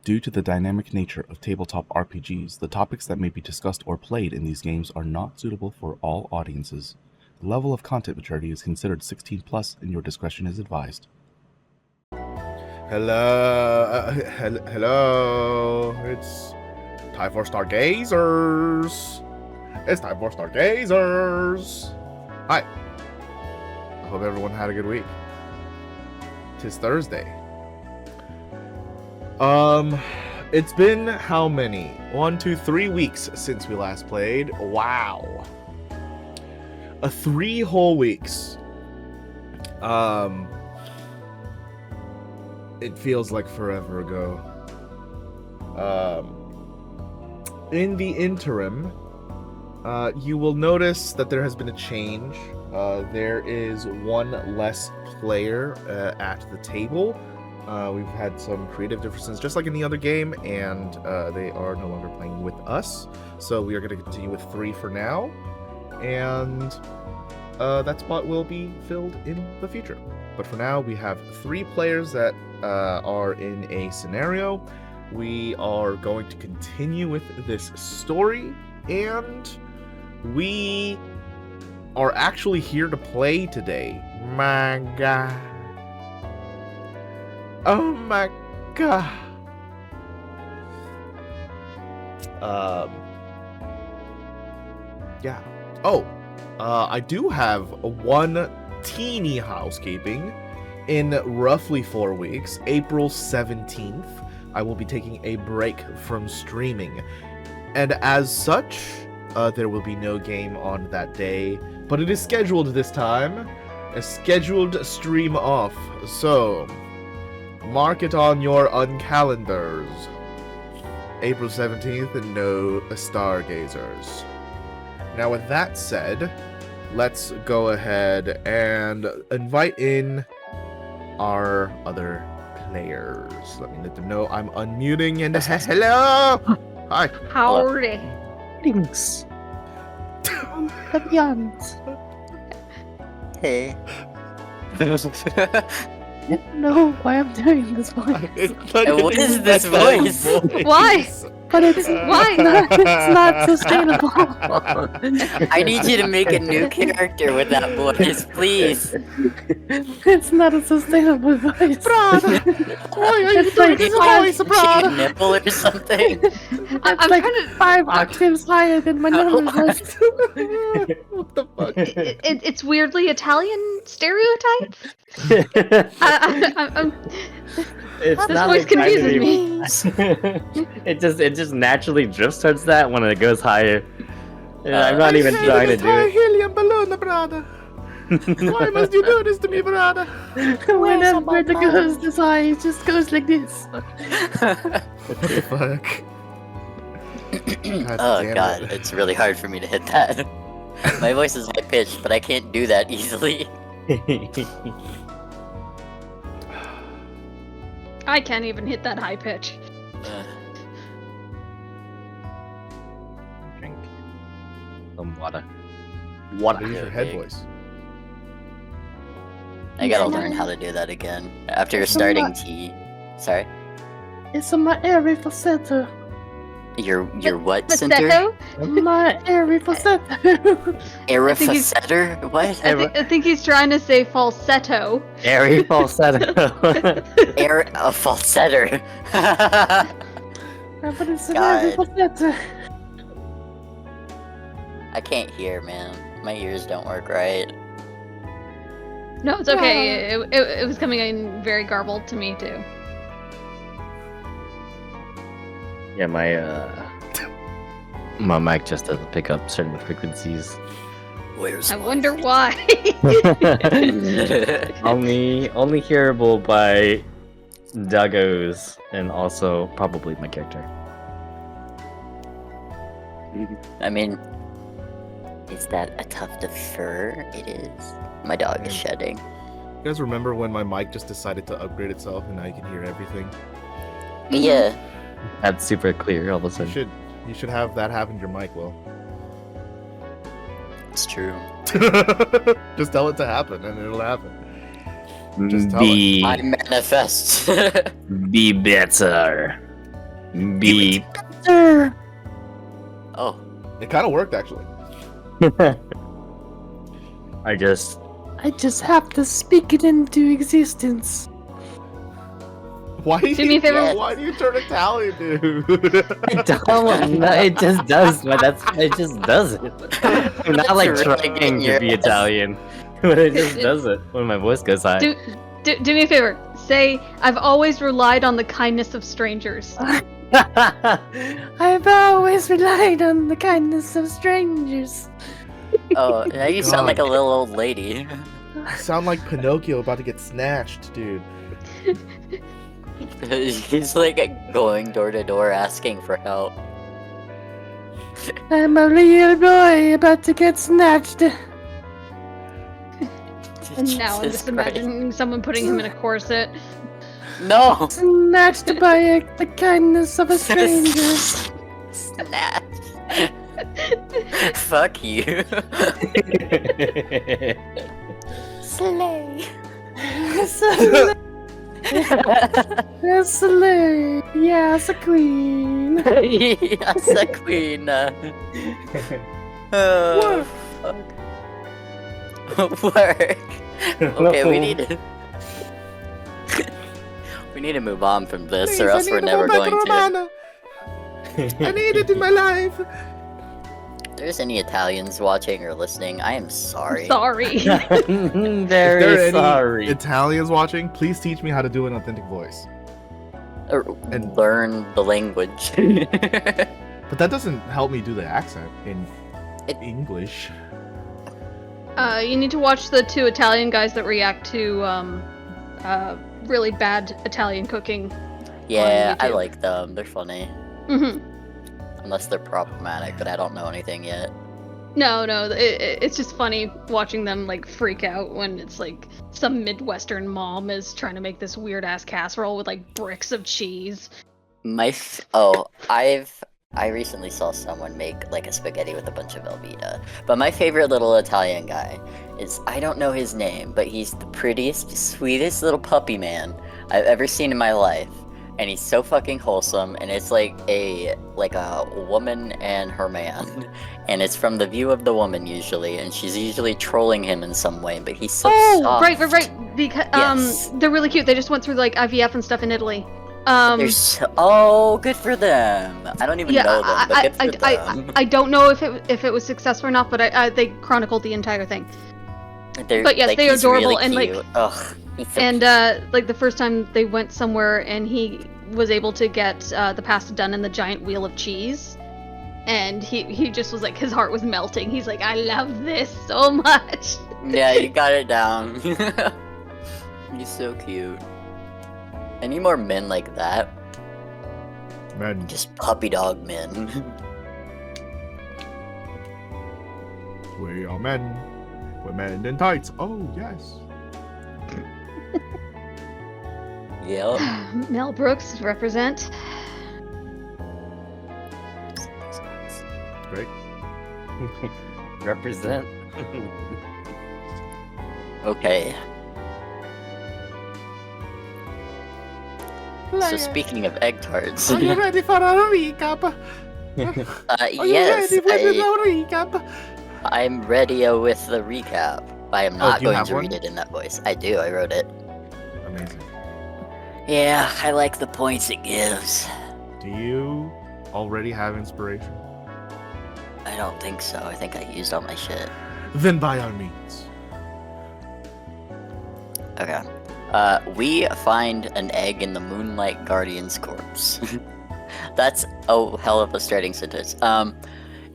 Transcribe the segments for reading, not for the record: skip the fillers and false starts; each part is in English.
Due to the dynamic nature of tabletop RPGs, the topics that may be discussed or played in these games are not suitable for all audiences. The level of content maturity is considered 16 plus and your discretion is advised. Hello. It's time for Stargazers. It's time for Stargazers. Hi. I hope everyone had a good week. 'Tis Thursday. It's been how many? 1, 2, 3 weeks since we last played. Wow. 3 whole weeks. It feels like forever ago. In the interim, you will notice that there has been a change. There is one less player at the table. We've had some creative differences, just like in the other game, and they are no longer playing with us. So we are going to continue with 3 for now, and that spot will be filled in the future. But for now, we have 3 players that are in a scenario. We are going to continue with this story, and we are actually here to play today. My God. Oh my God. Yeah. Oh, I do have one teeny housekeeping. In roughly 4 weeks, April 17th, I will be taking a break from streaming. And as such, there will be no game on that day, but it is scheduled this time. A scheduled stream off. So, mark it on your uncalendars. April 17th and no Stargazers. Now with that said, let's go ahead and invite in our other players. Let me let them know I'm unmuting and hello! Hi. Howdy. Thanks. Hey. I don't know why I'm doing this voice. What is this voice? Why? But it's Why? It's not sustainable. I need you to make a new character with that voice, please. It's not a sustainable voice. Brother, why are you doing this voice, brother? Nipple or something? It's like 5 octaves higher than my normal voice. What the fuck? It's weirdly Italian stereotype. It's This not voice like trying to confuses be- it just naturally drifts towards that when it goes higher. I'm not even trying to do it. Helium balloon, brother. Why must you do this to me, brother? Whenever the goes this high, it just goes like this. What the fuck? Oh god, it's really hard for me to hit that. My voice is high pitched, but I can't do that easily. I can't even hit that high pitch. Drink some water. Use your head voice. I gotta learn how to do that again. After starting T. Sorry? It's on my airy falsetto. Your what, Center? Falsetto? My airy falsetto. Arifacet? What? I think he's trying to say falsetto. Airy falsetto. A falsetter. But it's an airy falsetto. I can't hear, man. My ears don't work right. No, it's okay. It was coming in very garbled to me too. Yeah, my mic just doesn't pick up certain frequencies. Where's I wonder why. only hearable by Duggos and also probably my character. I mean, is that a tuft of fur? It is. My dog is shedding. You guys remember when my mic just decided to upgrade itself and now you can hear everything? Yeah. That's super clear all of a sudden. You should have that happen to your mic, Will. It's true. Just tell it to happen and it'll happen. Just tell Be I manifest. be better. Beep. Oh, It kind of worked actually. I just have to speak it into existence. Why do Do me a favor. Yes. Why do you turn Italian, dude? it just does, but it just does it. I'm not like It's right trying in to your be ass. Italian, but it just does it when my voice goes high. Do me a favor. Say, I've always relied on the kindness of strangers. I've always relied on the kindness of strangers. oh, now you sound like a little old lady. You sound like Pinocchio about to get snatched, dude. He's like going door to door asking for help. I'm a little boy about to get snatched. And now I'm Jesus just imagining someone putting him in a corset. No! Snatched by the kindness of a stranger. Snatch. Fuck you. Slay. Slay. Yes, a queen. Yes, a queen. Oh, fuck. Work. Okay, we need to. We need to move on from this, or else we're never going to. I need it in my life. If there's any Italians watching or listening, I am sorry. Sorry. If there Very are sorry. any Italians watching, please teach me how to do an authentic voice. And learn the language. But that doesn't help me do the accent in It- English. You need to watch the 2 Italian guys that react to really bad Italian cooking. Yeah, I YouTube. like them. They're funny. hmm Unless they're problematic, but I don't know anything yet. No, it's just funny watching them like freak out when it's like some Midwestern mom is trying to make this weird ass casserole with like bricks of cheese. I recently saw someone make like a spaghetti with a bunch of Velveeta. But my favorite little Italian guy is, I don't know his name, but he's the prettiest, sweetest little puppy man I've ever seen in my life. And he's so fucking wholesome, and it's like a woman and her man. And it's from the view of the woman usually, and she's usually trolling him in some way, but he's so soft. Right. Because Yes. they're really cute. They just went through like IVF and stuff in Italy. Good for them. I don't even know them, but good for them. I don't know if it was successful or not, but they chronicled the entire thing. But yes, they are he's really adorable, and, like- cute. Ugh, he's so And like the first time they went somewhere and he was able to get the pasta done in the giant wheel of cheese, and he just was like, his heart was melting. He's like, I love this so much. Yeah, you got it down. He's so cute. Any more men like that? Man, Just puppy dog men. we are men. We're men in tights. Oh, yes. Yep. Mel Brooks represent. Great. Represent. Okay. So speaking of egg tarts, Are you ready for a recap? yes, recap? I'm ready with the recap. I am not do you going have to one? read it in that voice. I do, I wrote it. Amazing. Yeah, I like the points it gives. Do you already have inspiration? I don't think so. I think I used all my shit. Then by all means. Okay. We find an egg in the Moonlight Guardian's corpse. That's a hell of a starting sentence.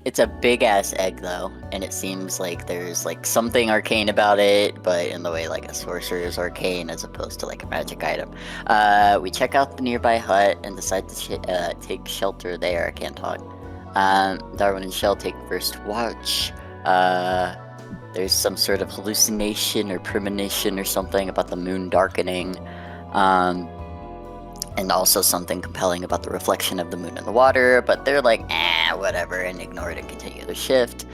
It's a big ass egg though, and it seems like there's like something arcane about it, but in the way like a sorcerer's arcane as opposed to like a magic item. We check out the nearby hut and decide to take shelter there. I can't talk. Darwin and Shell take first watch. There's some sort of hallucination or premonition or something about the moon darkening. And also something compelling about the reflection of the moon in the water, but they're like, whatever, and ignore it and continue their shift.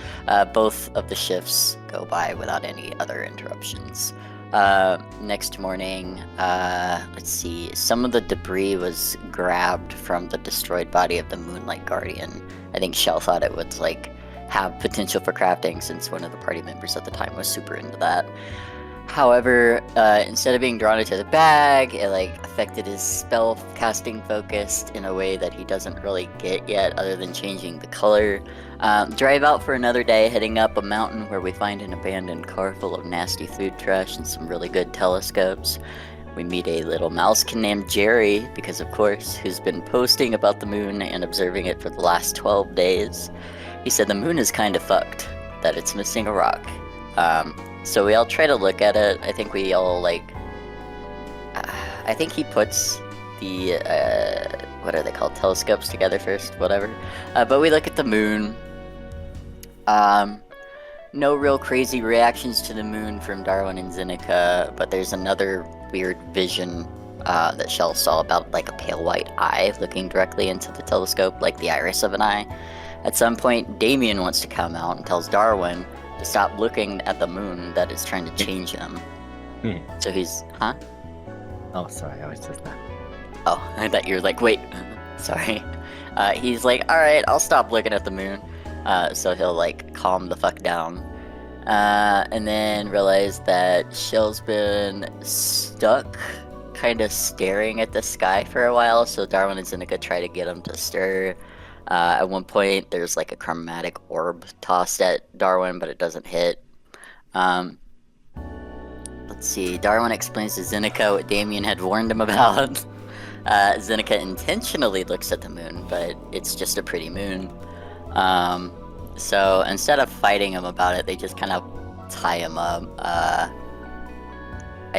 Both of the shifts go by without any other interruptions. Next morning, let's see, some of the debris was grabbed from the destroyed body of the Moonlight Guardian. I think Shell thought it would, like, have potential for crafting since one of the party members at the time was super into that. However, instead of being drawn into the bag, it, like, affected his spell casting focus in a way that he doesn't really get yet, other than changing the color. Drive out for another day, heading up a mountain where we find an abandoned car full of nasty food trash and some really good telescopes. We meet a little mousekin named Jerry, because of course, who's been posting about the moon and observing it for the last 12 days. He said the moon is kind of fucked, that it's missing a rock. So we all try to look at it. I think we all, like... I think he puts the, what are they called? Telescopes together first, whatever. But we look at the moon. No real crazy reactions to the moon from Darwin and Zeneca, but there's another weird vision that Shell saw about, like, a pale white eye looking directly into the telescope, like the iris of an eye. At some point, Damien wants to come out and tells Darwin to stop looking at the moon, that it's trying to change him. So he's... Huh? Oh, sorry, I always says that. Oh, I thought you were like, wait. Sorry. He's like, alright, I'll stop looking at the moon. So he'll, like, calm the fuck down. And then realize that Shell's been stuck, kind of staring at the sky for a while, so Darwin and Zeneca try to get him to stir. At one point, there's, like, a chromatic orb tossed at Darwin, but it doesn't hit. Let's see. Darwin explains to Zeneca what Damien had warned him about. Zeneca intentionally looks at the moon, but it's just a pretty moon. So instead of fighting him about it, they just kind of tie him up. I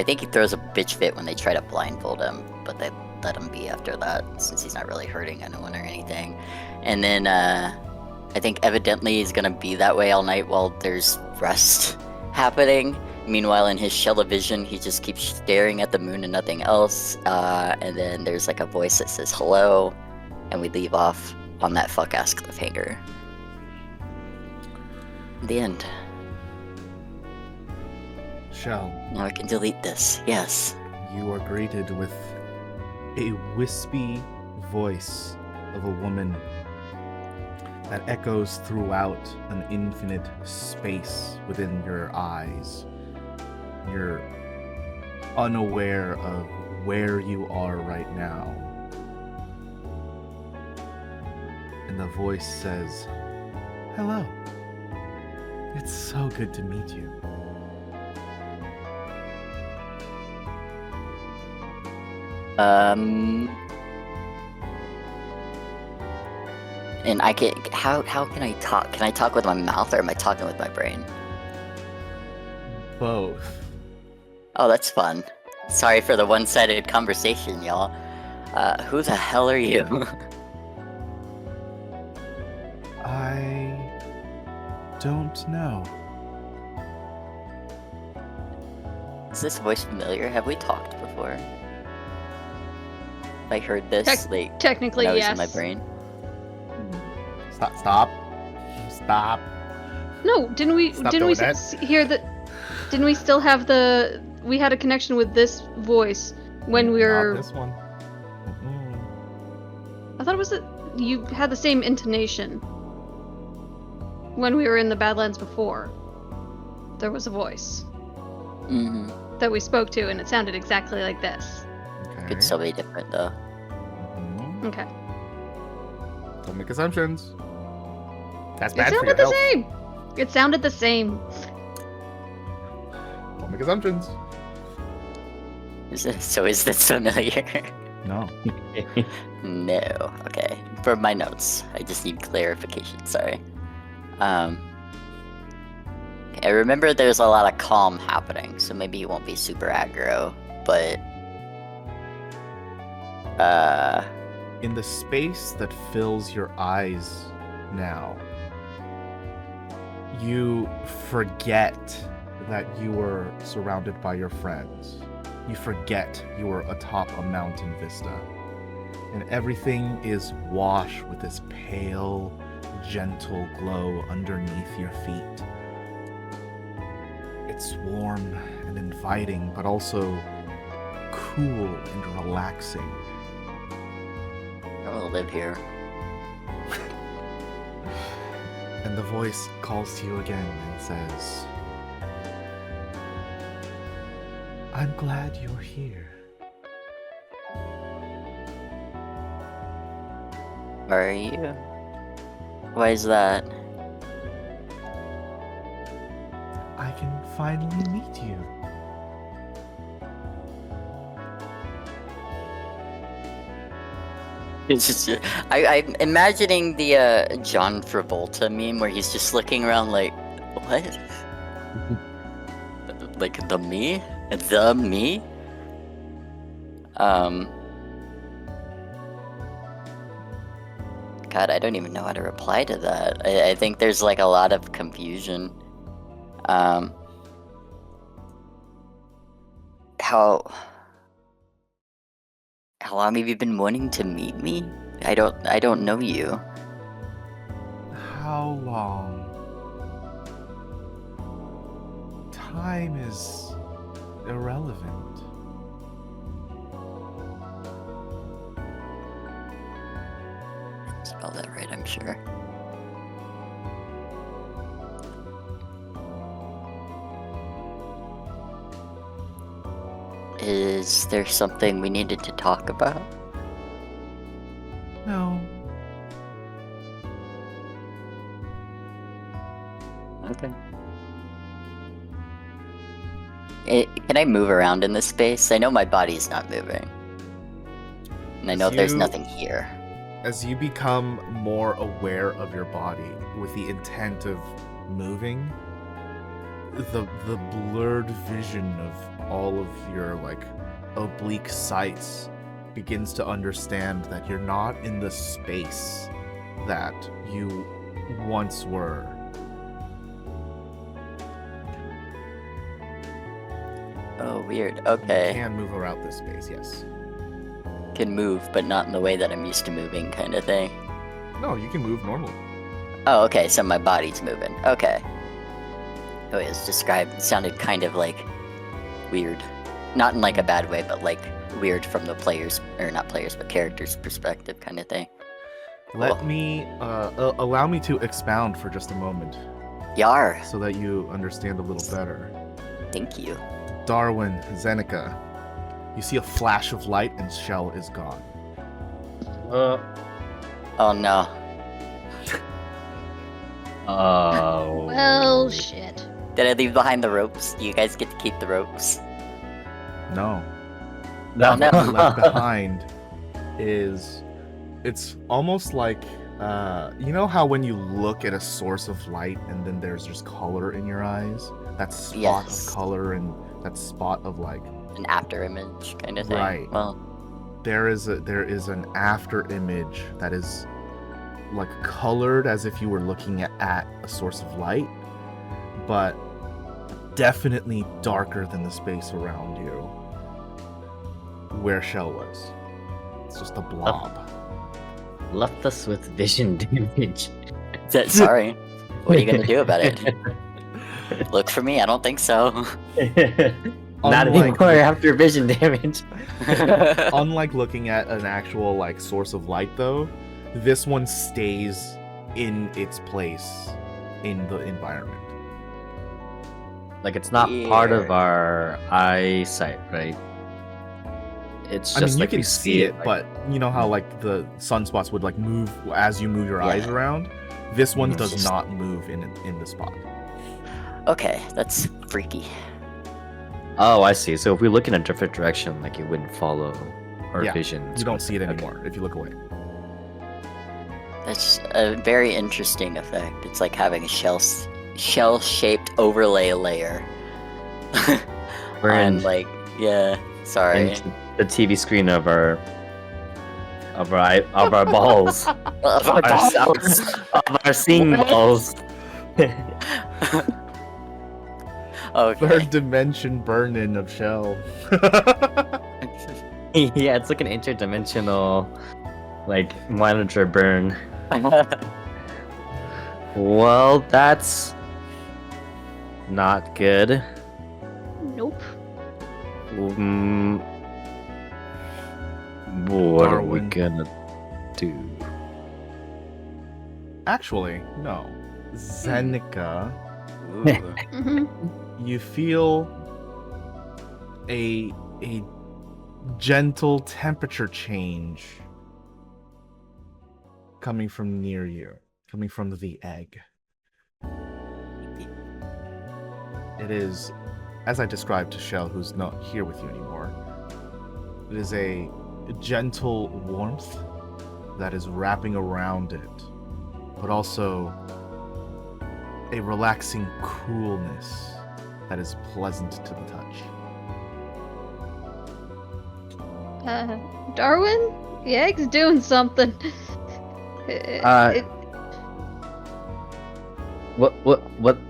think he throws a bitch fit when they try to blindfold him, but they let him be after that, since he's not really hurting anyone or anything. And then I think evidently he's gonna be that way all night while there's rest happening. Meanwhile, in his shell of vision, he just keeps staring at the moon and nothing else. And then there's, like, a voice that says hello, and we leave off on that fuck-ass cliffhanger. The end. Shell, Now I can delete this. Yes. you are greeted with a wispy voice of a woman that echoes throughout an infinite space within your eyes. You're unaware of where you are right now. And the voice says, "Hello. It's so good to meet you." And I can... How can I talk? Can I talk with my mouth, or am I talking with my brain? Both. Oh, that's fun. Sorry for the one-sided conversation, y'all. Who the hell are you? I don't know. Is this voice familiar? Have we talked before? I heard this, like, Technically, when I was yes. in my brain. Stop. No, didn't we? Stop Didn't we doing that. hear that? Didn't we still have the? We had a connection with this voice when we were. Not this one. I thought it was that you had the same intonation when we were in the Badlands before. There was a voice Mm-hmm. that we spoke to, and it sounded exactly like this. Okay. Could still be different, though. Mhm. Okay. Don't make assumptions. That's It bad for your sounded the health. same. It sounded the same. Don't make assumptions. So is this familiar? No. No. Okay. For my notes, I just need clarification. Sorry. I remember there's a lot of calm happening, so maybe it won't be super aggro, but In the space that fills your eyes now, you forget that you were surrounded by your friends. You forget you were atop a mountain vista. And everything is washed with this pale, gentle glow underneath your feet. It's warm and inviting, but also cool and relaxing. I want to live here. And the voice calls to you again and says, I'm glad you're here. Are you? Why is that? I can finally meet you. It's just, I'm imagining the John Travolta meme where he's just looking around like, what? Like the me? The me? God, I don't even know how to reply to that. I think there's like a lot of confusion. How long have you been wanting to meet me? I don't know you. How long? Time is irrelevant. Spell that right, I'm sure. Is there something we needed to talk about? No. Okay. Can I move around in this space? I know my body's not moving. And I know there's nothing here. As you become more aware of your body with the intent of moving, the blurred vision of all of your like oblique sights begins to understand that you're not in the space that you once were. Oh, weird. You Okay. can move around this space, yes. Can move, but not in the way that I'm used to moving, kind of thing. No, you can move normally. Oh, okay, so my body's moving. Okay. The way it was described, it sounded kind of like weird. Not in like a bad way, but like weird from the players, or not players, but characters' perspective kind of thing. Let me, allow me to expound for just a moment Yar. so that you understand a little better. Thank you. Darwin, Zeneca, you see a flash of light and Shell is gone. Oh no. Oh. Well, shit. Did I leave behind the ropes? Do you guys get to keep the ropes? No. No, no. What you left behind is, it's almost like, you know how when you look at a source of light and then there's just color in your eyes? That spot Yes. of color and that spot of like, An after image kind of thing. Right. Well, there is an after image that is like colored as if you were looking at a source of light, but definitely darker than the space around you where Shell was. It's just a blob. Left us with vision damage. sorry. What are you gonna do about it? Look for me? I don't think so. Not Unlike- anymore after vision damage. Unlike looking at an actual like source of light though, this one stays in its place in the environment. Like it's not part of Weird. our eyesight, right? It's I just mean, you like we can see it, like- but you know how like the sunspots would like move as you move your eyes Yeah. around? This one It's does just- not move in the spot. Okay, that's freaky. Oh, I see. So if we look in a different direction, like it wouldn't follow our Yeah, vision. You don't see it Okay. anymore if you look away. That's a very interesting effect. It's like having a shell-shaped overlay layer. We're on in, like, yeah. Sorry. in the TV screen of our balls. Of our seeing balls. Okay. Third dimension burn-in of Shell. Yeah, it's like an interdimensional, like monitor burn. Well, that's not good. What are we Darwin. gonna do? Actually, no. Zenica, Ooh. Mhm. you feel a gentle temperature change coming from near you, coming from the egg. It is, as I described to Shell, who's not here with you anymore, it is a gentle warmth that is wrapping around it, but also a relaxing coolness that is pleasant to the touch. Darwin, the egg's doing something. Uh,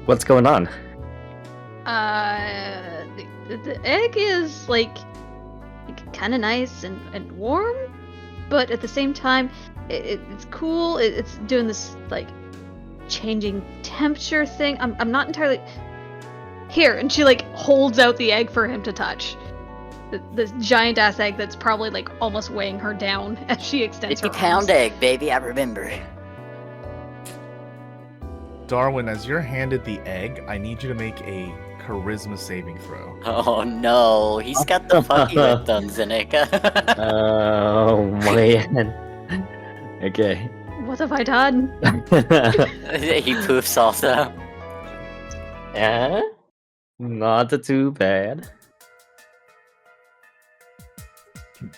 What's going on? The egg is like kind of nice and warm, but at the same time, it's cool. It's doing this like changing temperature thing. I'm not entirely here, and she like holds out the egg for him to touch. This giant ass egg that's probably like almost weighing her down as she extends her 50-pound arms. egg, baby, I remember. Darwin, as you're handed the egg, I need you to make a charisma saving throw. Oh no, he's got the fucky with them, Zenica. Oh man. Okay. What have I done? He poofs also. Yeah. Not too bad.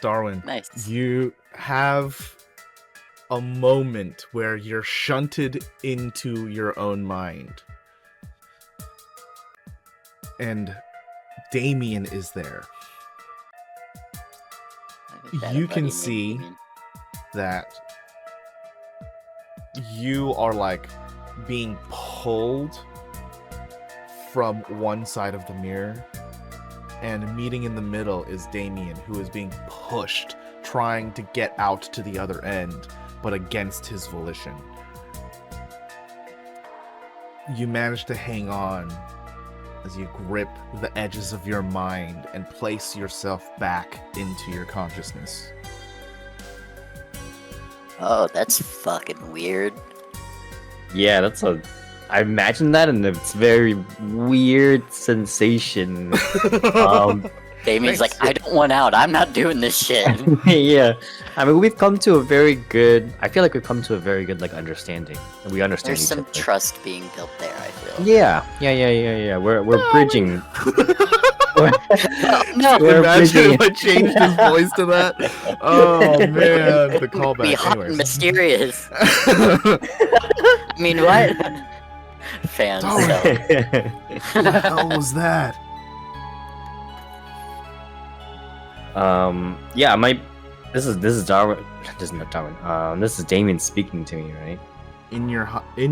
Darwin, Nice. you have a moment where you're shunted into your own mind. And Damien is there. You can see that you are like being pulled from one side of the mirror, and meeting in the middle is Damien, who is being pushed, trying to get out to the other end, but against his volition. You manage to hang on as you grip the edges of your mind and place yourself back into your consciousness. Oh, that's fucking weird. Yeah, I imagine that, and it's very weird sensation. Damien's Thanks. like, I don't want out. I'm not doing this shit. Yeah, I mean, I feel like we've come to a very good like understanding, and we understand There's each some other. trust being built there, I feel. Yeah. We're bridging. No, We're Imagine if bridging. I changed his voice to that. Oh man, the be callback. hot and Anyways. mysterious. I mean, what? Fans. Oh. So. What the hell was that? Yeah, this is Darwin. This is not Darwin. This is Damien speaking to me, right? In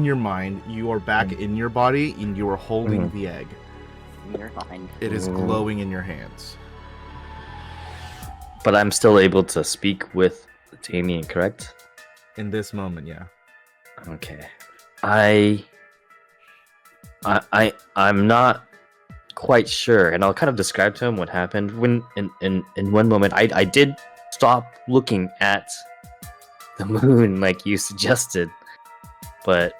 your mind, you are back in your body, and you are holding the egg. In your mind. It is glowing in your hands. But I'm still able to speak with Damien, correct? In this moment, yeah. Okay. I'm not quite sure, and I'll kind of describe to him what happened. When in one moment, I did stop looking at the moon like you suggested, but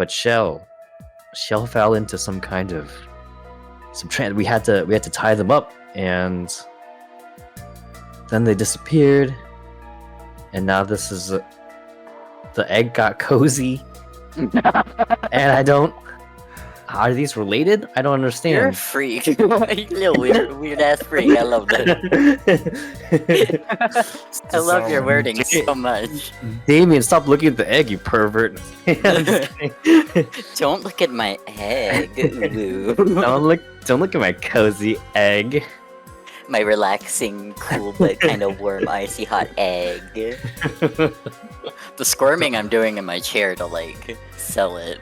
Shell fell into some kind of trance. We had to tie them up, and then they disappeared, and now this is the egg got cozy, and I don't. Are these related? I don't understand. You're a freak. You're a little weird ass freak. I love that. I love your wording so much. Damien, stop looking at the egg, you pervert. Don't look at my egg. Ooh. Don't look at my cozy egg. My relaxing, cool, but kind of warm, icy hot egg. The squirming I'm doing in my chair to like sell it.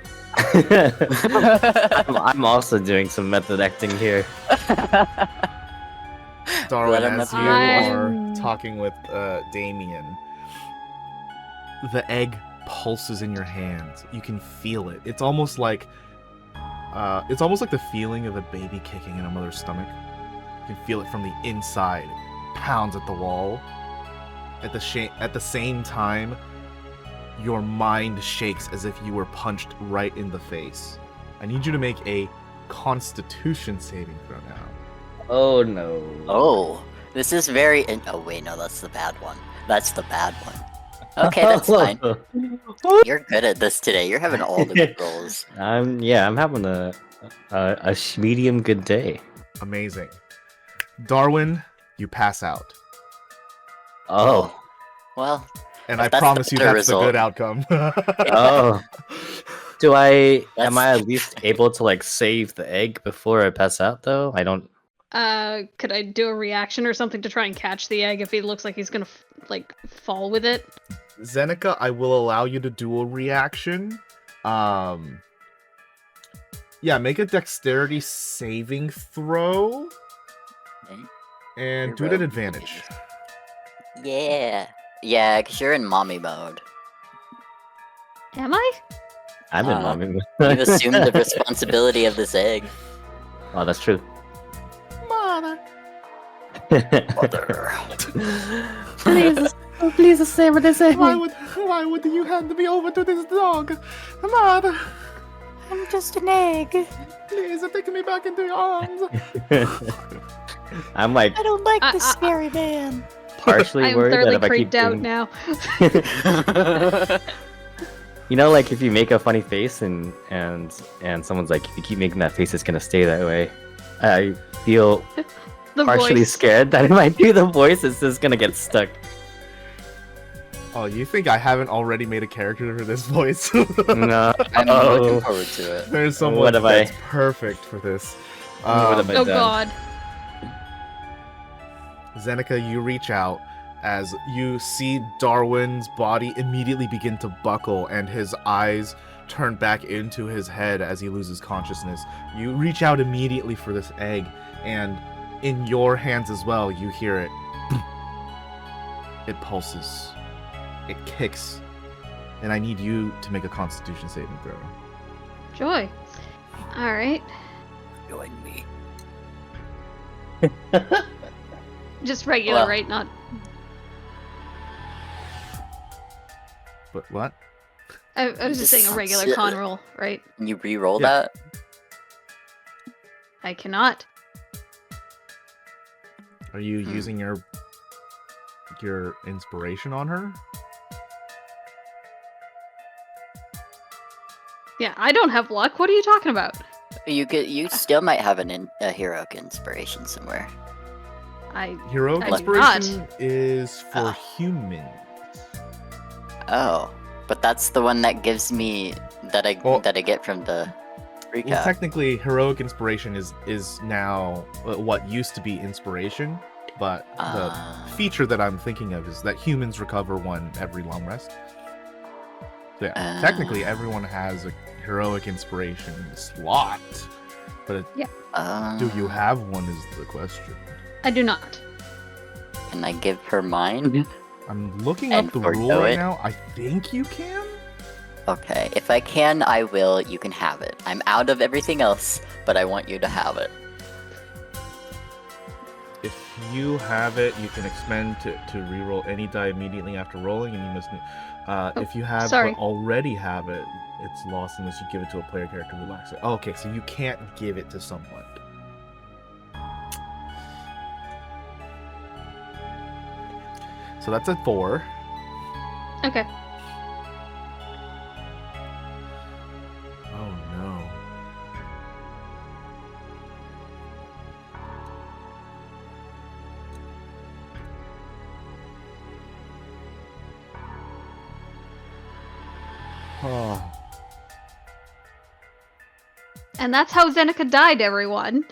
I'm also doing some method acting here. Darwin, Let him as you know. are talking with Damien, the egg pulses in your hands. You can feel it. It's almost like the feeling of a baby kicking in a mother's stomach. You can feel it from the inside. Pounds at the wall. At the same time, your mind shakes as if you were punched right in the face. I need you to make a Constitution saving throw now. Oh no. Oh, this is very. Oh wait, no, that's the bad one. That's the bad one. Okay, that's fine. You're good at this today. You're having all the good rolls. I'm having a medium good day. Amazing. Darwin, you pass out. Oh. Well, And I that's the promise you better that's result. the good outcome. Oh. Am I That's- at least able to like save the egg before I pass out though? I don't. Could I do a reaction or something to try and catch the egg if he looks like he's gonna fall with it? Zeneca, I will allow you to do a reaction. Yeah, make a dexterity saving throw. Okay. And Your do it at rogue advantage. Yeah. Yeah, because you're in mommy mode. Am I? I'm in Uh, mommy. You've assumed the responsibility of this egg. Oh, that's true. Mother. Mother. Please, oh, please save this egg. Why would you hand me over to this dog? Mother, I'm just an egg. please take me back into your arms. I'm like I don't like I- this I- scary man. partially I am worried that thoroughly if I keep creeped out doing, now. you know, like if you make a funny face and someone's like, if you keep making that face, it's gonna stay that way. I feel The partially voice. scared that if I do the voice, it's just gonna get stuck. Oh, you think I haven't already made a character for this voice? No. I'm Oh. looking forward to it. There's someone What have I- that's perfect for this. What have I Oh done? god. Zeneca, you reach out as you see Darwin's body immediately begin to buckle and his eyes turn back into his head as he loses consciousness. You reach out immediately for this egg, and in your hands as well, you hear it. It pulses. It kicks. And I need you to make a Constitution saving throw. Joy. Alright. Join me. Just regular, Well- right? Not. But what? I was just saying a regular con roll, right? Can you re-roll Yeah. that? I cannot. Are you using your inspiration on her? Yeah, I don't have luck. What are you talking about? You still might have a heroic inspiration somewhere. Heroic I do inspiration is for Ah. humans. Oh, but that's the one that gives me that I Well- get from the recap. Well, technically, heroic inspiration is now what used to be inspiration, but the Ah. feature that I'm thinking of is that humans recover one every long rest. So yeah, technically, everyone has a heroic inspiration slot, but do you have one? Is the question. I do not. Can I give her mine? I'm looking And up the forgo rule right it? now. I think you can. Okay, if I can, I will. You can have it. I'm out of everything else, but I want you to have it. If you have it, you can expend to reroll any die immediately after rolling, and you must. If you have sorry. but already have it, it's lost unless you give it to a player character who lacks it. Oh, okay, so you can't give it to someone. So that's a 4. Okay. Oh no. Oh. And that's how Zeneca died, everyone.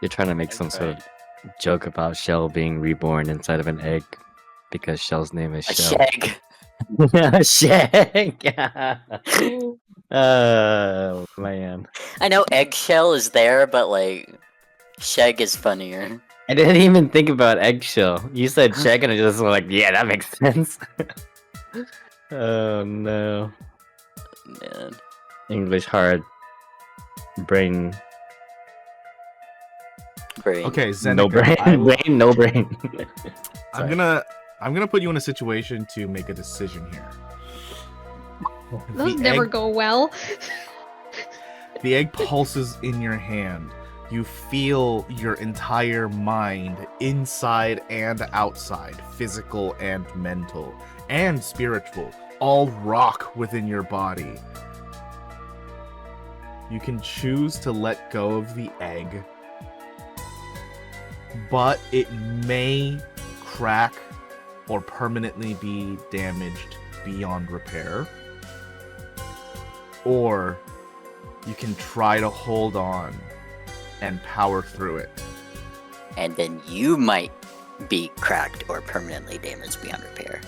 You're trying to make some sort of joke about Shell being reborn inside of an egg because Shell's name is A Shell. shag. Shag. Oh man, I know eggshell is there, but like, shag is funnier. I didn't even think about eggshell. You said shag, and I just was like, yeah, that makes sense. Oh no. Man. English hard. Brain. Brain. Okay, Zeneca, No brain. I will- Brain. No brain. I'm gonna put you in a situation to make a decision here. Those The never egg- go well. The egg pulses in your hand. You feel your entire mind, inside and outside, physical and mental, and spiritual, all rock within your body. You can choose to let go of the egg, but it may crack or permanently be damaged beyond repair. Or you can try to hold on and power through it. And then you might be cracked or permanently damaged beyond repair.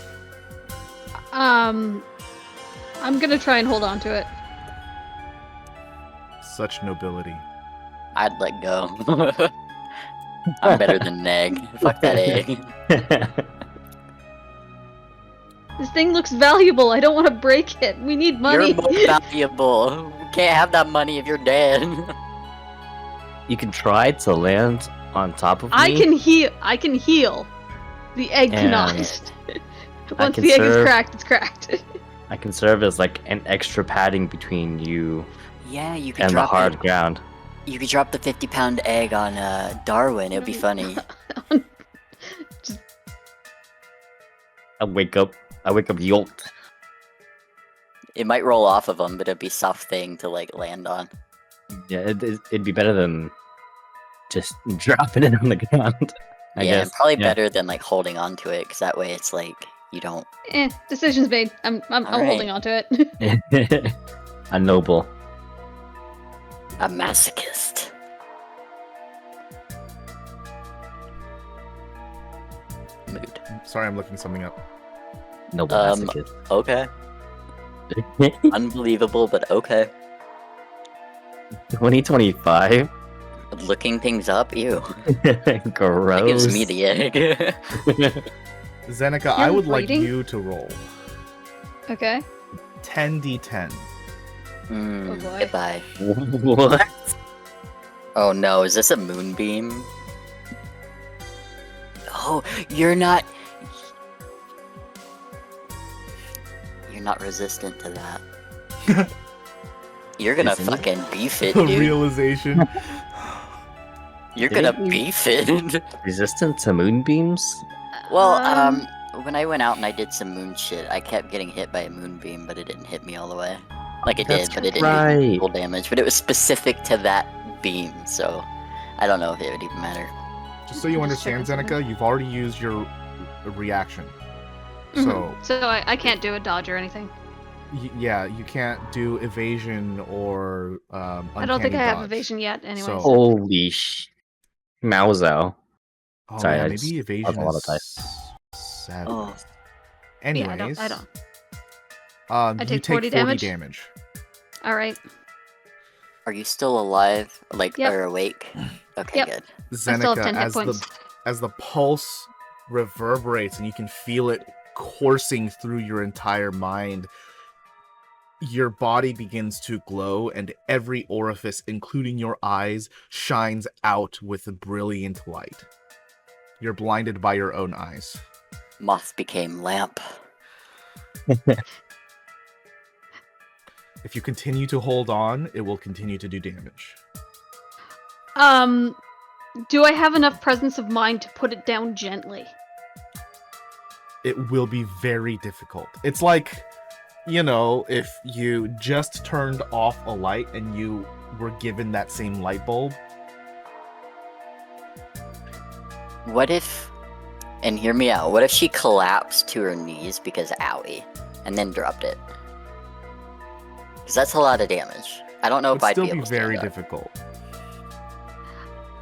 I'm gonna try and hold on to it. Such nobility. I'd let go. I'm better than an egg. Fuck that egg. This thing looks valuable. I don't want to break it. We need money. You're more valuable. You can't have that money if you're dead. You can try to land on top of me. I can heal. I can heal. The egg And cannot. Once can the egg is serve- cracked, it's cracked. I can serve as like an extra padding between you Yeah, you could and the drop hard it. ground. You could drop the 50-pound egg on Darwin. It'd be funny. I wake up yoked. It might roll off of him, but it'd be a soft thing to like land on. Yeah, it'd be better than just dropping it on the ground. I Yeah, guess. and probably Yeah. better than like holding on to it, because that way it's like you don't. Decision's made. I'm Alright. holding on to it. A noble. A masochist. Mood. Sorry, I'm looking something up. Noble masochist. Okay. Unbelievable, but okay. 2025? Looking things up, ew. Gross. That gives me the egg. Zeneca, I You're would like reading? you to roll Okay. 10d10. Mm, Oh boy. goodbye. What? Oh no, is this a moonbeam? Oh, you're not resistant to that. You're gonna Isn't it? fucking beef it, The dude. realization. You're gonna Maybe. beef it. Resistant to moonbeams? Well, when I went out and I did some moon shit, I kept getting hit by a moonbeam, but it didn't hit me all the way. Like it That's did, but it didn't do right. full damage. But it was specific to that beam, so I don't know if it would even matter. Just so you Just understand, checking Zeneca, you've already used your reaction. Mhm. So, So I can't do a dodge or anything. yeah, you can't do evasion or I don't think I have evasion yet. Anyways. So- Holy Mauzo. Oh, Sorry, yeah, I maybe just evasion a lot of is type. 7. Oh. Anyways, I don't. I I you take take 40 damage? All right. Are you still alive? Like, Yep. or awake? Okay, Yep. good. I still have 10 hit as points. the pulse reverberates and you can feel it coursing through your entire mind, your body begins to glow and every orifice, including your eyes, shines out with a brilliant light. You're blinded by your own eyes. Moth became lamp. If you continue to hold on, it will continue to do damage. Do I have enough presence of mind to put it down gently? It will be very difficult. It's like, you know, if you just turned off a light and you were given that same light bulb. What if, and hear me out, what if she collapsed to her knees because owie, and then dropped it? Because that's a lot of damage. I don't know It if would I'd still be be able to very stand up. difficult.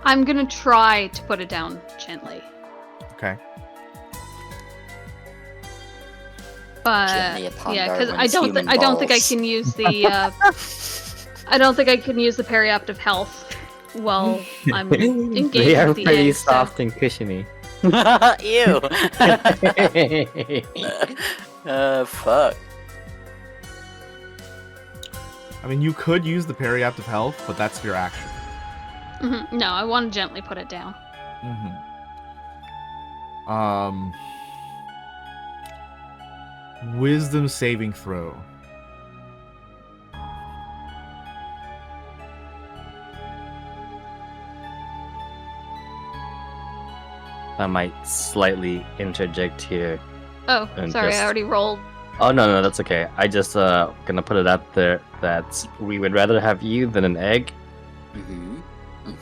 I'm gonna try to put it down gently. Okay. But Gently upon yeah, because Darwin's human I don't think I balls. can use the I don't think I can use the periaptive health while I'm engaged They are with the pretty egg, so- soft and cushiony. Ew. Fuck. I mean, you could use the periaptive health, but that's your action. No, I want to gently put it down. Wisdom saving throw. I might slightly interject here. Oh, And sorry, just- I already rolled. Oh no, that's okay. I just gonna put it out there that we would rather have you than an egg.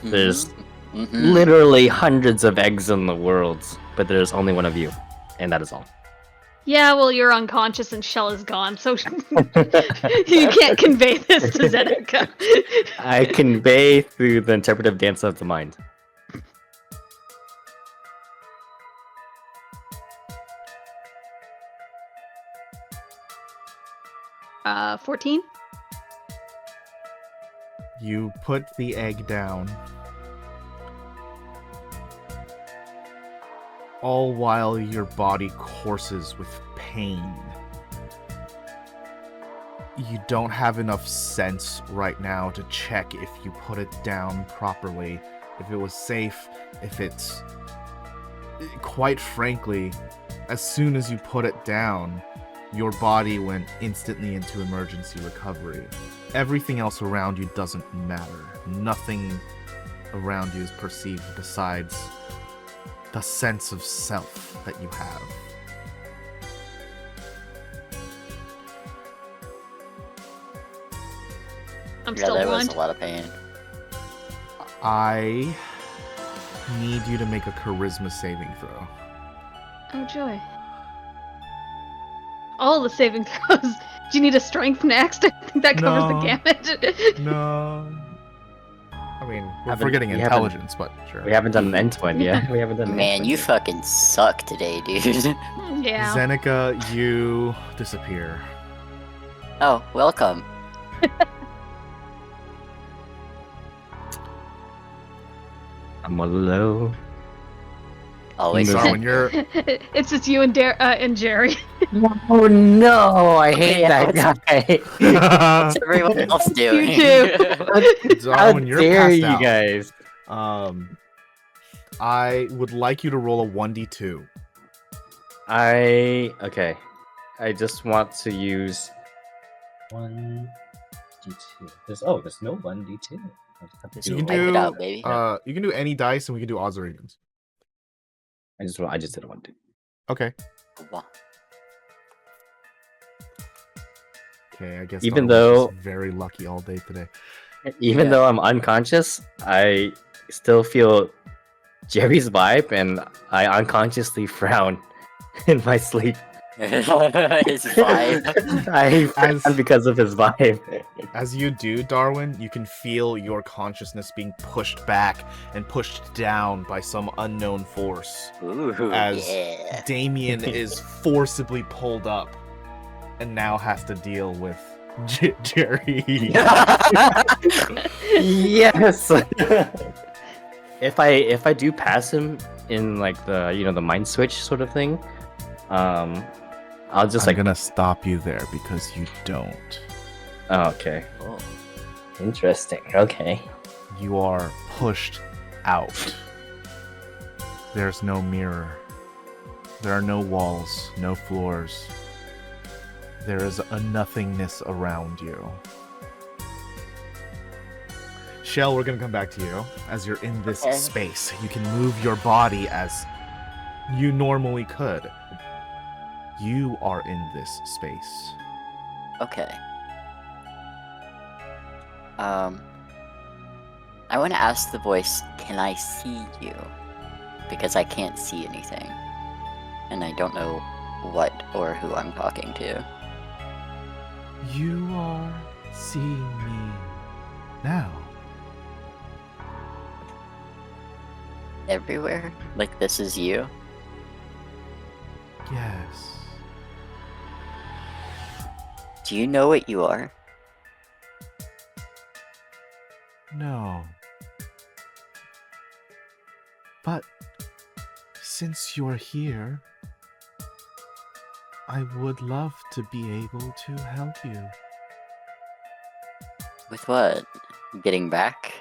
There's literally hundreds of eggs in the world, but there's only one of you, and that is all. Yeah, well, you're unconscious and Shell is gone, so you can't convey this to Zeneca. I convey through the interpretive dance of the mind. 14? You put the egg down. All while your body courses with pain. You don't have enough sense right now to check if you put it down properly, if it was safe, if it's... Quite frankly, as soon as you put it down, your body went instantly into emergency recovery. Everything else around you doesn't matter. Nothing around you is perceived besides the sense of self that you have. I'm Yeah, still there was blind. a lot of pain. I need you to make a charisma saving throw. Oh, joy. All the saving throws. Do you need a strength next? I think that covers No. the gamut. No. I mean, we're Haven't- forgetting we intelligence, but sure. We haven't done an end one yet. We haven't done an Man, end you one fucking suck today, dude. Yeah. Zeneca, you disappear. Oh, welcome. I'm alone. Always. No. Darwin, you're... It's just you and and Jerry. Oh no, I hate Yeah, that guy. What's everyone else doing? How Darwin, you're dare passed you out. guys? I would like you to roll a 1d2. Okay. I just want to use 1d2. There's no 1d2. Just You can wipe it do, out, baby. you can do any dice, and we can do odds or evens. I just did 1d2. Okay. Wow. Okay, I guess Even Darwin's though- just very lucky all day today. Even Yeah. though I'm unconscious, I still feel Jerry's vibe, and I unconsciously frown in my sleep. His vibe. I frown because of his vibe. As you do, Darwin, you can feel your consciousness being pushed back and pushed down by some unknown force. Ooh, As yeah. Damien is forcibly pulled up and now has to deal with Jerry. Yes. If I do pass him in like the the mind switch sort of thing, I'll just I'm gonna stop you there because you don't. Oh, okay. Oh. Interesting. Okay. You are pushed out. There's no mirror. There are no walls, no floors. There is a nothingness around you. Shell, we're gonna come back to you. As you're in this Okay. space, you can move your body as you normally could. You are in this space. Okay. I want to ask the voice, can I see you? Because I can't see anything. And I don't know what or who I'm talking to. You are seeing me now. Everywhere? Like this is you? Yes. Do you know what you are? No. But since you're here, I would love to be able to help you. With what? Getting back?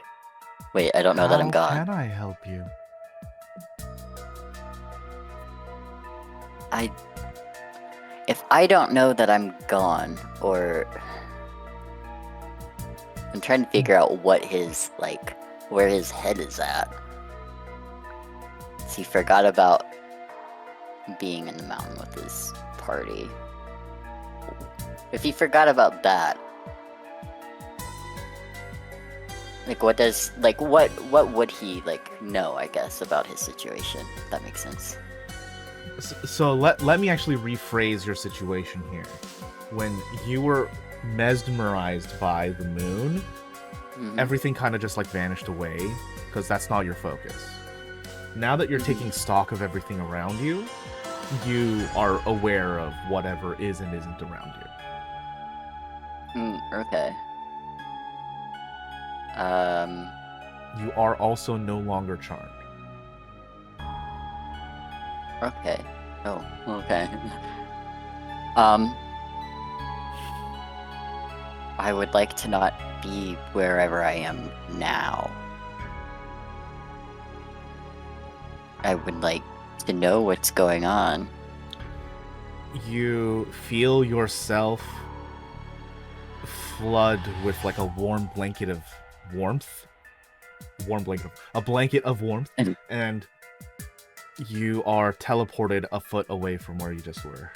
Wait, I don't know that I'm How gone. can I help you? If I don't know that I'm gone, or I'm trying to figure out what his, like, where his head is at. He forgot about being in the mountain with his party. If he forgot about that, like, what does, like, what would he, like, know, I guess, about his situation, if that makes sense. So let me actually rephrase your situation here. When you were mesmerized by the moon, Mhm. everything kind of just like vanished away because that's not your focus. Now that you're taking stock of everything around you, you are aware of whatever is and isn't around you. Okay. You are also no longer charmed. Okay. Oh, okay. I would like to not be wherever I am now. I would like to know what's going on. You feel yourself flood with like a warm blanket of warmth. A blanket of warmth, and you are teleported a foot away from where you just were.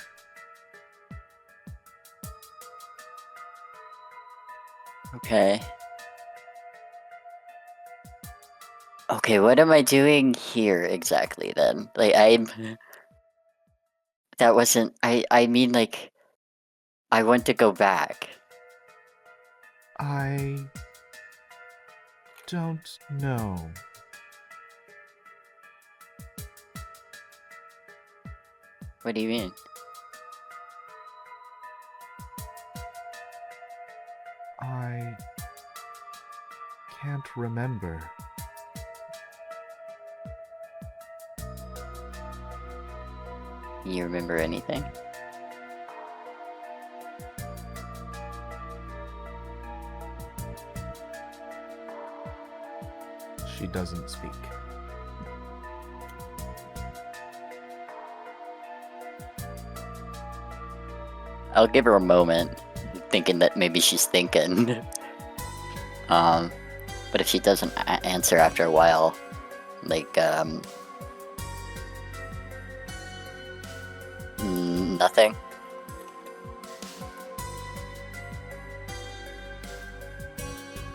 Okay. Okay, what am I doing here exactly then? Like, that wasn't, I mean, like, I want to go back. I don't know. What do you mean? I can't remember. You remember anything? She doesn't speak. I'll give her a moment, thinking that maybe she's thinking. But if she doesn't answer after a while, like, nothing.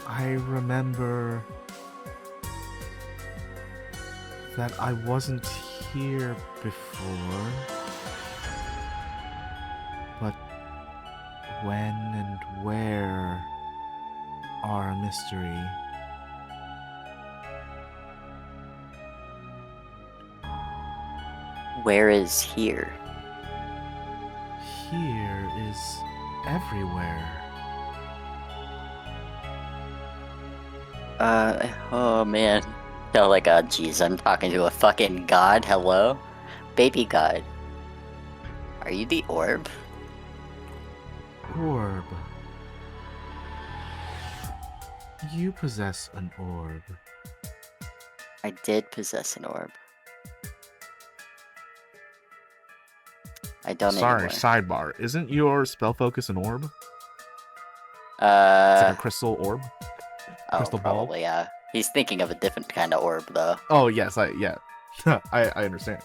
I remember that I wasn't here before, but when and where are a mystery. Where is here? Here is everywhere. Oh man. Felt like, geez, I'm talking to a fucking god. Hello? Baby god. Are you the orb? Orb. You possess an orb. I did possess an orb. I don't Sorry, anymore. sidebar. Isn't your spell focus an orb? It's Uh, like a crystal orb? oh, crystal ball? probably, yeah. He's thinking of a different kind of orb, though. Oh, yes, I understand.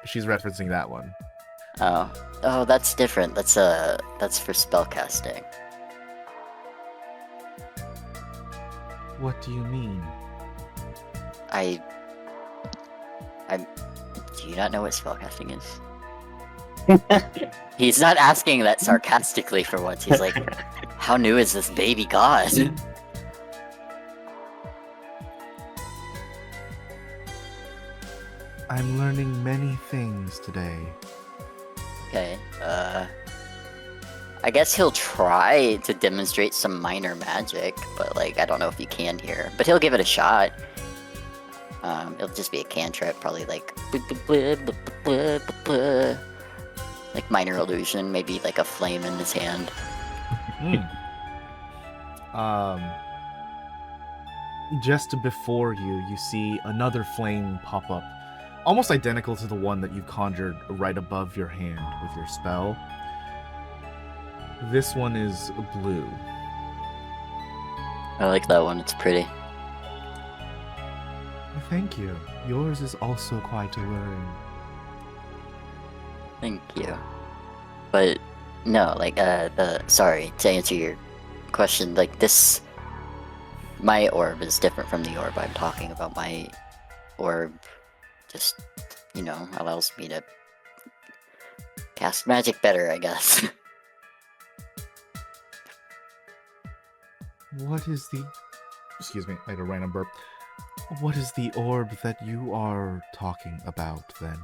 She's referencing that one. Oh, that's different. That's for spellcasting. What do you mean? Do you not know what spellcasting is? He's not asking that sarcastically for once. He's like, how new is this baby god? I'm learning many things today. Okay, I guess he'll try to demonstrate some minor magic, but, like, I don't know if you can here. But he'll give it a shot. It'll just be a cantrip, probably, like, like minor illusion, maybe, like, a flame in his hand. Just before you, you see another flame pop up, almost identical to the one that you conjured right above your hand with your spell. This one is blue. I like that one. It's pretty. Thank you. Yours is also quite alluring. Thank you. But no, like sorry, to answer your question, like this, my orb is different from the orb I'm talking about. My orb just, allows me to cast magic better, I guess. What is the... Excuse me, I had a random burp. What is the orb that you are talking about, then?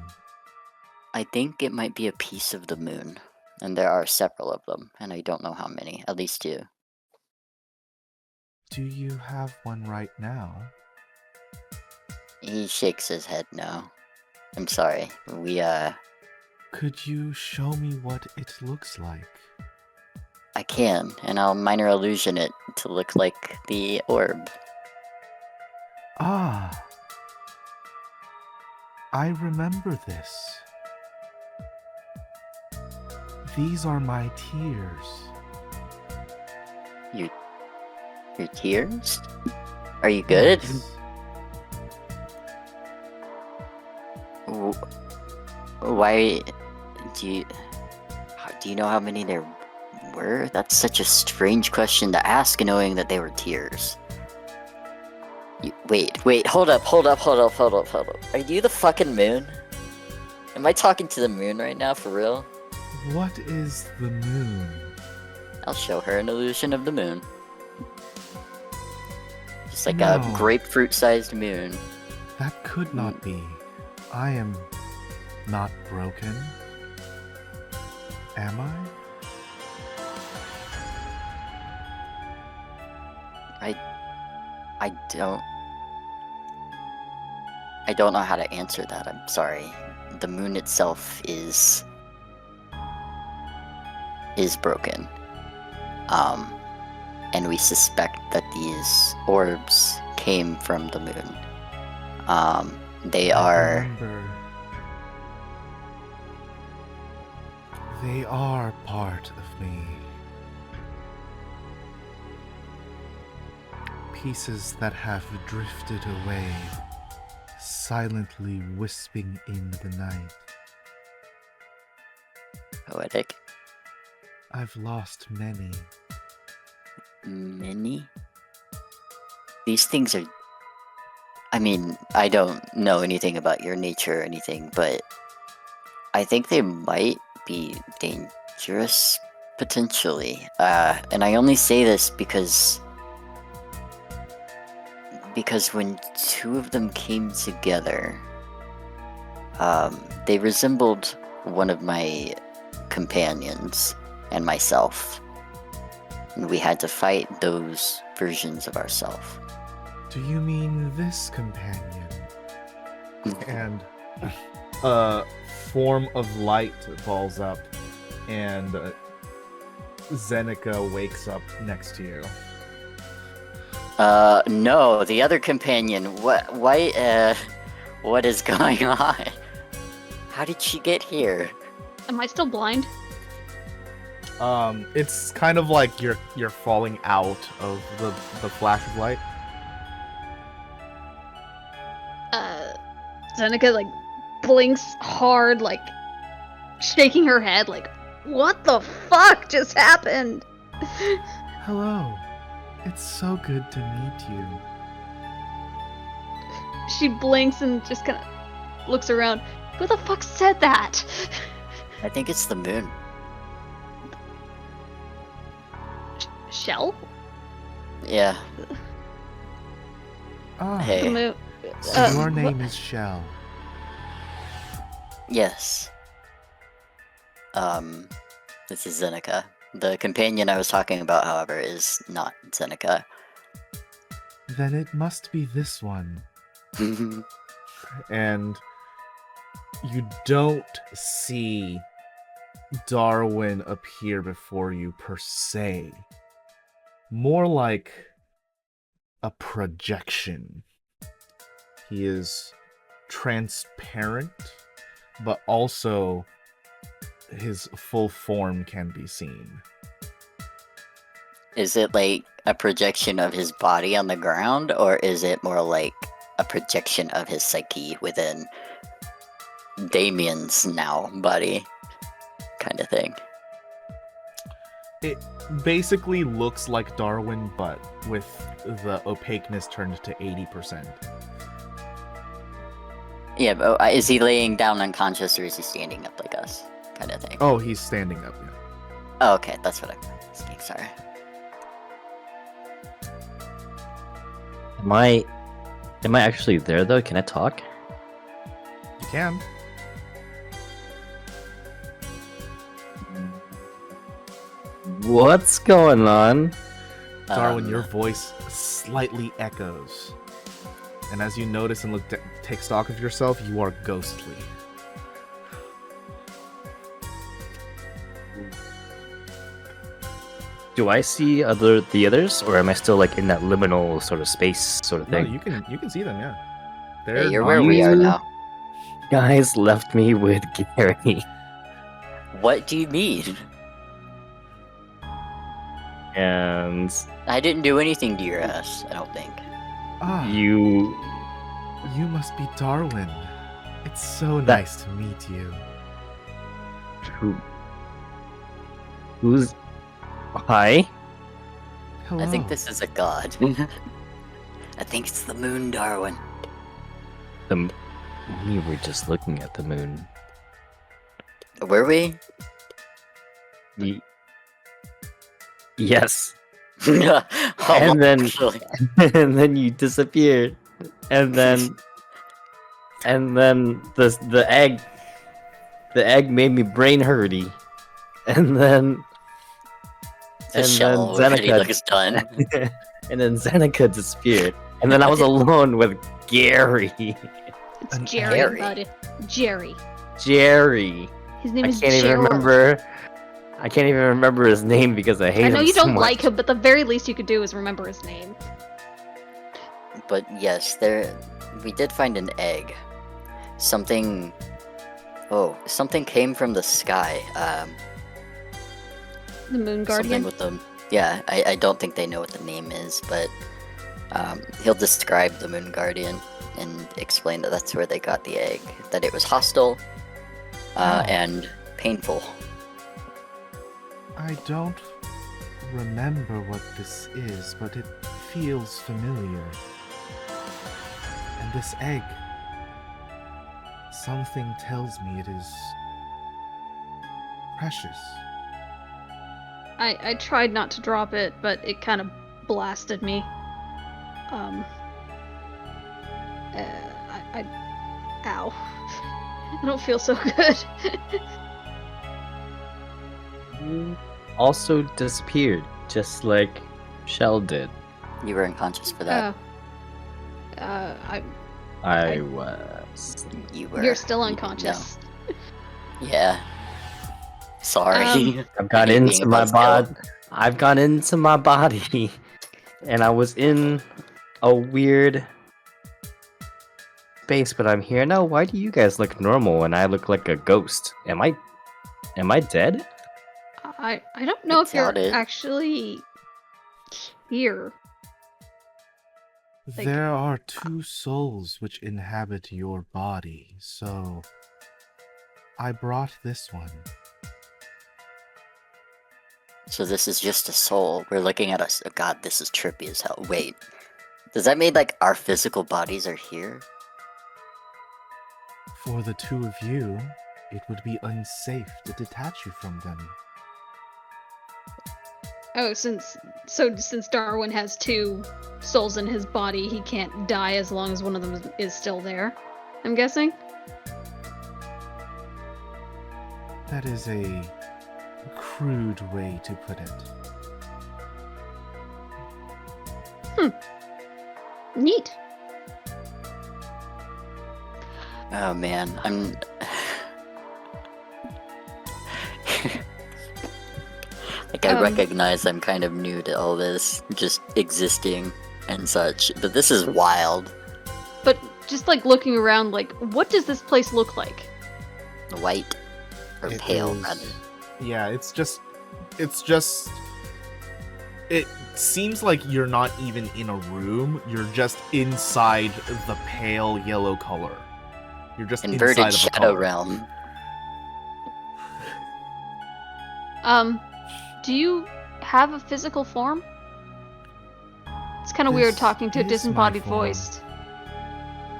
I think it might be a piece of the moon, and there are several of them, and I don't know how many, at least 2. Do you have one right now? He shakes his head no. I'm sorry. Could you show me what it looks like? I can, and I'll minor illusion it to look like the orb. Ah. I remember this. These are my tears. Your tears? Are you good? Yes. Why do you know how many there were? That's such a strange question to ask, knowing that they were tears. Wait, hold up. Are you the fucking moon? Am I talking to the moon right now, for real? What is the moon? I'll show her an illusion of the moon. Just like No. a grapefruit-sized moon. That could not be. I am not broken. Am I? I don't know how to answer that, I'm sorry. The moon itself is broken. And we suspect that these orbs came from the moon. They are part of me. Pieces that have drifted away, silently wisping in the night. poetic. I've lost many. Many? These things are... I mean, I don't know anything about your nature or anything, but I think they might be dangerous, potentially. And I only say this because when 2 of them came together, they resembled one of my companions and myself. And we had to fight those versions of ourselves. Do you mean this companion? And a form of light falls up, and Zeneca wakes up next to you. No, the other companion. What is going on? How did she get here? Am I still blind? It's kind of like you're falling out of the flash of light. Zeneca, like, blinks hard, like, shaking her head, like, what the fuck just happened? Hello. It's so good to meet you. She blinks and just kind of looks around. Who the fuck said that? I think it's the moon. Shell? Yeah. Ah, Hey. The moon. so your name is Shell. Yes. This is Zeneca. The companion I was talking about, however, is not Zeneca. Then it must be this one. And you don't see Darwin appear before you per se, more like a projection. He is transparent, but also his full form can be seen. Is it like a projection of his body on the ground, or is it more like a projection of his psyche within Damien's now body kind of thing? It basically looks like Darwin, but with the opaqueness turned to 80%. Yeah, but is he laying down unconscious, or is he standing up like us kind of thing? Oh, he's standing up, yeah. Oh, okay, that's what I'm asking, sorry. Am I actually there though? Can I talk? You can. What's going on? Darwin, your voice slightly echoes. And as you notice and take stock of yourself, you are ghostly. Do I see the others, or am I still like in that liminal sort of space sort of No, thing? you can see them, yeah. Yeah, you're where we are now. Guys left me with Gary. What do you mean? And I didn't do anything to your ass, I don't think. Ah, you must be Darwin. It's so nice to meet you. who's hi? Hello. I think this is a god. I think it's the moon, Darwin. We were just looking at the moon. Were we? Yes. Oh, And then- actually. And then you disappeared. And then the egg made me brain hurty. And then The shell already looks done. and then Zeneca disappeared. And then I was alone with Gary. It's An Jerry, Harry. bud. Jerry. Jerry. His name I is can't even Gerald. remember. I can't even remember his name because I hate I him know you so don't much. like him, but the very least you could do is remember his name. But yes, we did find an egg. Something came from the sky. The Moon Something Guardian. with them. Yeah, I don't think they know what the name is, but he'll describe the Moon Guardian and explain that that's where they got the egg. That it was hostile and painful. I don't remember what this is, but it feels familiar. And this egg, something tells me it is precious. I tried not to drop it, but it kind of blasted me. Ow. I don't feel so good. You also disappeared, just like Shell did. You were unconscious for that. I was. You were. You're still unconscious. No. Yeah. Sorry. I've gone I hate being into my about skill. body. I've gone into my body, and I was in a weird space, but I'm here now. Why do you guys look normal and I look like a ghost? Am I dead? I don't know I if you're doubt it. actually here. Like- There are two souls which inhabit your body, so I brought this one. So this is just a soul. We're looking at us. Oh God, this is trippy as hell. Wait, does that mean like our physical bodies are here? For the two of you, it would be unsafe to detach you from them. Oh, since Darwin has two souls in his body, he can't die as long as one of them is still there. I'm guessing. That is a crude way to put it. Neat. Oh man, I'm. I Like, I recognize I'm kind of new to all this, just existing and such, but this is wild. But just like looking around, like, what does this place look like? White. Or It pale, is- rather. Yeah, it's just. It seems like you're not even in a room. You're just inside the pale yellow color. You're just Inverted inside of a Shadow color. Realm. Do you have a physical form? It's kind of weird This talking to a is my disembodied form. voice.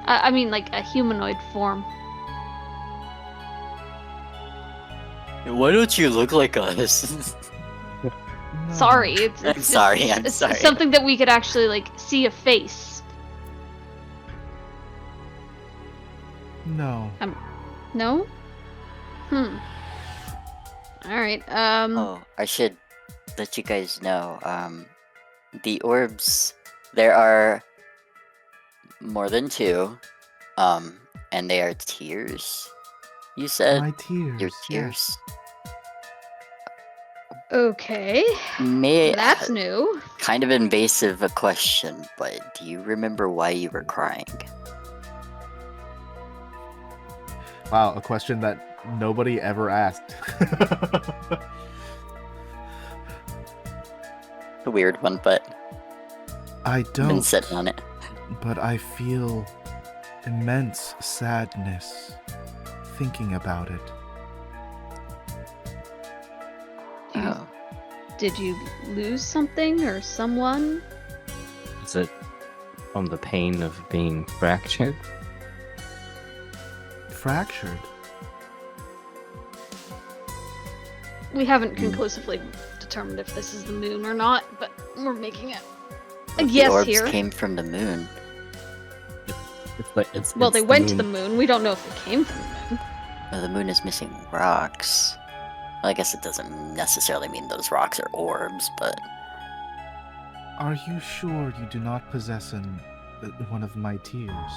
I mean, like a humanoid form. Why don't you look like us? No. Sorry, it's I'm sorry, I'm it's sorry. something that we could actually like see a face. No. No? All right. Oh, I should let you guys know, the orbs, there are more than 2, and they are tears. You said My tears. your yes. tears? Okay. May That's new. kind of invasive a question, but do you remember why you were crying? Wow, a question that nobody ever asked. A weird one, but I I've been don't, sitting on it. but I feel immense sadness thinking about it. Oh. Did you lose something or someone? Is it from the pain of being fractured? Fractured? We haven't conclusively determined if this is the moon or not, but we're making it a The guess orbs here. came from the moon. Well, they went to the moon. moon. We don't know if they came from the moon. No, the moon is missing rocks. Well, I guess it doesn't necessarily mean those rocks are orbs, but Are you sure you do not possess one of my tears?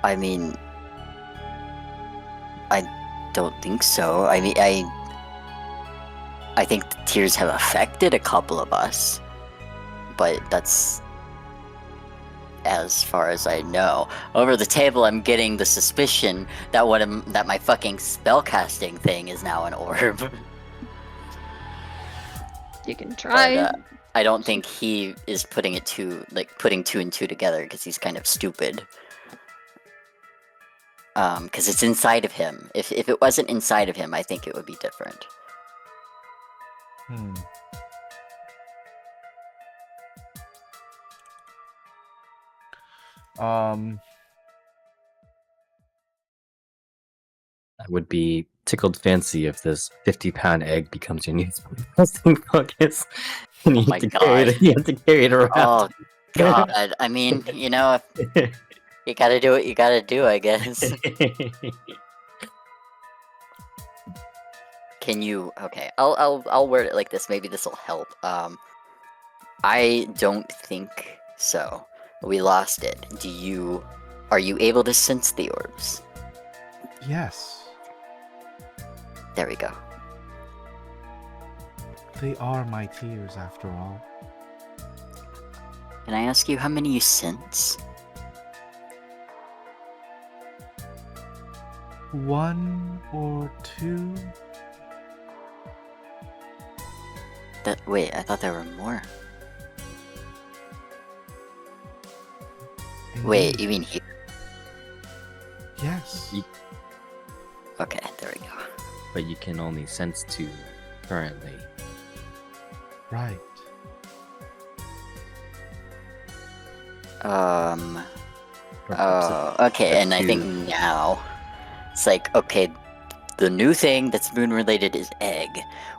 I mean, I don't think so. I mean, I think the tears have affected a couple of us, but that's as far as I know. Over the table, I'm getting the suspicion that that my fucking spellcasting thing is now an orb. You can try. But, I don't think he is putting 2 and 2 together because he's kind of stupid. Because it's inside of him. If it wasn't inside of him, I think it would be different. I would be tickled fancy if this 50-pound egg becomes your new resting focus. And you my have to carry God. it. You have to carry it Oh around. God! I mean, you know, you gotta do what you gotta do, I guess. Can you? Okay, I'll word it like this. Maybe this will help. I don't think so. We lost it. Are you able to sense the orbs? Yes, There we go. they are my tears after all. Can I ask you how many you sense? 1 or 2? Wait, I thought there were more. Wait, you mean here? Yes. Okay, there we go. But you can only sense 2 currently. Right. Perhaps Oh, okay, and I think now it's like, okay, the new thing that's moon related is egg.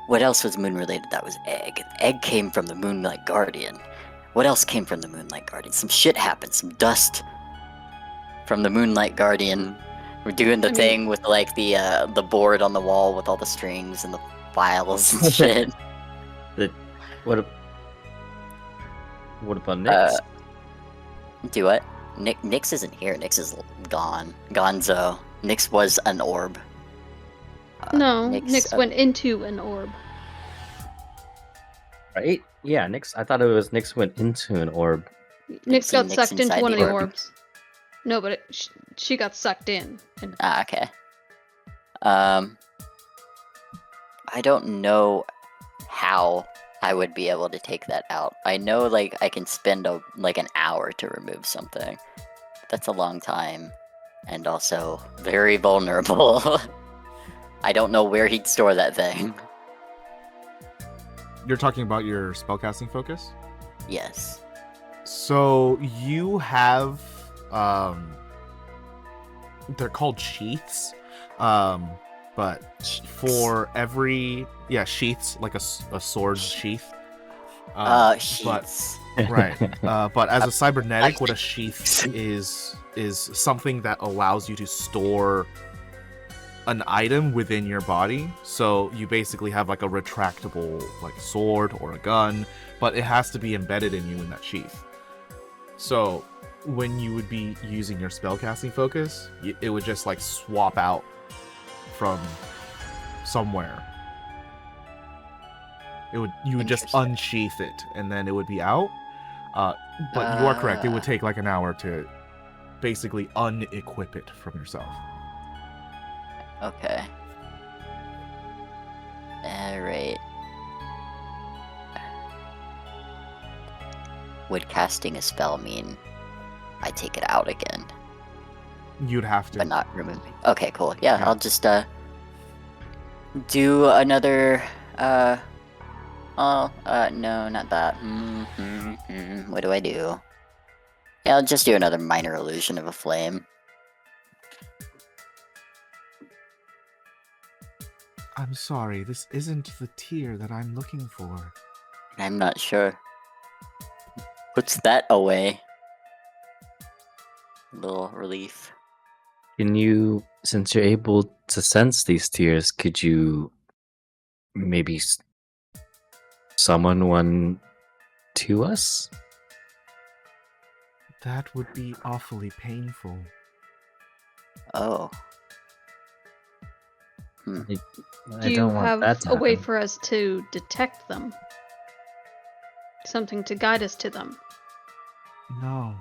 What else was moon related that was egg? Egg came from the Moonlight Guardian. What else came from the Moonlight Guardian? Some shit happened, some dust from the Moonlight Guardian. We're doing the thing with like the board on the wall with all the strings and the files and shit. What about Nyx? Do what? Nyx isn't here. Nyx is gone. Gonzo. Nyx was an orb. No, Nyx, Nyx went into an orb. Right? Yeah, Nyx. I thought it was Nyx went into an orb. Nyx see got Nyx sucked into inside one of the the orb. orbs. No, but she got sucked in. And Okay. I don't know how I would be able to take that out. I know, like, I can spend an hour to remove something. That's a long time, and also very vulnerable. I don't know where he'd store that thing. You're talking about your spellcasting focus? Yes. So you have they're called sheaths. But for every sheaths, like a sword sheath. Sheaths. Right. But as a cybernetic, what a sheath is something that allows you to store an item within your body. So you basically have like a retractable like sword or a gun, but it has to be embedded in you in that sheath. So when you would be using your spellcasting focus, it would just like swap out from somewhere. You would just unsheath it and then it would be out. But you are correct. It would take like an hour to basically unequip it from yourself. Okay. Alright. Would casting a spell mean I take it out again? You'd have to. But not removing. Okay, cool. Yeah, Yeah. I'll just do another no, not that. What do I do? Yeah, I'll just do another minor illusion of a flame. I'm sorry, this isn't the tier that I'm looking for. I'm not sure. Puts that away. Little relief. Can you, since you're able to sense these tears, could you maybe summon one to us? That would be awfully painful. Oh. do you have a way for us to detect them? Something to guide us to them? No.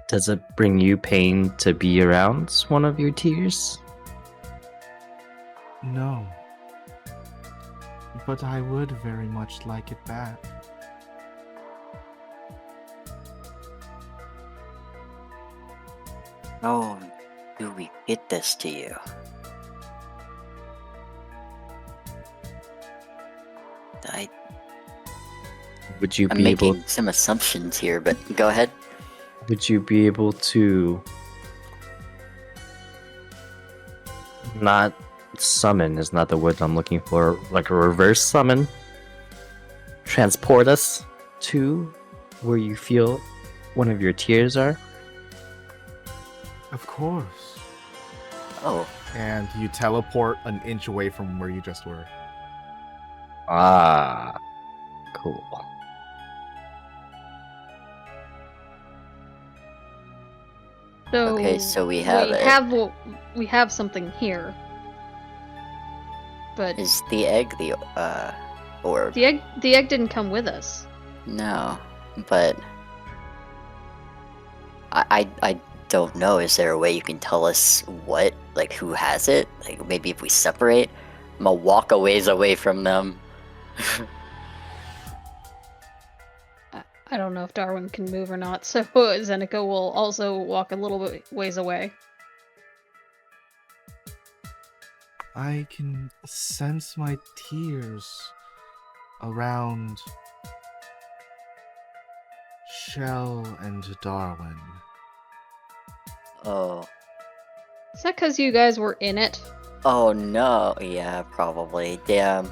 Does it bring you pain to be around one of your tears? No. But I would very much like it back. Oh, do we get this to you? Would you I'm be able? making some assumptions here, but go ahead. Would you be able to not summon is not the word I'm looking for, like a reverse summon? Transport us to where you feel one of your tears are? Of course. Oh, And you teleport an inch away from where you just were. Ah, cool. So okay, so we have it. We have something here. But Is the egg the orb? the egg didn't come with us. No, but I don't know. Is there a way you can tell us what, like, who has it? Like, maybe if we separate, I'm gonna walk a ways away from them. I don't know if Darwin can move or not, so Zeneca will also walk a little bit ways away. I can sense my tears around Shell and Darwin. Oh. Is that because you guys were in it? Oh no. Yeah, probably. Damn.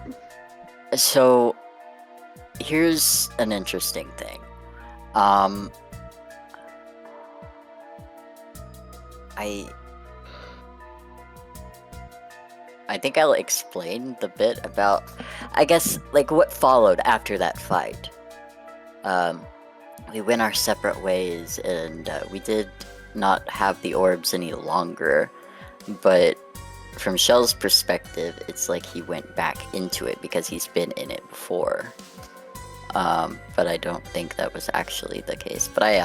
So, here's an interesting thing. I think I'll explain the bit about, I guess, like, what followed after that fight. We went our separate ways, and we did not have the orbs any longer, but from Shell's perspective, it's like he went back into it because he's been in it before. But I don't think that was actually the case. But I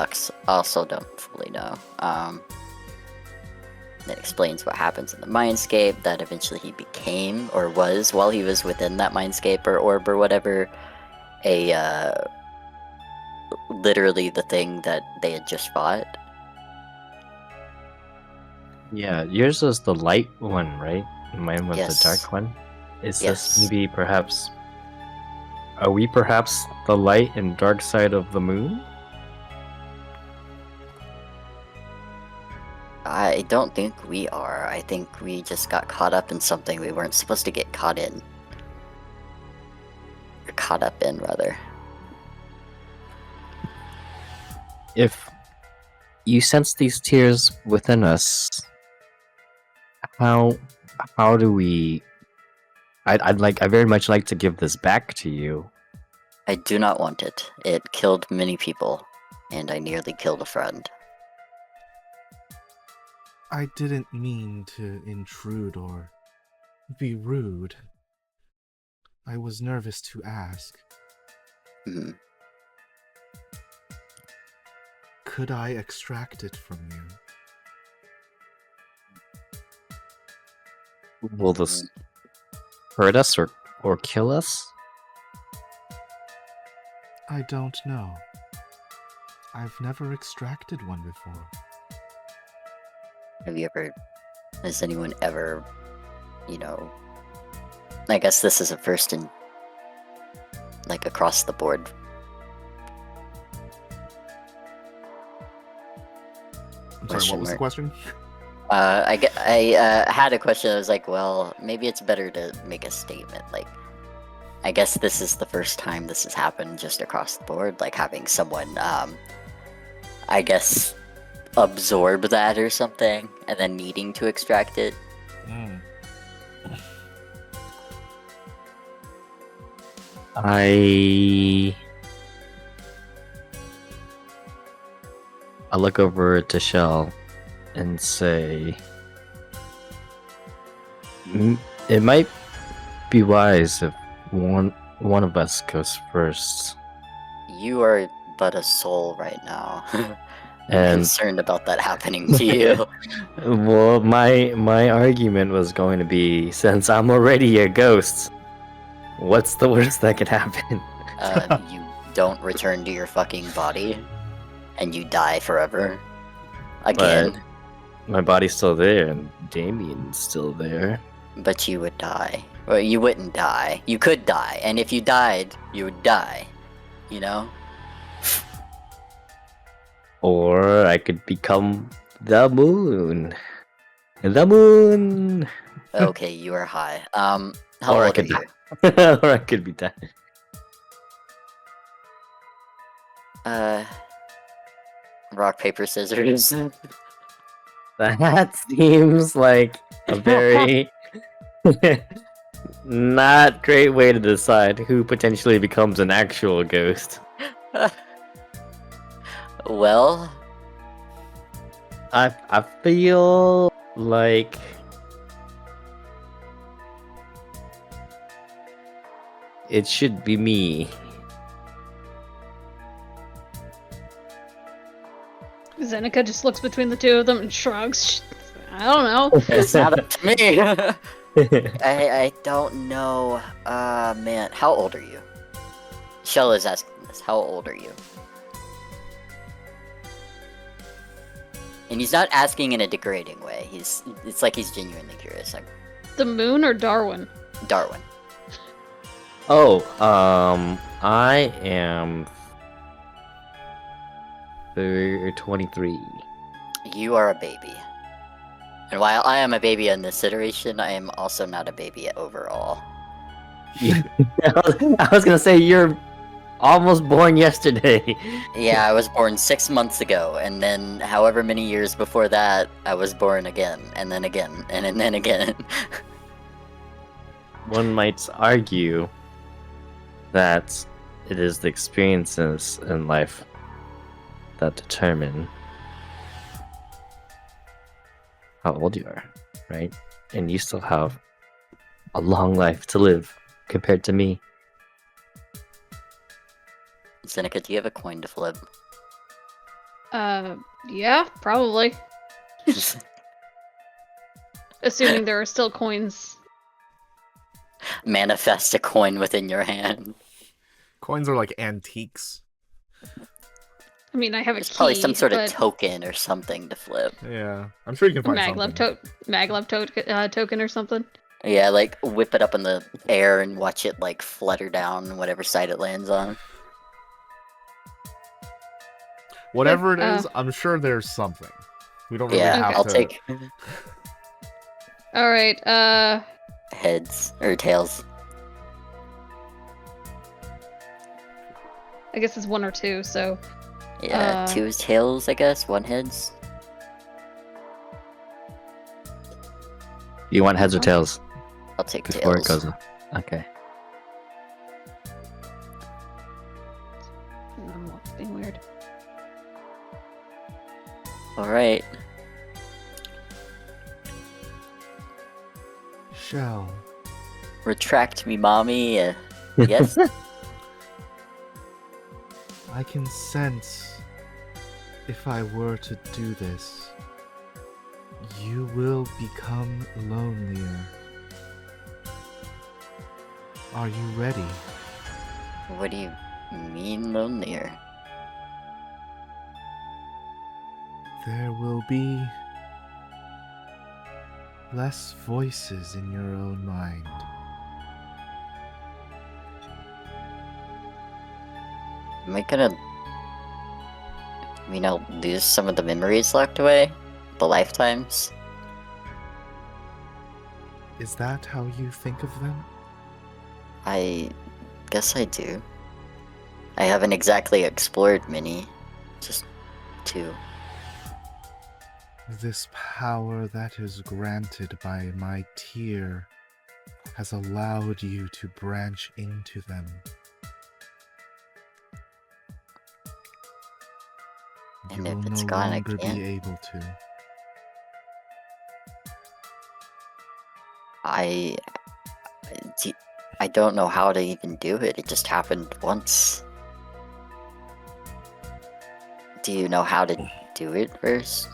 also don't fully know. That explains what happens in the mindscape, that eventually he became, or was, while he was within that mindscape or orb or whatever, literally the thing that they had just fought. Yeah, yours was the light one, right? Mine was Yes. the dark one. Is Yes. this maybe perhaps... Are we perhaps the light and dark side of the moon? I don't think we are. I think we just got caught up in something we weren't supposed to get caught in. Or caught up in, rather. If you sense these tears within us, how do we... I very much like to give this back to you. I do not want it. It killed many people, and I nearly killed a friend. I didn't mean to intrude or be rude. I was nervous to ask. Hmm. Could I extract it from you? Will this hurt us or kill us? I don't know. I've never extracted one before. Has anyone ever, I guess this is a first in, across the board. I'm sorry, Question what was the mark. question? I had a question. I was like, well, maybe it's better to make a statement. I guess this is the first time this has happened just across the board. Having someone, I guess, absorb that or something, and then needing to extract it. I look over to Shell and say, it might be wise if one of us goes first. You are but a soul right now. I'm And concerned about that happening to you. well, my argument was going to be, since I'm already a ghost, what's the worst that could happen? You don't return to your fucking body, and you die forever. Again. My body's still there, and Damien's still there. But you would die. Well, you wouldn't die. You could die, and if you died, you would die. You know? Or I could become the moon. The moon! Okay, you are high. How Or I old are could you? Or I could be dead. Rock, paper, scissors. That seems like a very not great way to decide who potentially becomes an actual ghost. Well, I feel like it should be me. Zeneca just looks between the two of them and shrugs. I don't know. it's not up to me. I don't know. Man, how old are you? Shell is asking this. How old are you? And he's not asking in a degrading way. It's like he's genuinely curious. Like, The moon or Darwin? Darwin. Oh, I am 23. You are a baby. And while I am a baby in this iteration, I am also not a baby overall. I was gonna say you're almost born yesterday. Yeah, I was born 6 months ago, and then however many years before that, I was born again, and then again, and then again. One might argue that it is the experiences in life that determine how old you are, right? and you still have a long life to live compared to me. Seneca, do you have a coin to flip? Yeah, probably. Assuming there are still coins. Manifest a coin within your hand. Coins are like antiques. I mean, I have a There's key, probably some sort of but token or something to flip. Yeah, I'm sure you can find something. maglev token or something. Yeah, like whip it up in the air and watch it like flutter down whatever side it lands on. Whatever it is, I'm sure there's something. We don't really Yeah, have I'll to. take All right. heads or tails. I guess it's 1 or 2. So Yeah, 2 is tails, I guess. 1 heads. You want heads or tails? I'll take Before tails. it goes up. Okay. I'm being weird. All right. Shell. Retract me, mommy. Yes. I can sense if I were to do this, you will become lonelier. Are you ready? What do you mean lonelier? There will be less voices in your own mind. Am I gonna, lose some of the memories locked away? The lifetimes? Is that how you think of them? I guess I do. I haven't exactly explored many. Just 2. This power that is granted by my tear has allowed you to branch into them. And You if will it's no gone, I longer can't. be able to. I don't know how to even do it. It just happened once. Do you know how to do it first?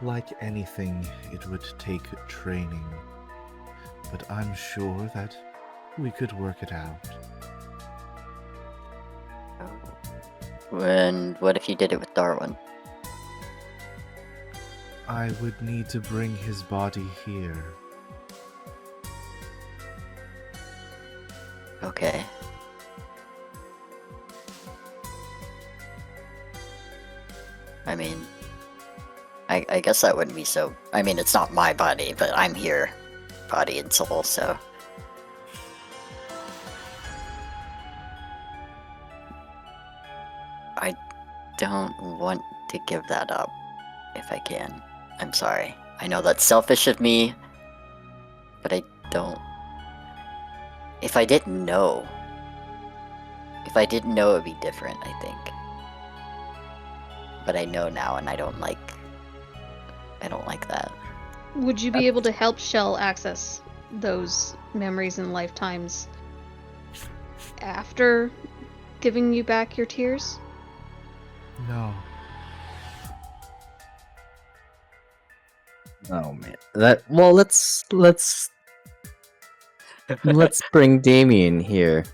Like anything, it would take training. But I'm sure that we could work it out. And what if you did it with Darwin? I would need to bring his body here. Okay. I mean, I guess that wouldn't be so... I mean, it's not my body, but I'm here. Body and soul, so... I don't want to give that up, if I can. I'm sorry. I know that's selfish of me, but I don't... If I didn't know, it'd be different, I think. But I know now, and I don't like that. Would you be able to help Shell access those memories and lifetimes after giving you back your tears? No. Oh man. Let's bring Damien here.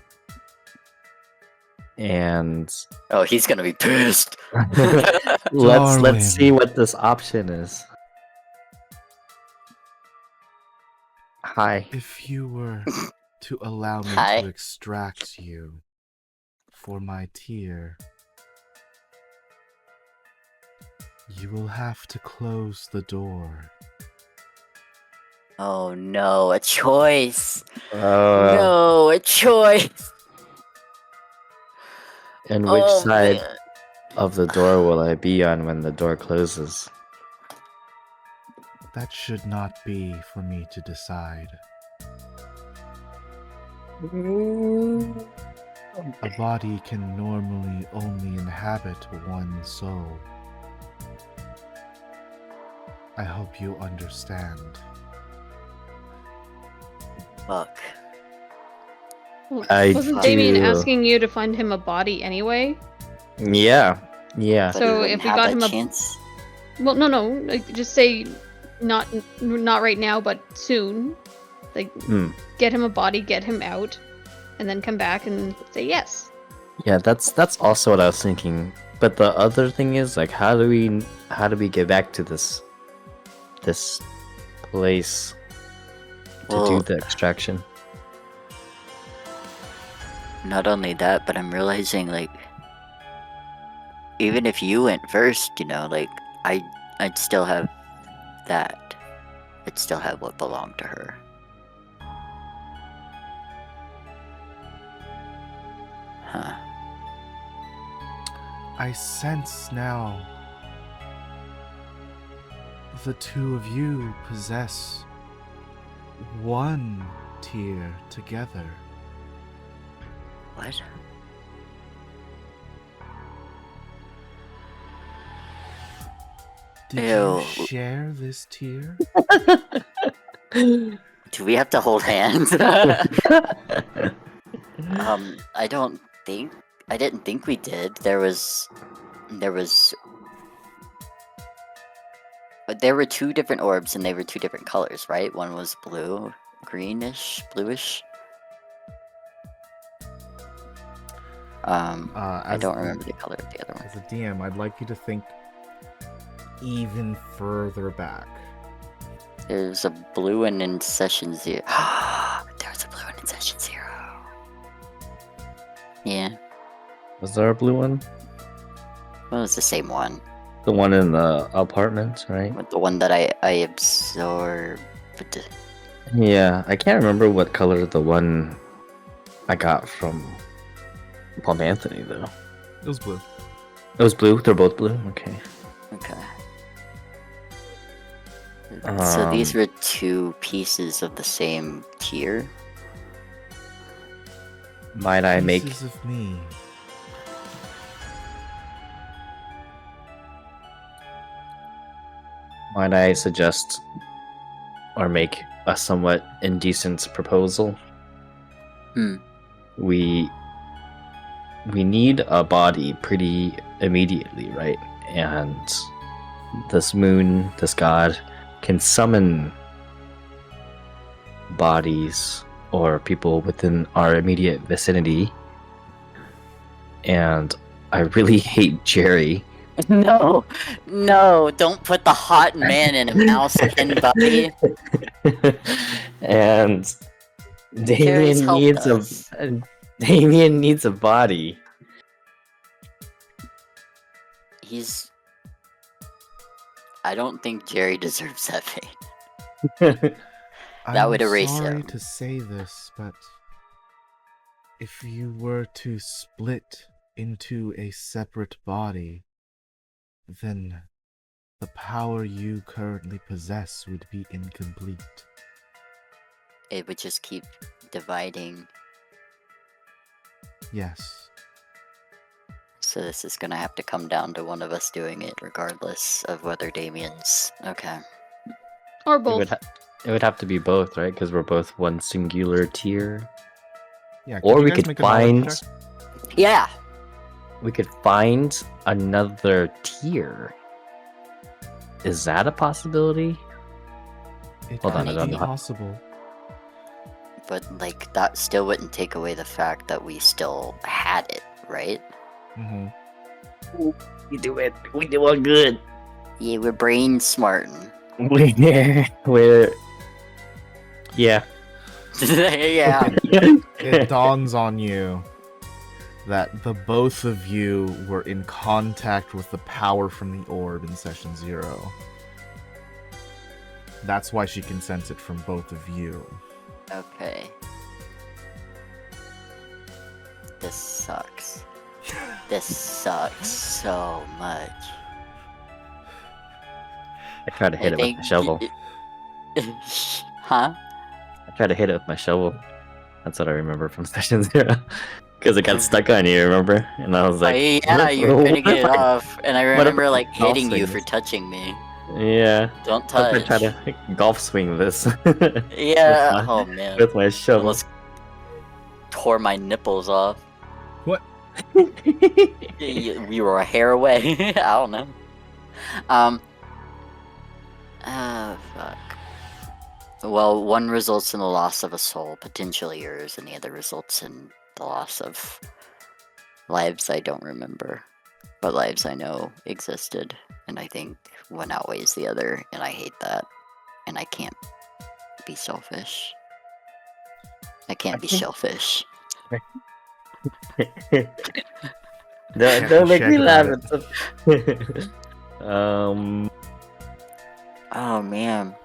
And Oh, he's gonna be pissed. Darwin. let's see what this option is. Hi. If you were to allow me Hi. to extract you for my tear, you will have to close the door. Oh no, a choice. Uh, No, a choice. And which Oh, side man. of the door will I be on when the door closes? That should not be for me to decide. A body can normally only inhabit one soul. I hope you understand. Look, Well, I wasn't Damien do. asking you to find him a body anyway? Yeah. but So he wouldn't if we have got a him a- chance. Well, no, like, just say not right now, but soon. Like, get him a body, get him out, and then come back and say yes. Yeah, that's also what I was thinking. But the other thing is, like, how do we get back to this place to do Well, the extraction? not only that, but I'm realizing, like, even if you went first, you know, like, I'd still have that. I'd still have what belonged to her. Huh. I sense now the two of you possess one tear together. What? Did Ew. you share this tear? Do we have to hold hands? I didn't think we did. There were two different orbs and they were two different colors, right? One was blue, greenish, bluish. I don't remember the color of the other one. As a DM, I'd like you to think even further back. There's a blue one in session 0. There's a blue one in session 0. Yeah, Was there a blue one? well, it's the same one. The one in the apartment, right? With the one that I absorbed. Yeah, I can't remember what color the one I got from Palm Anthony though. It was blue. It was blue. They're both blue. Okay. Okay. So these Um, were two pieces of the same tier. Might I make? Pieces of me. Might I suggest or make a somewhat indecent proposal? Hmm. We need a body pretty immediately, right? And this moon, this god, can summon bodies or people within our immediate vicinity. And I really hate Jerry. No, don't put the hot man in a mouse skin body. And Jerry's Damien helped needs us. Damien needs a body. I don't think Jerry deserves that fate. That would erase I'm sorry him. to say this, but if you were to split into a separate body, then the power you currently possess would be incomplete. It would just keep dividing. Yes. So this is gonna have to come down to one of us doing it, regardless of whether Damien's okay. Or It both. would have to be both, right? Because we're both one singular tier. Yeah. Or you we guys could make a knowledge find check? Yeah. another tier. Is that a possibility? It Hold on, I could don't be know how- possible. But like that still wouldn't take away the fact that we still had it, right? Mm-hmm. We do it. We do it good. Yeah, we're brain smarting. We're yeah. Yeah. It dawns on you that the both of you were in contact with the power from the orb in session 0. That's why she can sense it from both of you. Okay. This sucks. This sucks so much. I tried to hit it with my shovel. Huh? I tried to hit it with my shovel. That's what I remember from session 0. Because it got stuck on you, remember? And I was like, yeah, you were what cutting if it I- off, and I what if remember I like hitting you mouse for things? touching me. Yeah. Don't I touch. try to golf swing this. Yeah. with my, Oh man. with my shovel. Almost tore my nipples off. What? We were a hair away. I don't know. Fuck. Well, one results in the loss of a soul, potentially yours, and the other results in the loss of lives I don't remember, but lives I know existed, and I think one outweighs the other, and I hate that, and I can't be selfish. I can't be shellfish. Don't make me shag laugh. about It's Oh man.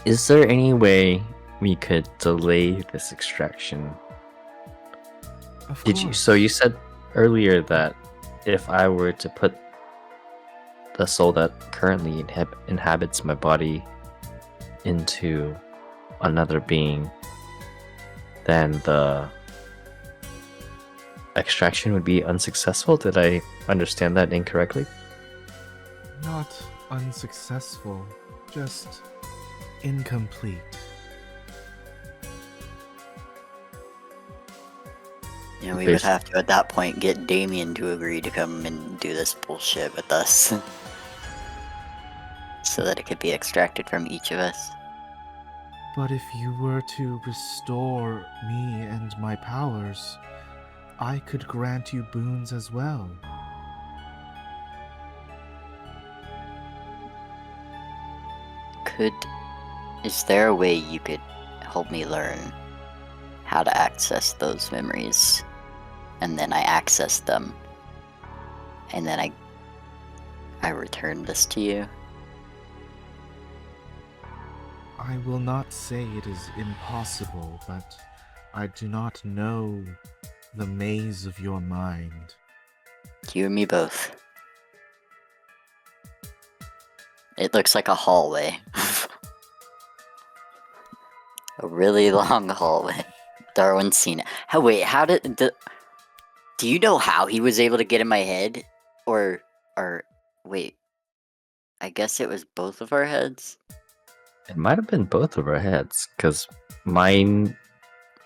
Is there any way we could delay this extraction? Of Did you? course. So you said earlier that if I were to put the soul that currently inhabits my body into another being, then the extraction would be unsuccessful? Did I understand that incorrectly? Not unsuccessful, just incomplete. You know, we would have to at that point get Damien to agree to come and do this bullshit with us. So that it could be extracted from each of us. But if you were to restore me and my powers, I could grant you boons as well. Is there a way you could help me learn how to access those memories? And then I access them. And then I return this to you? I will not say it is impossible, but I do not know the maze of your mind. You and me both. It looks like a hallway. A really long hallway. Darwin's seen it. How did do you know how he was able to get in my head? Or wait. I guess it was both of our heads? It might have been both of our heads, because when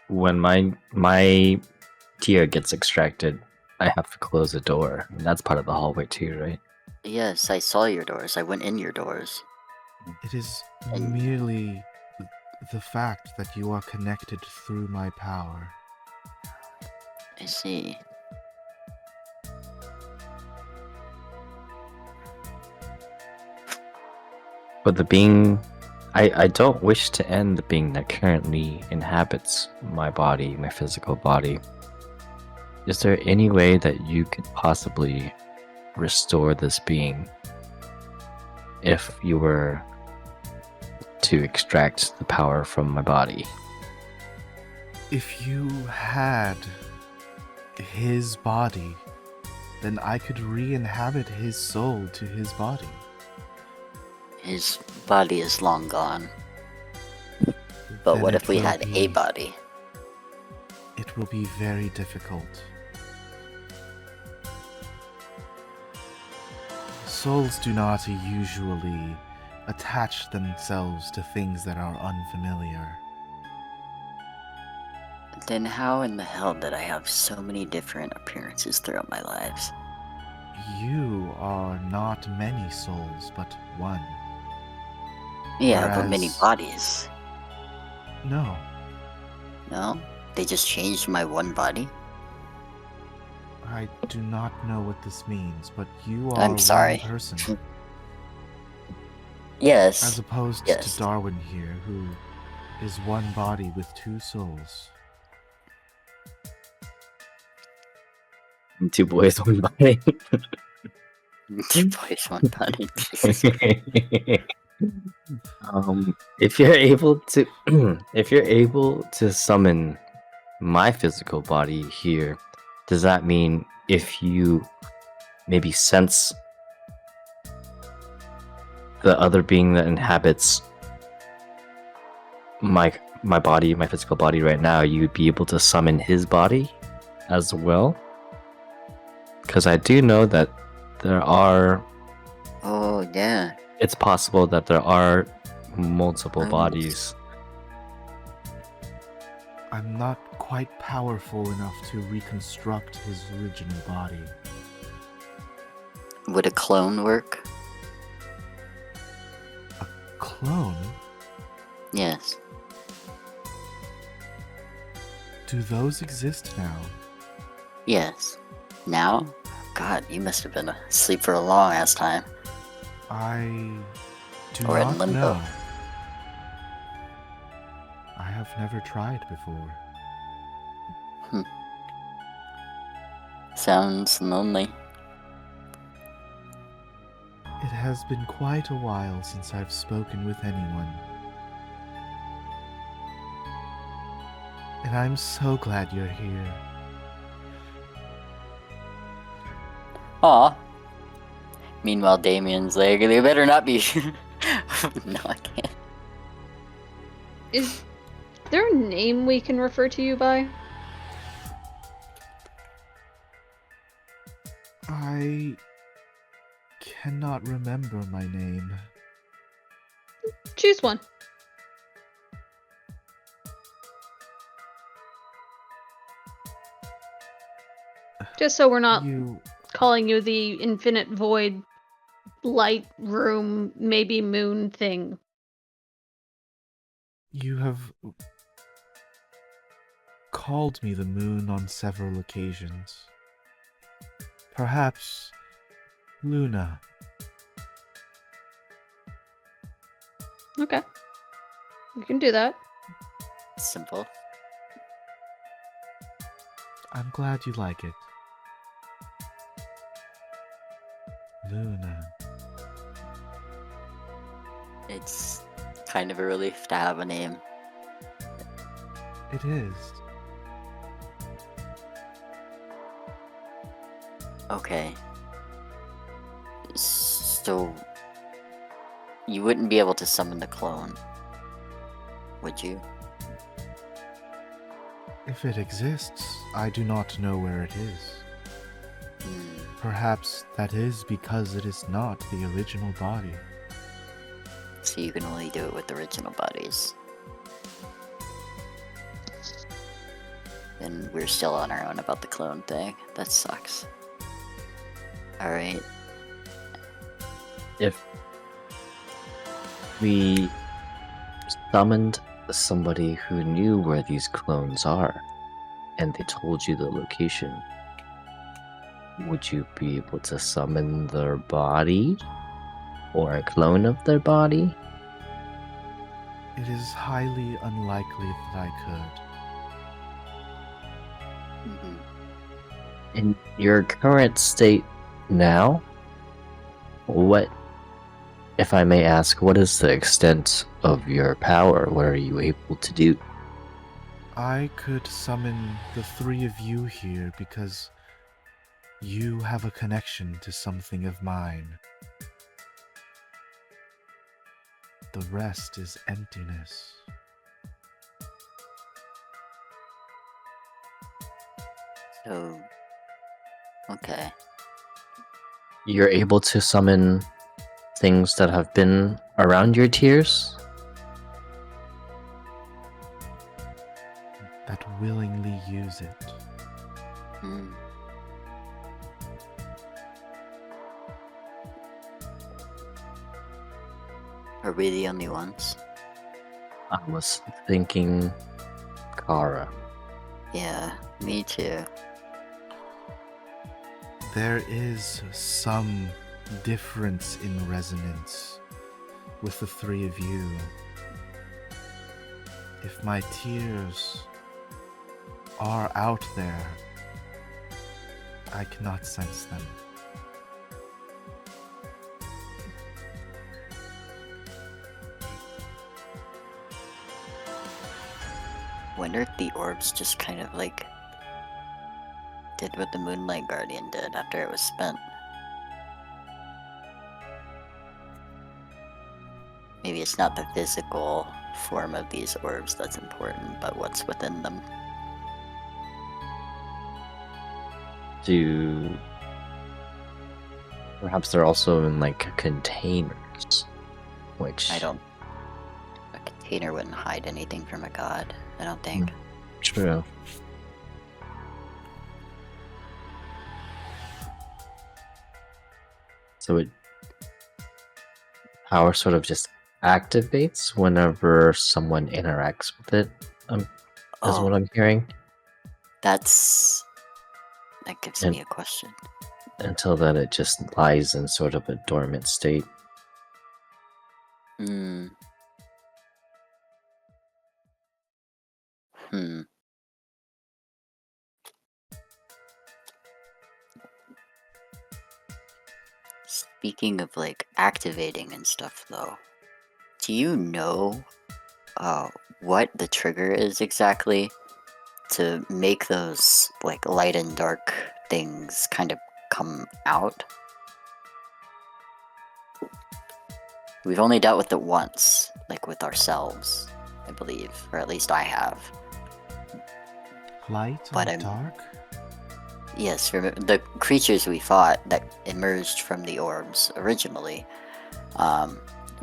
my tear gets extracted, I have to close a door. And that's part of the hallway too, right? Yes, I saw your doors. I went in your doors. It is And- merely the fact that you are connected through my power. I see. But the being... I don't wish to end the being that currently inhabits my body, my physical body. Is there any way that you could possibly restore this being if you were to extract the power from my body? If you had his body, then I could re-inhabit his soul to his body. His body is long gone. But Then what it if we will had be- a body? It will be very difficult. Souls do not usually attach themselves to things that are unfamiliar. Then how in the hell did I have so many different appearances throughout my lives? You are not many souls, but one. Yeah, but many Whereas- bodies. No, No? They just changed my one body? I do not know what this means, but you are I'm sorry. one person, Yes. as opposed Yes. to Darwin here, who is one body with two souls. Two boys, one body. Two boys, one body. Jesus. If you're able to, if you're able to summon my physical body here, does that mean if you maybe sense the other being that inhabits my body, my physical body right now, you'd be able to summon his body as well? Because I do know that there are Oh, yeah. It's possible that there are multiple I'm- bodies. I'm not quite powerful enough to reconstruct his original body. Would a clone work? Clone? Yes. Do those exist now? Yes. Now? God, you must have been asleep for a long ass time. I do Or in not limbo. know. I have never tried before. Sounds lonely. It has been quite a while since I've spoken with anyone. And I'm so glad you're here. Aw. Meanwhile, Damien's like, they better not be. No, I can't. Is there a name we can refer to you by? I cannot remember my name. Choose one. Just so we're not You calling you the infinite void, light room, maybe moon thing. You have called me the moon on several occasions. Perhaps Luna. Okay. You can do that. Simple. I'm glad you like it. Luna. It's kind of a relief to have a name. It is. Okay. So, you wouldn't be able to summon the clone, would you? If it exists, I do not know where it is. Perhaps that is because it is not the original body. So you can only do it with original bodies. Then we're still on our own about the clone thing. That sucks. Alright. If we summoned somebody who knew where these clones are, and they told you the location, would you be able to summon their body? Or a clone of their body? It is highly unlikely that I could. Mhm. In your current state now, what, if I may ask, what is the extent of your power? What are you able to do? I could summon the three of you here because you have a connection to something of mine. The rest is emptiness. So, okay. You're able to summon things that have been around your tears? That willingly use it. Hmm. Are we the only ones? I was thinking Kara. Yeah, me too. There is some difference in resonance with the three of you. If my tears are out there, I cannot sense them. Wonder if the orbs just kind of like did what the Moonlight Guardian did after it was spent. Maybe it's not the physical form of these orbs that's important, but what's within them. Perhaps they're also in like containers, which I don't. A container wouldn't hide anything from a god. I don't think. True. So it power sort of just activates whenever someone interacts with it. Is Oh. what I'm hearing. That gives And- me a question. Until then, it just lies in sort of a dormant state. Hmm. Hmm. Speaking of like activating and stuff, though, do you know what the trigger is exactly to make those like light and dark things kind of come out? We've only dealt with it once, like with ourselves, I believe, or at least I have. Light But and dark? Yes, the creatures we fought that emerged from the orbs originally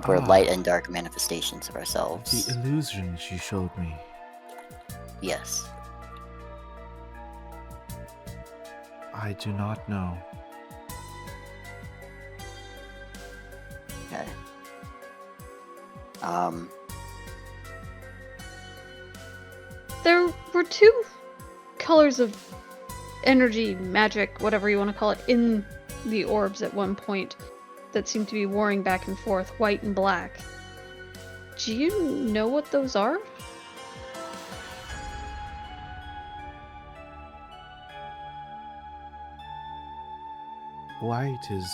were light and dark manifestations of ourselves. The illusions you showed me. Yes. I do not know. Okay. There were two colors of energy, magic, whatever you want to call it, in the orbs at one point that seemed to be warring back and forth, white and black. Do you know what those are? White is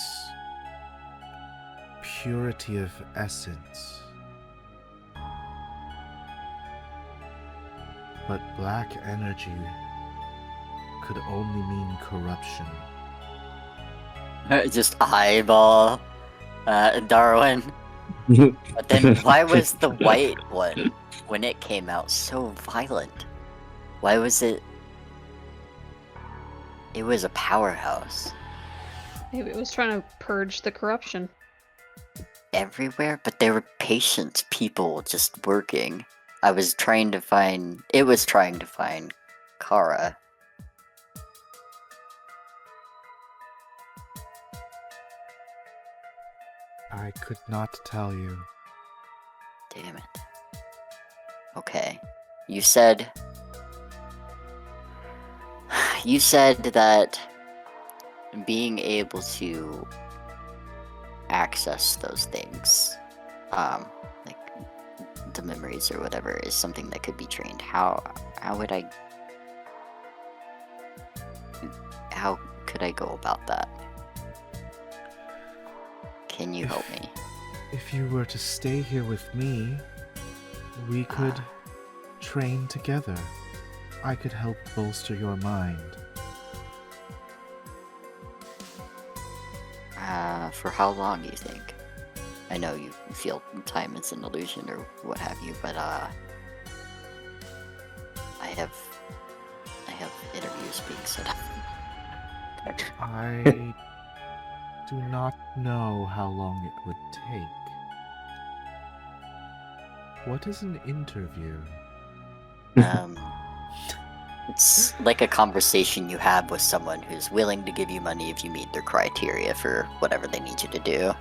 purity of essence. But black energy could only mean corruption. Just eyeball Darwin. But then why was the white one, when it came out, so violent? Why was it... It was a powerhouse. Maybe it was trying to purge the corruption. Everywhere, but there were patient people just working. It was trying to find Kara. I could not tell you. Damn it. Okay. You said that being able to access those things, like the memories or whatever, is something that could be trained. How could I go about that? Can you help me? If you were to stay here with me, we could train together. I could help bolster your mind. For how long do you think? I know you feel time is an illusion or what have you, but I have interviews being set up. I do not know how long it would take. What is an interview? It's like a conversation you have with someone who's willing to give you money if you meet their criteria for whatever they need you to do.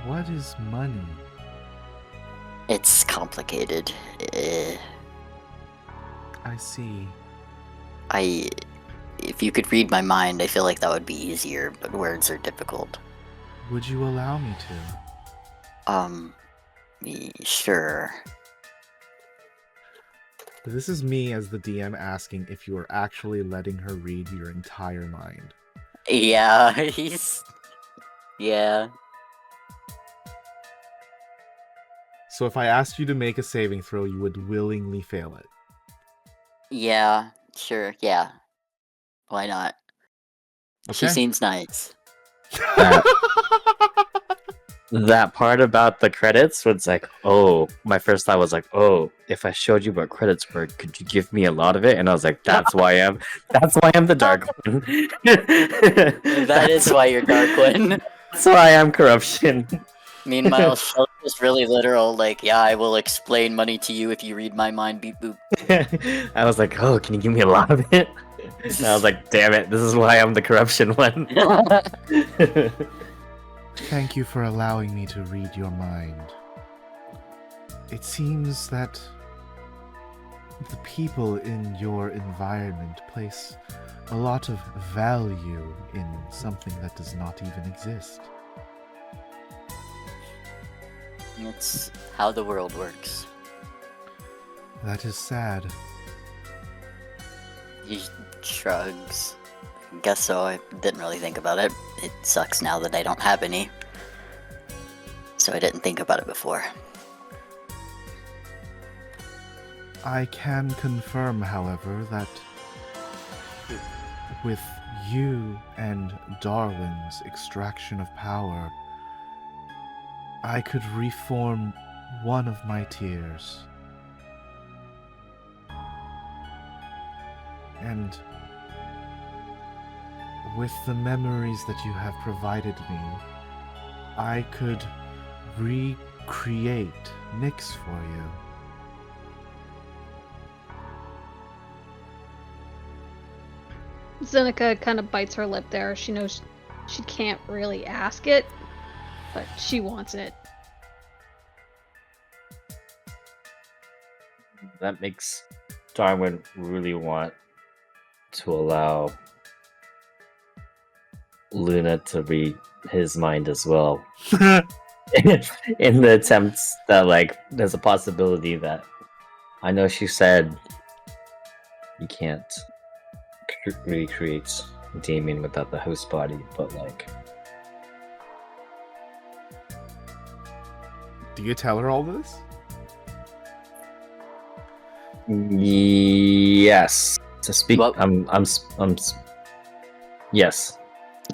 What is money? It's complicated. I see. If you could read my mind, I feel like that would be easier, but words are difficult. Would you allow me to? Sure. This is me as the DM asking if you are actually letting her read your entire mind. Yeah, yeah. So if I asked you to make a saving throw, you would willingly fail it. Yeah, sure, yeah. Why not? Okay. She seems nice. that part about the credits was like, oh, my first thought was like, oh, if I showed you what credits were, could you give me a lot of it? And I was like, that's why I'm the dark one. That is why you're Dark One. That's why I'm corruption. Meanwhile, Shelly is really literal, like, yeah, I will explain money to you if you read my mind, beep boop. I was like, oh, can you give me a lot of it? And I was like, damn it, this is why I'm the corruption one. Thank you for allowing me to read your mind. It seems that the people in your environment place a lot of value in something that does not even exist. It's how the world works. That is sad. He shrugs. Guess so, I didn't really think about it. It sucks now that I don't have any. So I didn't think about it before. I can confirm, however, that with you and Darwin's extraction of power, I could reform one of my tiers. And with the memories that you have provided me, I could recreate Nyx for you. Zeneca kind of bites her lip there. She knows she can't really ask it, but she wants it. That makes Darwin really want to allow Luna to read his mind as well. In the attempts that, like, there's a possibility that I know she said you can't recreate Damien without the host body, but like, Do you tell her all this? yes. To speak, What? yes.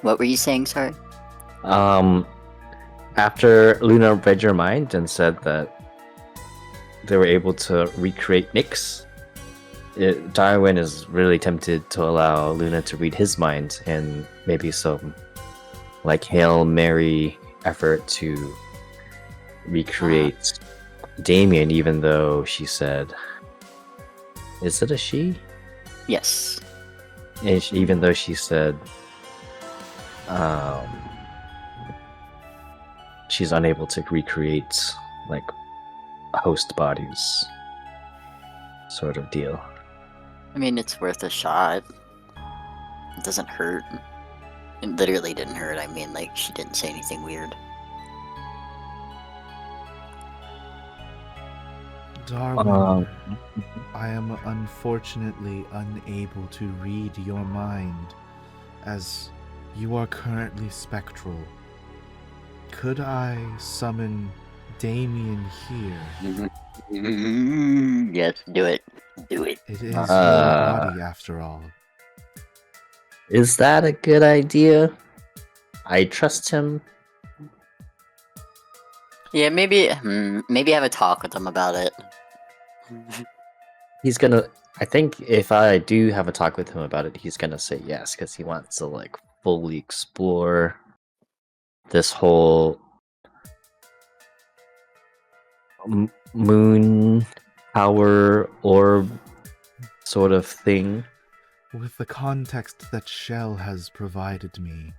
What were you saying, sorry? After Luna read your mind and said that they were able to recreate Nyx, Darwin is really tempted to allow Luna to read his mind and maybe some like Hail Mary effort to recreate Damien, even though she said, is it a she? Yes. And even though she said she's unable to recreate like host bodies sort of deal. I mean, it's worth a shot. It doesn't hurt. It literally didn't hurt. I mean, like, she didn't say anything weird. Darwin, I am unfortunately unable to read your mind, as you are currently spectral. Could I summon Damien here? Yes, do it. Do it. It is your body, after all. Is that a good idea? I trust him. Yeah, maybe have a talk with him about it. He's gonna. I think if I do have a talk with him about it, he's gonna say yes because he wants to like fully explore this whole moon power orb sort of thing. With the context that Shell has provided me,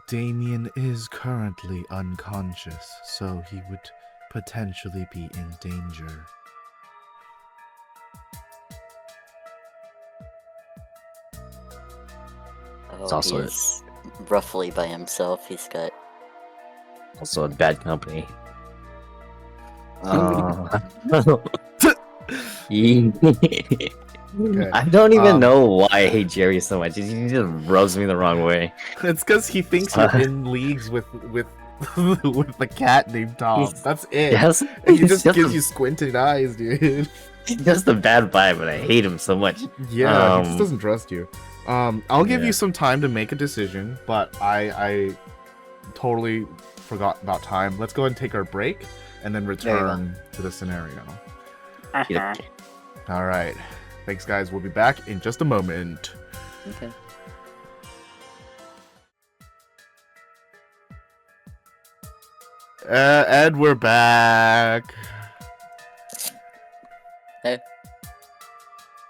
Damien is currently unconscious, so he would potentially be in danger. Oh, also he's roughly by himself. He's got. Also a bad company. I don't even know why I hate Jerry so much. He just rubs me the wrong way. It's because he thinks you're in leagues with with the cat named Tom. That's it. Yes, And he just gives you squinted eyes, dude. He's just a bad vibe, but I hate him so much. Yeah, he just doesn't trust you. I'll give Yeah. you some time to make a decision, but I totally forgot about time. Let's go ahead and take our break and then return to the scenario. Yeah. All right. Thanks, guys. We'll be back in just a moment. Okay. Ed, we're back. Hey.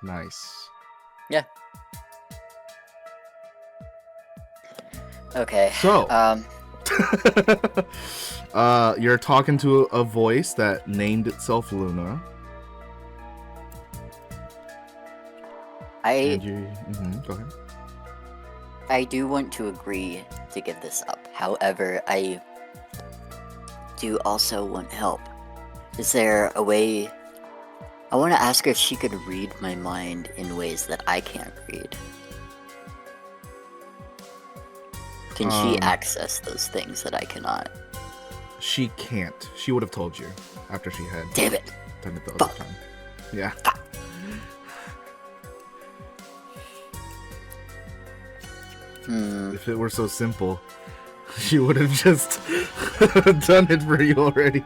Nice. Yeah. Okay. So, you're talking to a voice that named itself Luna. Go ahead. I do want to agree to give this up. However, I do also want help. Is there a way? I want to ask her if she could read my mind in ways that I can't read. Can she access those things that I cannot? She can't. She would have told you after she had Damn it! done it the Fuck. other time. Yeah. If it were so simple, she would have just done it for you already.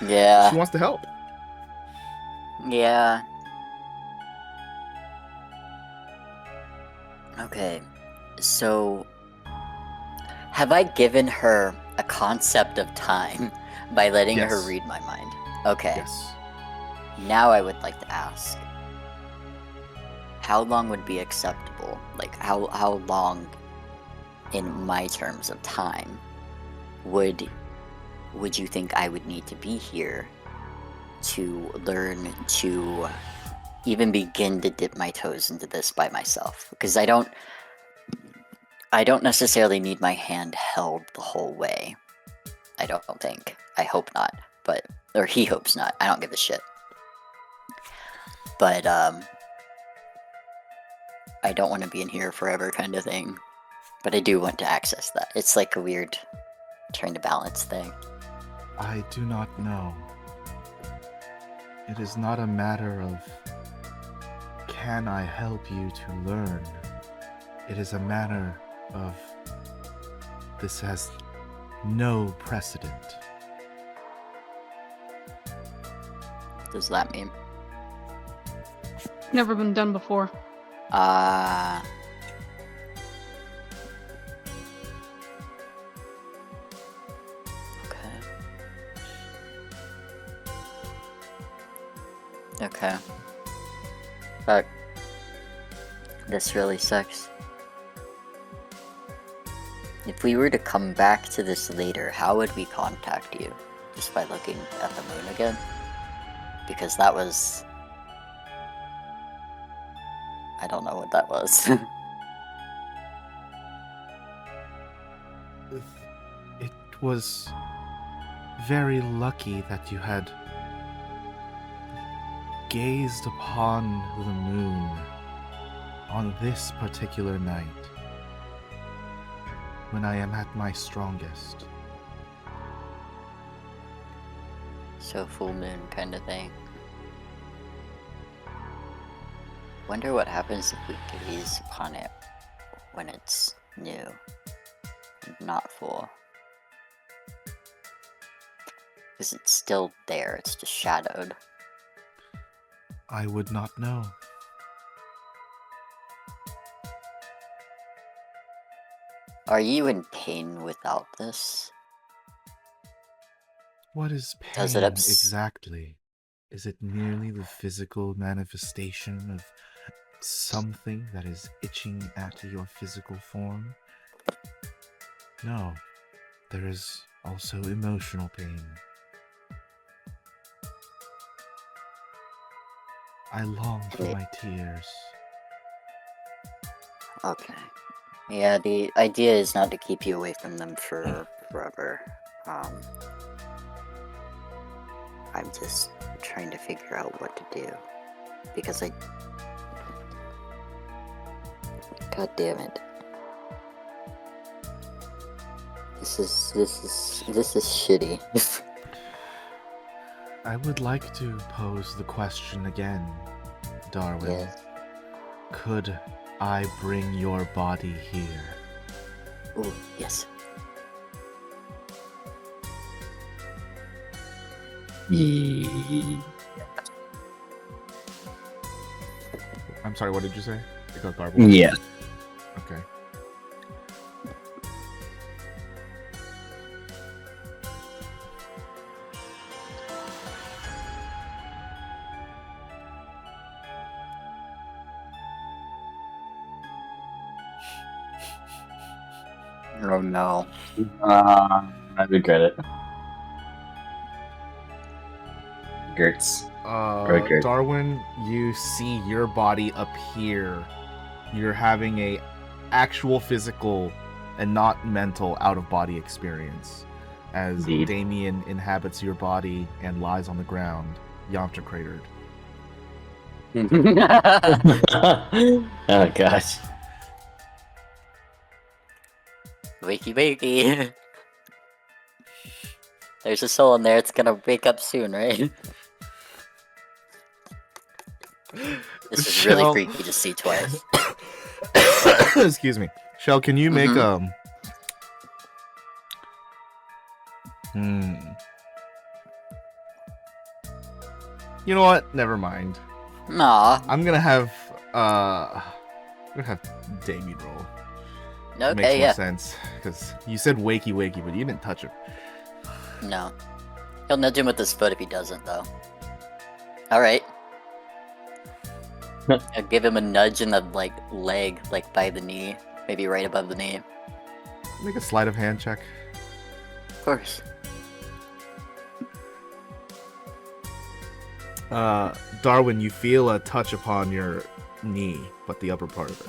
Yeah. She wants to help. Yeah. Okay. So, have I given her a concept of time by letting her Yes. read my mind? Okay. Yes. Now I would like to ask, how long would be acceptable? Like, how long, in my terms of time, would you think I would need to be here to learn to even begin to dip my toes into this by myself? Because I don't necessarily need my hand held the whole way. I don't think. I hope not. Or he hopes not. I don't give a shit. But, I don't want to be in here forever kind of thing. But I do want to access that. It's like a weird trying to balance thing. I do not know. It is not a matter of can I help you to learn. It is a matter of this has no precedent. What does that mean? Never been done before. Okay. Fuck. This really sucks. If we were to come back to this later, how would we contact you? Just by looking at the moon again? Because that was... I don't know what that was. It was very lucky that you had gazed upon the moon on this particular night when I am at my strongest. So full moon kind of thing. Wonder what happens if we gaze upon it when it's new and not full. Because it's still there, it's just shadowed. I would not know. Are you in pain without this? What is Does pain it exactly? Is it merely the physical manifestation of something that is itching at your physical form? No, there is also emotional pain. I long for my tears. Okay. Yeah, the idea is not to keep you away from them for forever. I'm just trying to figure out what to do. Because God damn it. This is shitty. I would like to pose the question again, Darwin. Yes. Could I bring your body here? Ooh, yes. I'm sorry, what did you say? It goes garbled? Yeah. Okay. Oh no. I regret it. Gertz. Very good. Darwin, you see your body appear. You're having a actual physical and not mental out-of-body experience as Indeed. Damien inhabits your body and lies on the ground, Yamcha cratered. Oh gosh. Wakey wakey. There's a soul in there, it's gonna wake up soon, right? This is really Shell. freaky to see twice. Excuse me. Shell, can you make You know what? Never mind. Aw. I'm gonna have Damien roll. Makes Okay, more yeah. sense. Because you said wakey wakey, but you didn't touch him. No. He'll nudge him with his foot if he doesn't, though. Alright. I'll give him a nudge in the, leg, by the knee. Maybe right above the knee. Make a sleight of hand check. Of course. Darwin, you feel a touch upon your knee, but the upper part of it.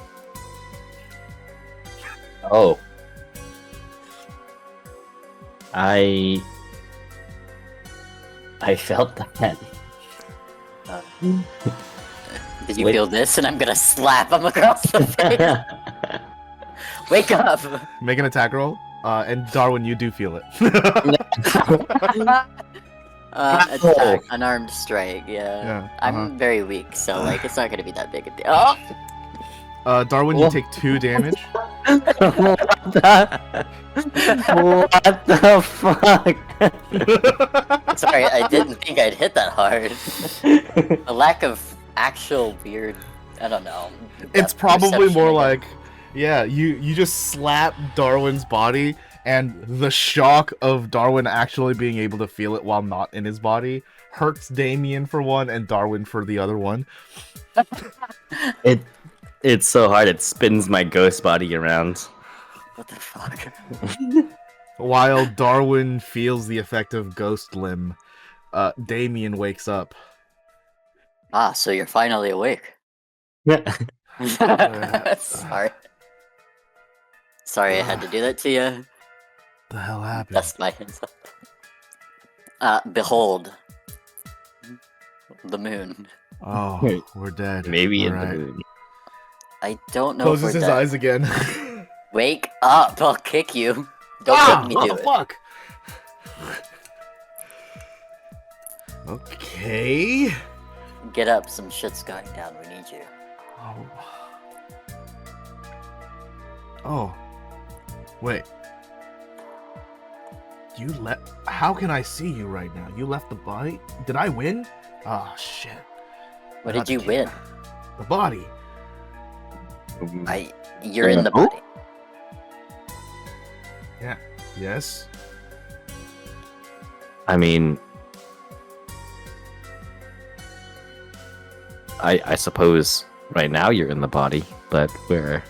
Oh. I felt that. Did you Wait. feel this? And I'm gonna slap him across the face. Wake up! Make an attack roll. And Darwin, you do feel it. Attack, unarmed strike, yeah. Yeah, I'm very weak, so it's not gonna be that big a deal. Oh! Darwin, you take 2 damage. What the fuck? Sorry, I didn't think I'd hit that hard. A lack of actual weird, I don't know. It's depth probably perception, more I guess. like, yeah, you just slap Darwin's body, and the shock of Darwin actually being able to feel it while not in his body hurts Damien for one, and Darwin for the other one. It's so hard. It spins my ghost body around. What the fuck? While Darwin feels the effect of Ghost Limb, Damien wakes up. Ah, so you're finally awake. Uh, Sorry. Sorry I had to do that to you. The hell happened? That's my hands up. Behold. The moon. Oh, Wait. we're dead. Maybe in Alright. the moon. I don't know if Closes we're his dead. eyes again. Wake up! I'll kick you. Don't make me do it. Fuck! Okay. Get up, some shit's going down. We need you. Oh. Wait. You left. How can I see you right now? You left the body? Did I win? Ah, shit. What did you win? The body. You're in the body. Yes. I mean, I suppose right now you're in the body, but we're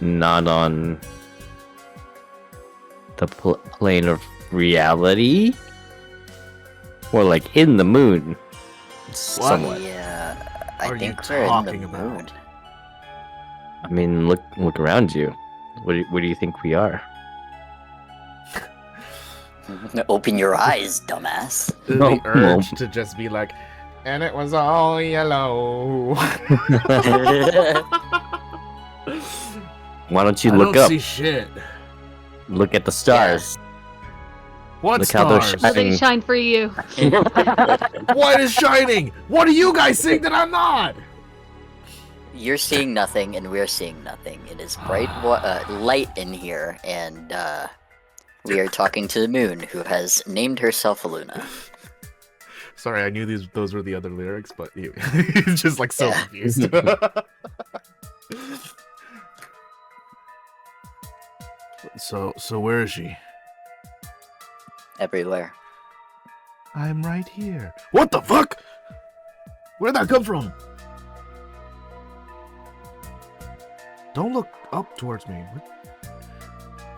not on the plane of reality. Or like in the moon, somewhat. Yeah, Are I you think we're in the talking about? moon. I mean, look around you. Where do you think we are? Open your eyes, dumbass. The No, urge to just be like, and it was all yellow. Why don't you I look don't up? see shit. Look at the stars. What Look how they're stars? Well, they shining. shine for you. What is shining? What are you guys seeing that I'm not? You're seeing nothing, and we're seeing nothing. It is bright light in here, and we are talking to the moon, who has named herself Luna. Sorry, I knew those were the other lyrics, but he's just like so Yeah. confused. So where is she? Everywhere. I'm right here. What the fuck? Where'd that come from? Don't look up towards me.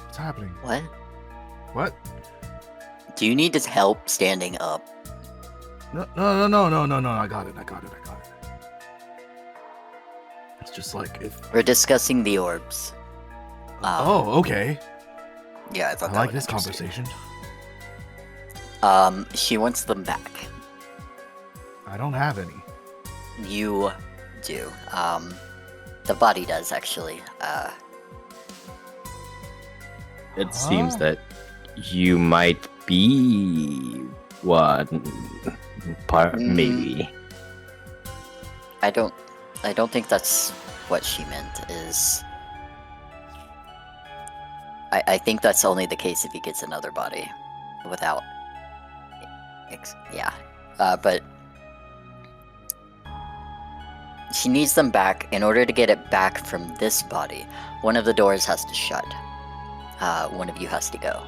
What's happening? What? What? Do you need his help standing up? No. I got it. It's just like if. We're discussing the orbs. Oh, okay. Yeah, I I thought that like would this interest you. conversation. She wants them back. I don't have any. You do. The body does actually. It seems Oh. that you might be one part, maybe. I don't think that's what she meant. I think that's only the case if he gets another body, without. But she needs them back. In order to get it back from this body, one of the doors has to shut. One of you has to go.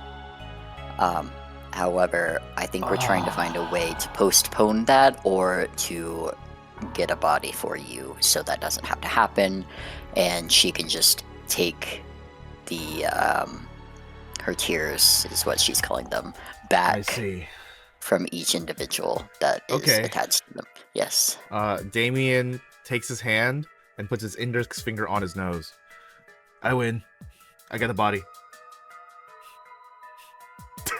However, I think we're trying to find a way to postpone that or to get a body for you so that doesn't have to happen, and she can just take the her tears is what she's calling them I back see. from each individual that is Okay. attached to them. Yes. Damien takes his hand and puts his index finger on his nose. I win. I get a body.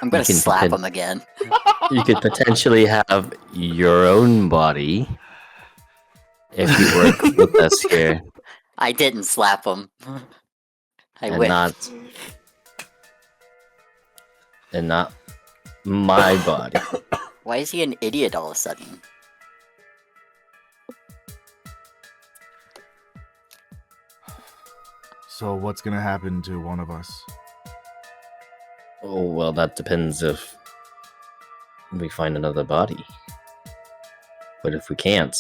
I'm gonna You can slap pretend- him again. You could potentially have your own body if you work with us here, I didn't slap him. I and whipped. not my body. Why is he an idiot all of a sudden? So what's gonna happen to one of us? Oh well, that depends if we find another body. But if we can't,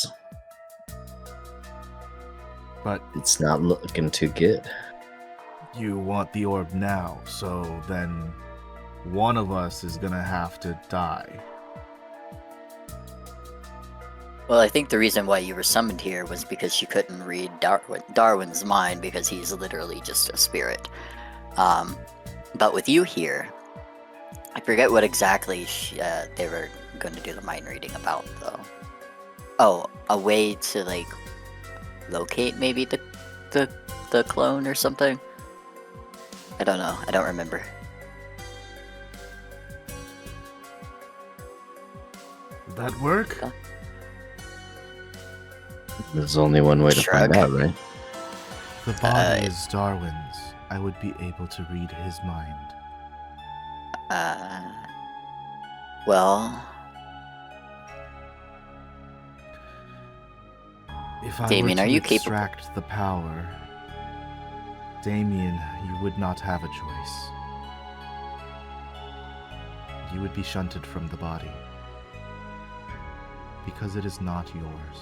But it's not looking too good. you want the orb now, so then one of us is gonna have to die. Well, I think the reason why you were summoned here was because she couldn't read Darwin's mind because he's literally just a spirit. But with you here, I forget what exactly they were going to do the mind reading about, though. Oh, a way to like locate maybe the clone or something. I don't know. I don't remember. Would that work? There's only one way to Shrug. find out, right? The body is Darwin's. I would be able to read his mind. Well, If I Damien, were are to you capable? extract the power, Damien, you would not have a choice. You would be shunted from the body. Because it is not yours.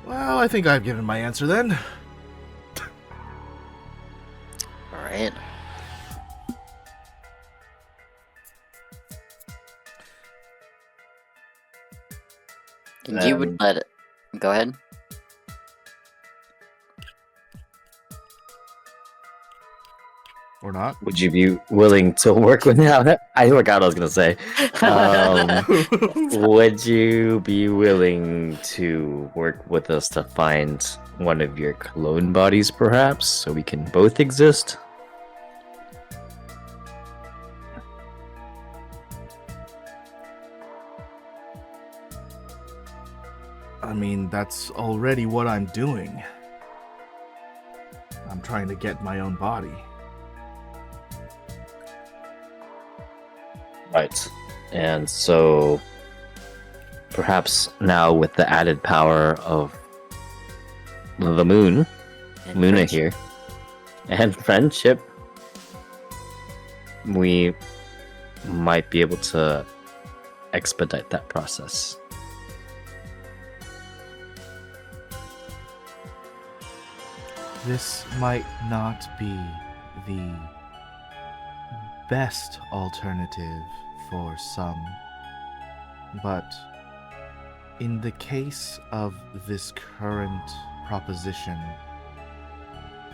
Well, I think I've given my answer then. Alright. You would let it. Go ahead. Or not? Would you be willing to work with that? I forgot what I was gonna say. Would you be willing to work with us to find one of your clone bodies, perhaps, so we can both exist? I mean, that's already what I'm doing. I'm trying to get my own body. Right. And so perhaps now with the added power of the moon, And Luna friendship. here, and friendship, we might be able to expedite that process. This might not be the best alternative for some, but in the case of this current proposition,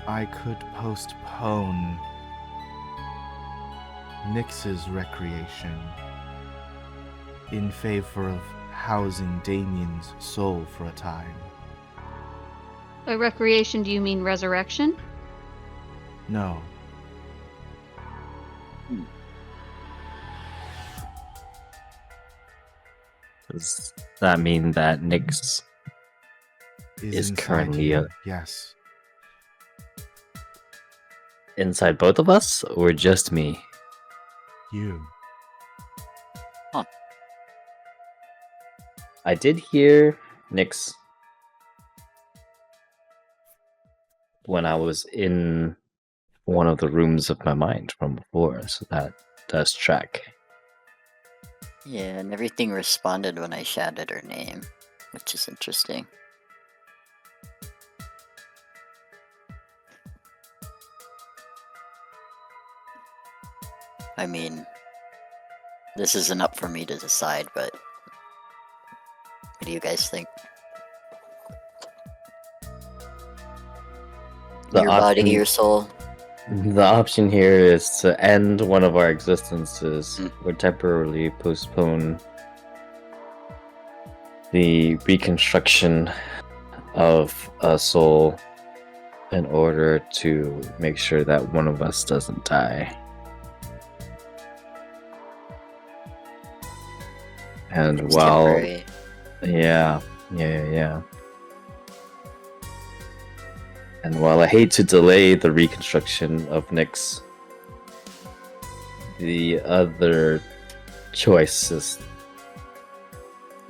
I could postpone Nyx's recreation in favor of housing Damien's soul for a time. By recreation, do you mean resurrection? No. Does that mean that Nyx is inside currently you. Yes. inside both of us, or just me? You. I did hear Nyx when I was in one of the rooms of my mind from before, so that does track. Yeah, and everything responded when I shouted her name, which is interesting. I mean, this isn't up for me to decide, but what do you guys think? Your body, your soul? The option here is to end one of our existences or temporarily postpone the reconstruction of a soul in order to make sure that one of us doesn't die. And It's while temporary. yeah. And while I hate to delay the reconstruction of Nyx, the other choice is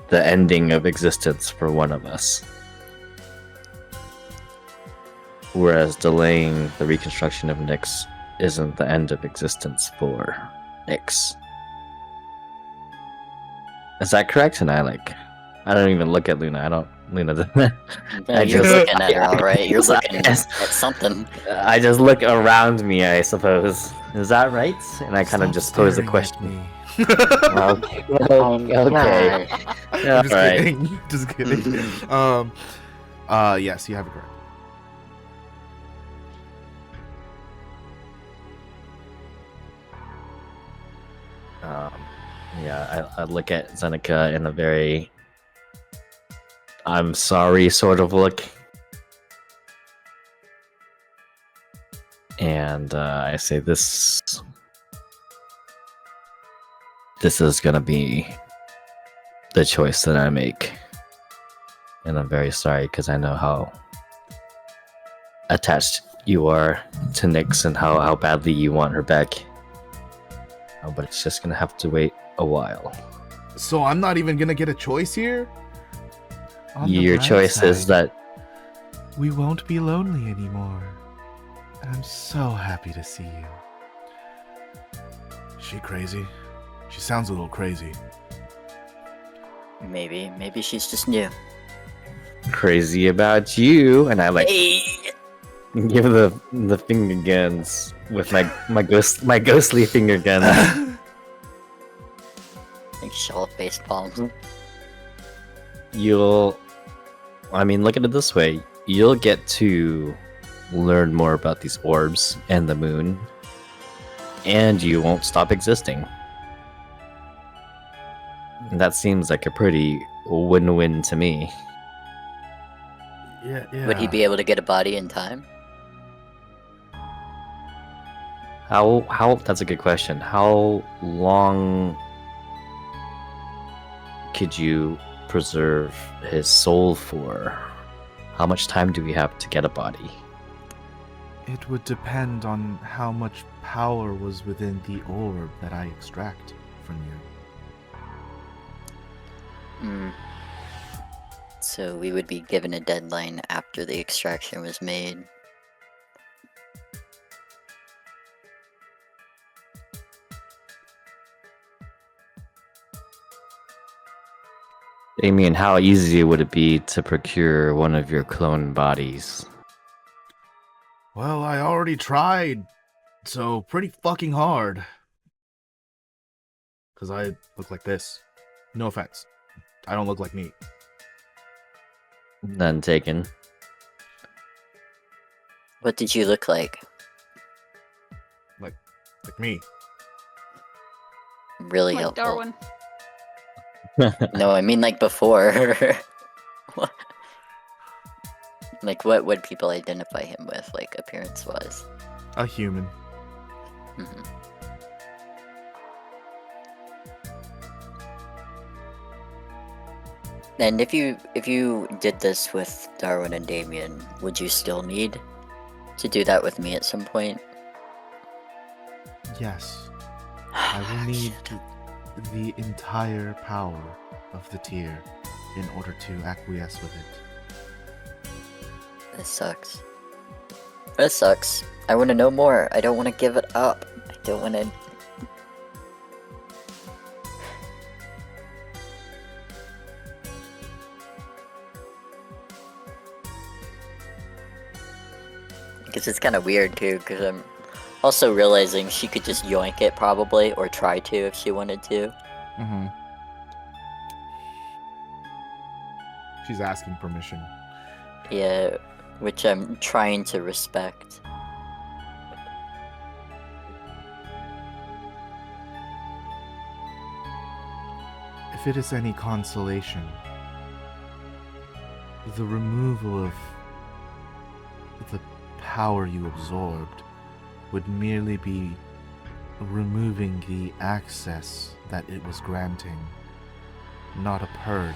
the ending of existence for one of us. Whereas delaying the reconstruction of Nyx isn't the end of existence for Nyx. Is that correct? And I don't even look at Luna. Luna. Yeah, you're looking at her, alright. You're looking at something. I just look around me, I suppose. Is that right? And I kind of just pose a question. Okay. Okay. I'm just Alright. kidding. Just kidding. Yes, you have it correct. Yeah, I look at Zeneca in a very I'm sorry sort of look. And I say this is gonna be the choice that I make. And I'm very sorry because I know how attached you are to Nyx and how badly you want her back. But it's just gonna have to wait a while. So I'm not even gonna get a choice here? On the Your bright choice is side, that we won't be lonely anymore. And I'm so happy to see you. She crazy? She sounds a little crazy. Maybe she's just new. crazy about you, and I Hey! give the finger guns with my ghostly finger gun. Like show face palms. Look at it this way. You'll get to learn more about these orbs and the moon, and you won't stop existing. And that seems like a pretty win-win to me. Yeah. Would he be able to get a body in time? How that's a good question. How long could you preserve his soul for? How much time do we have to get a body? It would depend on how much power was within the orb that I extract from you. So we would be given a deadline after the extraction was made. Damien, how easy would it be to procure one of your clone bodies? Well, I already tried, so pretty fucking hard. Because I look like this. No offense. I don't look like me. None taken. What did you look like? Like me. Really Like helpful. Darwin. No, I mean like before. What? Like what would people identify him with, like appearance-wise? A human. Mhm. And if you did this with Darwin and Damien, would you still need to do that with me at some point? Yes. I will need the entire power of the tier in order to acquiesce with it. This sucks. This sucks. I want to know more. I don't want to give it up. I don't want to. Because it's kind of weird too, because I'm also realizing she could just yoink it probably, or try to if she wanted to. Mm-hmm. She's asking permission. Yeah, which I'm trying to respect. If it is any consolation, the removal of the power you absorbed would merely be removing the access that it was granting, not a purge.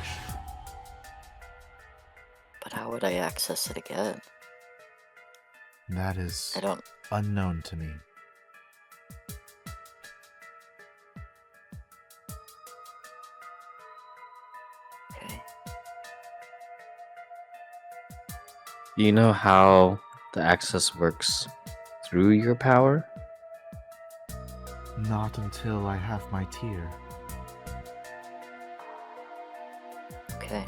But how would I access it again? That is I don't. unknown to me. Okay. Do you know how the access works through your power? Not until I have my tier. Okay.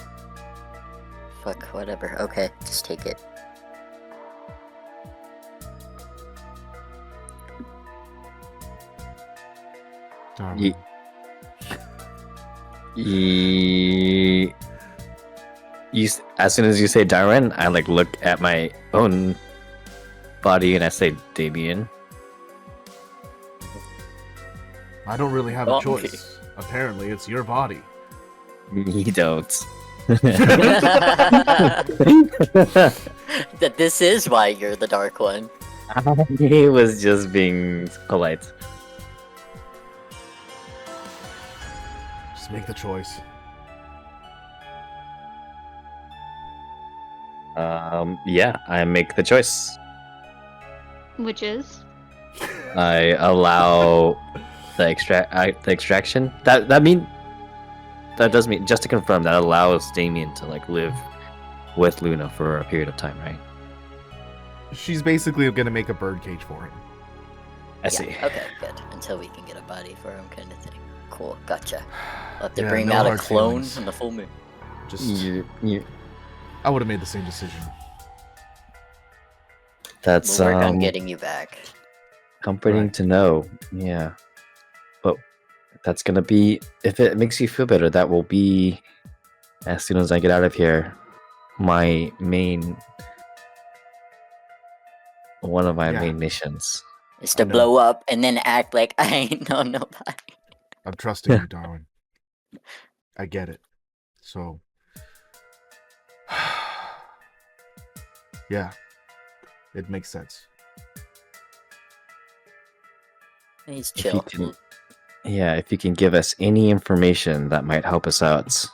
Fuck, whatever. Okay, just take it. Darwin. As soon as you say Darwin, I like look at my own body and I say Damien. I don't really have a Oh, choice. Apparently, it's your body. You don't. That this is why you're the dark one. He was just being polite. Just make the choice. Yeah, I make the choice. Which is? I allow the extraction. That does mean, just to confirm, that allows Damien to like live with Luna for a period of time, right? She's basically gonna make a birdcage for him. I see. Okay, good. Until we can get a body for him, kind of thing. Cool, gotcha. We'll have to Yeah, bring no out a hard clone feelings. on the full moon. Just, You, I would have made the same decision. that's We'll work on getting you back. comforting Right. to know. Yeah, but that's gonna be, if it makes you feel better, that will be, as soon as I get out of here, my main, one of my Yeah. main missions. Is to I know. blow up and then act like I ain't know nobody. I'm trusting you, Darwin. I get it. So, yeah, it makes sense. He's If you chill. can- Yeah, if you can give us any information that might help us out,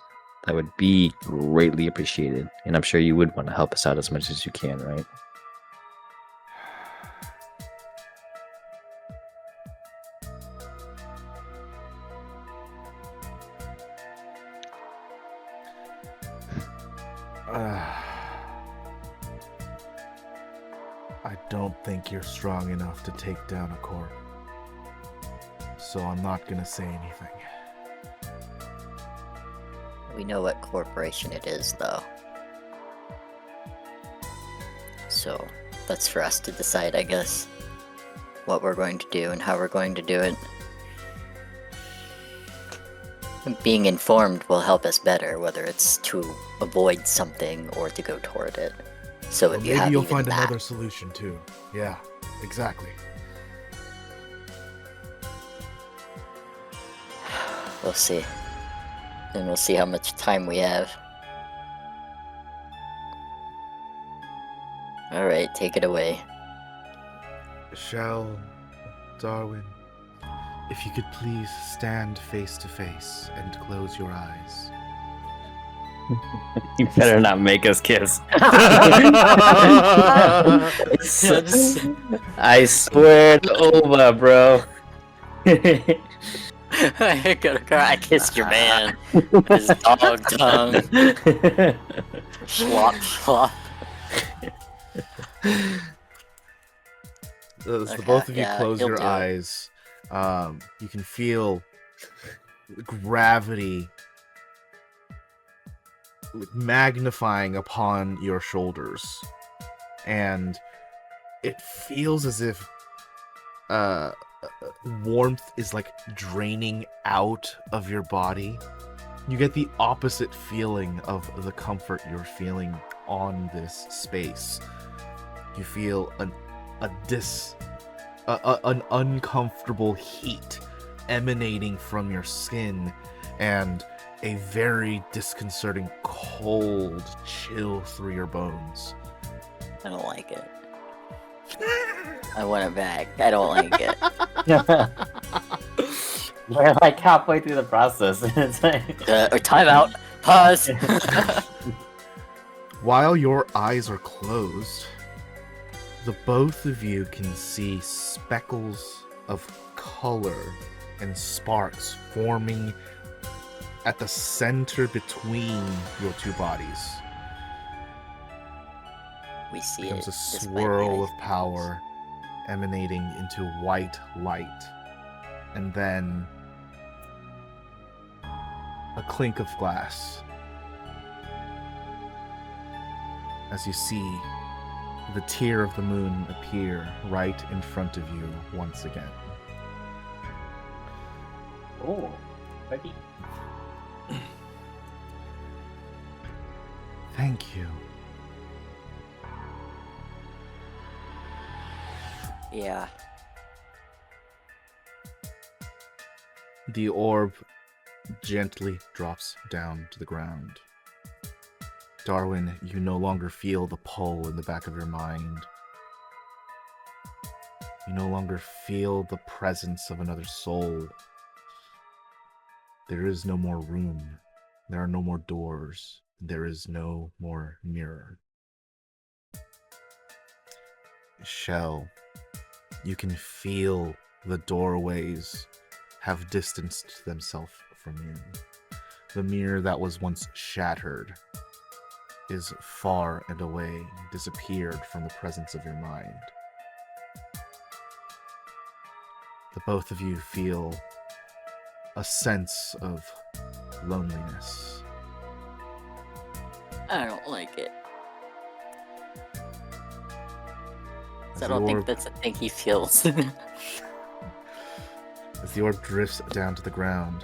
that would be greatly appreciated. And I'm sure you would want to help us out as much as you can, right? I don't think you're strong enough to take down a corp. So I'm not gonna say anything. We know what corporation it is, though. So, that's for us to decide, I guess. What we're going to do and how we're going to do it. Being informed will help us better, whether it's to avoid something or to go toward it. So Well, if you maybe have you'll even find that, another solution too. Yeah, exactly. we'll see. And we'll see how much time we have. Alright, take it away. Shall, Darwin, if you could please stand face to face and close your eyes. You better not make us kiss. I swear to Ova, bro. I kissed your man with his dog tongue. Slop, slop. As the Okay, both of you yeah, close he'll your do it. eyes, you can feel gravity magnifying upon your shoulders, and it feels as if warmth is like draining out of your body. You get the opposite feeling of the comfort you're feeling on this space. You feel an uncomfortable heat emanating from your skin, and a very disconcerting cold chill through your bones. I don't like it. I want it back. I don't like it. We're like halfway through the process. It's like... Time out. Pause. While your eyes are closed, the both of you can see speckles of color and sparks forming at the center between your two bodies. We see It becomes it. a This might be swirl of like- power emanating into white light, and then a clink of glass as you see the tear of the moon appear right in front of you once again. Oh, ready? Thank you. Yeah. The orb gently drops down to the ground. Darwin, you no longer feel the pull in the back of your mind. You no longer feel the presence of another soul. There is no more room. There are no more doors. There is no more mirror. Shell, you can feel the doorways have distanced themselves from you. The mirror that was once shattered is far and away, disappeared from the presence of your mind. The both of you feel a sense of loneliness. I don't like it. As I the don't think orb- that's a thing he feels. As the orb drifts down to the ground,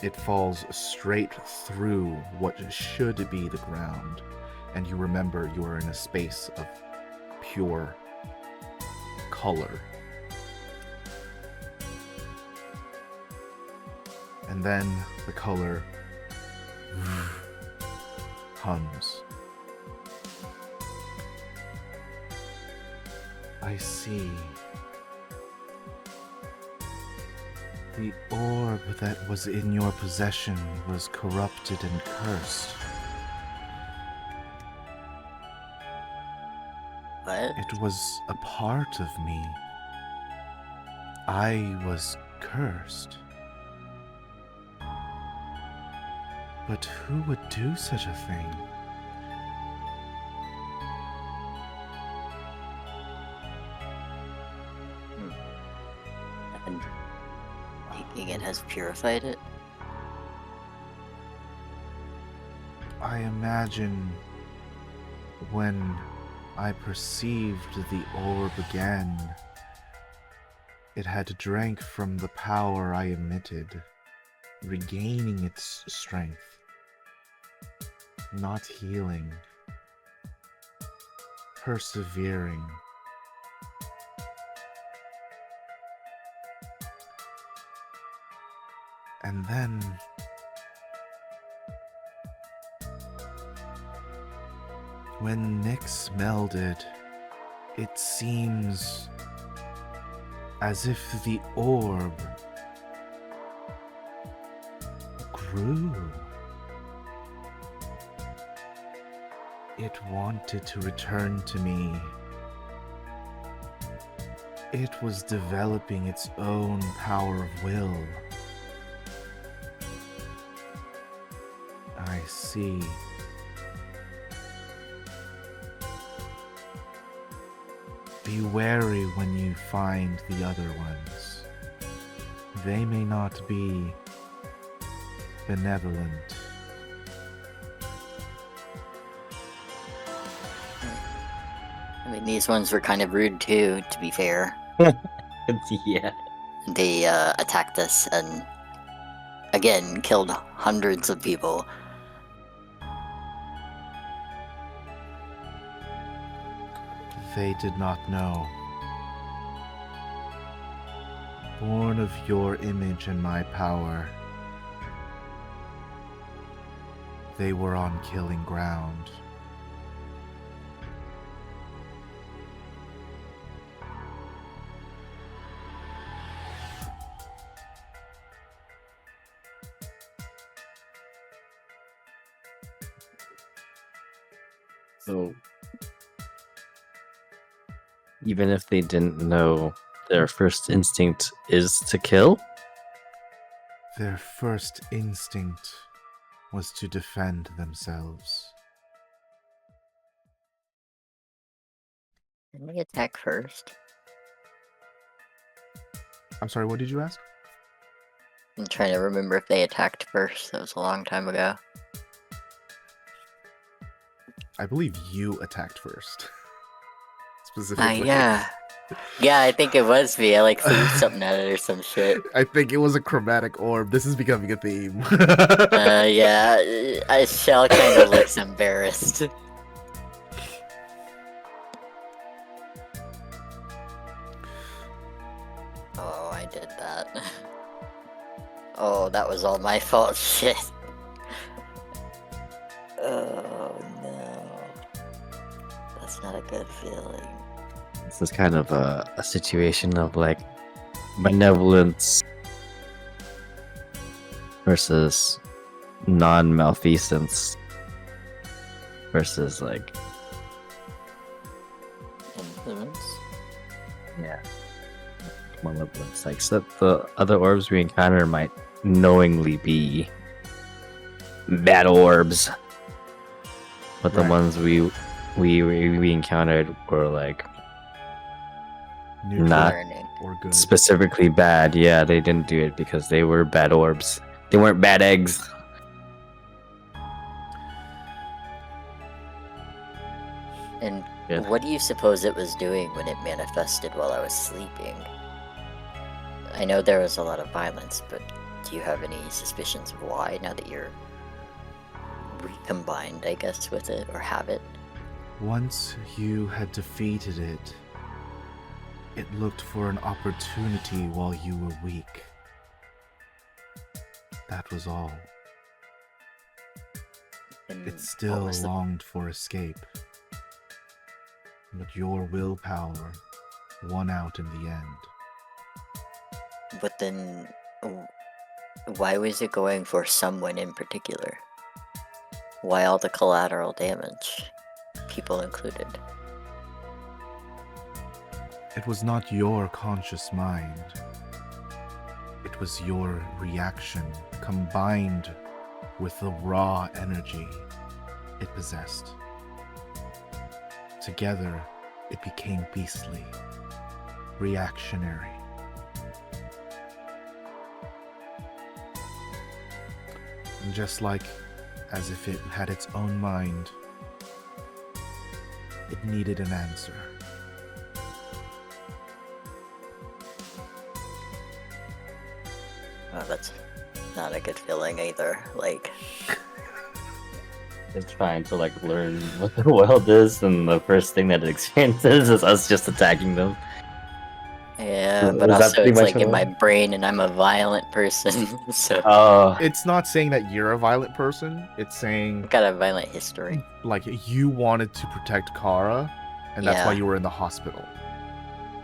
it falls straight through what should be the ground, and you remember you are in a space of pure color. And then the color hums. I see. The orb that was in your possession was corrupted and cursed. What? It was a part of me. I was cursed. But who would do such a thing? And thinking it has purified it? I imagine when I perceived the orb again, it had drank from the power I emitted, regaining its strength, not healing, persevering. And then when Nick smelled it, it seems as if the orb grew. It wanted to return to me. It was developing its own power of will. I see. Be wary when you find the other ones. They may not be benevolent. I mean, these ones were kind of rude too, to be fair. Yeah. They attacked us and, again, killed hundreds of people. They did not know. Born of your image and my power, they were on killing ground. So, even if they didn't know, their first instinct is to kill? Their first instinct was to defend themselves. Didn't they attack first? I'm sorry, what did you ask? I'm trying to remember if they attacked first. That was a long time ago. I believe you attacked first. Specifically. Yeah. Yeah, I think it was me. I threw something at it or some shit. I think it was a chromatic orb. This is becoming a theme. Yeah. Shell kind of looks embarrassed. Oh, I did that. Oh, that was all my fault. Shit. Oh, no. That's not a good feeling. This is kind of a situation of like benevolence versus non-malfeasance versus like Influence? yeah malevolence. Like so the other orbs we encounter might knowingly be bad orbs, but the Right. ones we encountered were like Neutral Not Learning. or good. specifically bad. Yeah, they didn't do it because they were bad orbs. They weren't bad eggs. And Yeah. what do you suppose it was doing when it manifested while I was sleeping? I know there was a lot of violence, but do you have any suspicions of why now that you're recombined, I guess, with it, or have it? Once you had defeated it, it looked for an opportunity while you were weak. That was all. And It what still was the- longed for escape. But your willpower won out in the end. But then, why was it going for someone in particular? Why all the collateral damage? People included. It was not your conscious mind. It was your reaction combined with the raw energy it possessed. Together, it became beastly, reactionary. And just like as if it had its own mind. It needed an answer. Oh, that's not a good feeling either. Like, It's trying to like learn what the world is, and the first thing that it experiences is us just attacking them. yeah, Was but that also pretty it's much like in what it my brain, and I'm a violent person, so It's not saying that you're a violent person. It's saying I've got a violent history. like you wanted to protect Kara, and that's why Yeah. you were in the hospital.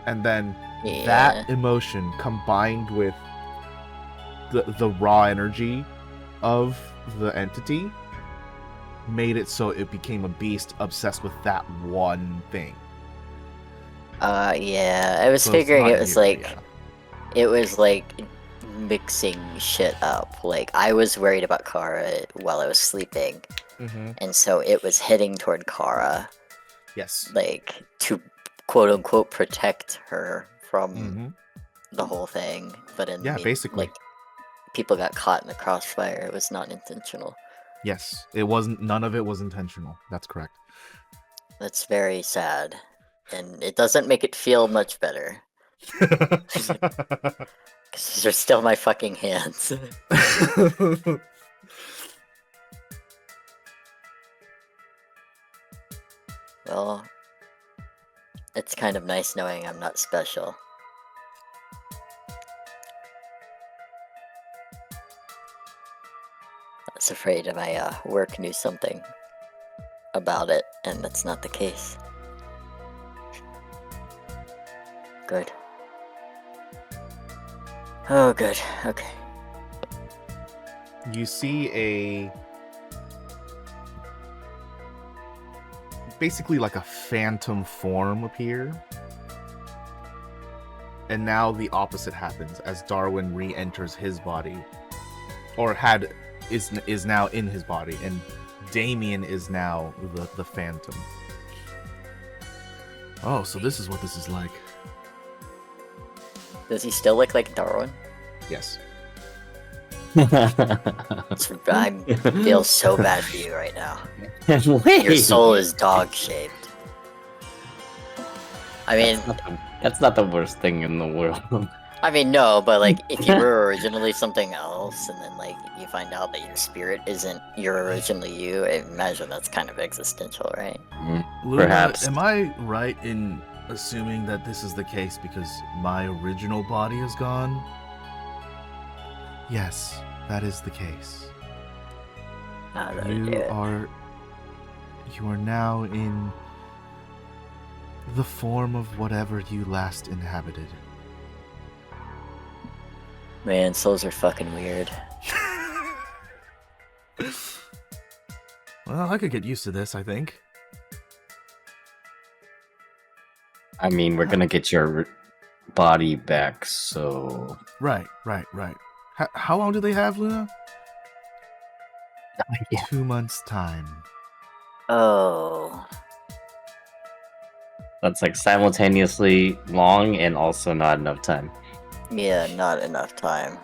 And then Yeah. that emotion combined with the raw energy of the entity made it so it became a beast obsessed with that one thing. Yeah, I was So it's figuring not it was you, like yeah. it was like mixing shit up. Like I was worried about Kara while I was sleeping, and so it was heading toward Kara, Yes. like to quote unquote protect her from Mhm. the whole thing. But in the Yeah, basically. like people got caught in the crossfire. It was not intentional. Yes. It wasn't. None of it was intentional. That's correct. That's very sad, and it doesn't make it feel much better. Because these are still my fucking hands. Well, it's kind of nice knowing I'm not special. I was afraid my work knew something about it, and that's not the case. Good. Oh, good. Okay. You see basically like a phantom form appear. And now the opposite happens as Darwin re-enters his body. Or is now in his body, and Damien is now the phantom. Oh, so this is what this is like. Does he still look like Darwin? Yes. I feel so bad for you right now. Your Wait. soul is dog-shaped. I mean, That's not the worst thing in the world. I mean, no, but like, if you were originally something else, and then like you find out that your spirit isn't you're originally you, I imagine that's kind of existential, right? Luna, Perhaps. am I right in assuming that this is the case because my original body is gone? Yes, that is the case. How do I do You it? are now in the form of whatever you last inhabited. Man, souls are fucking weird. Well, I could get used to this, I think. I mean, we're gonna get your body back, so Right. How long do they have, Luna? yeah. 2 months' time. Oh, That's like simultaneously long and also not enough time. yeah, not enough time.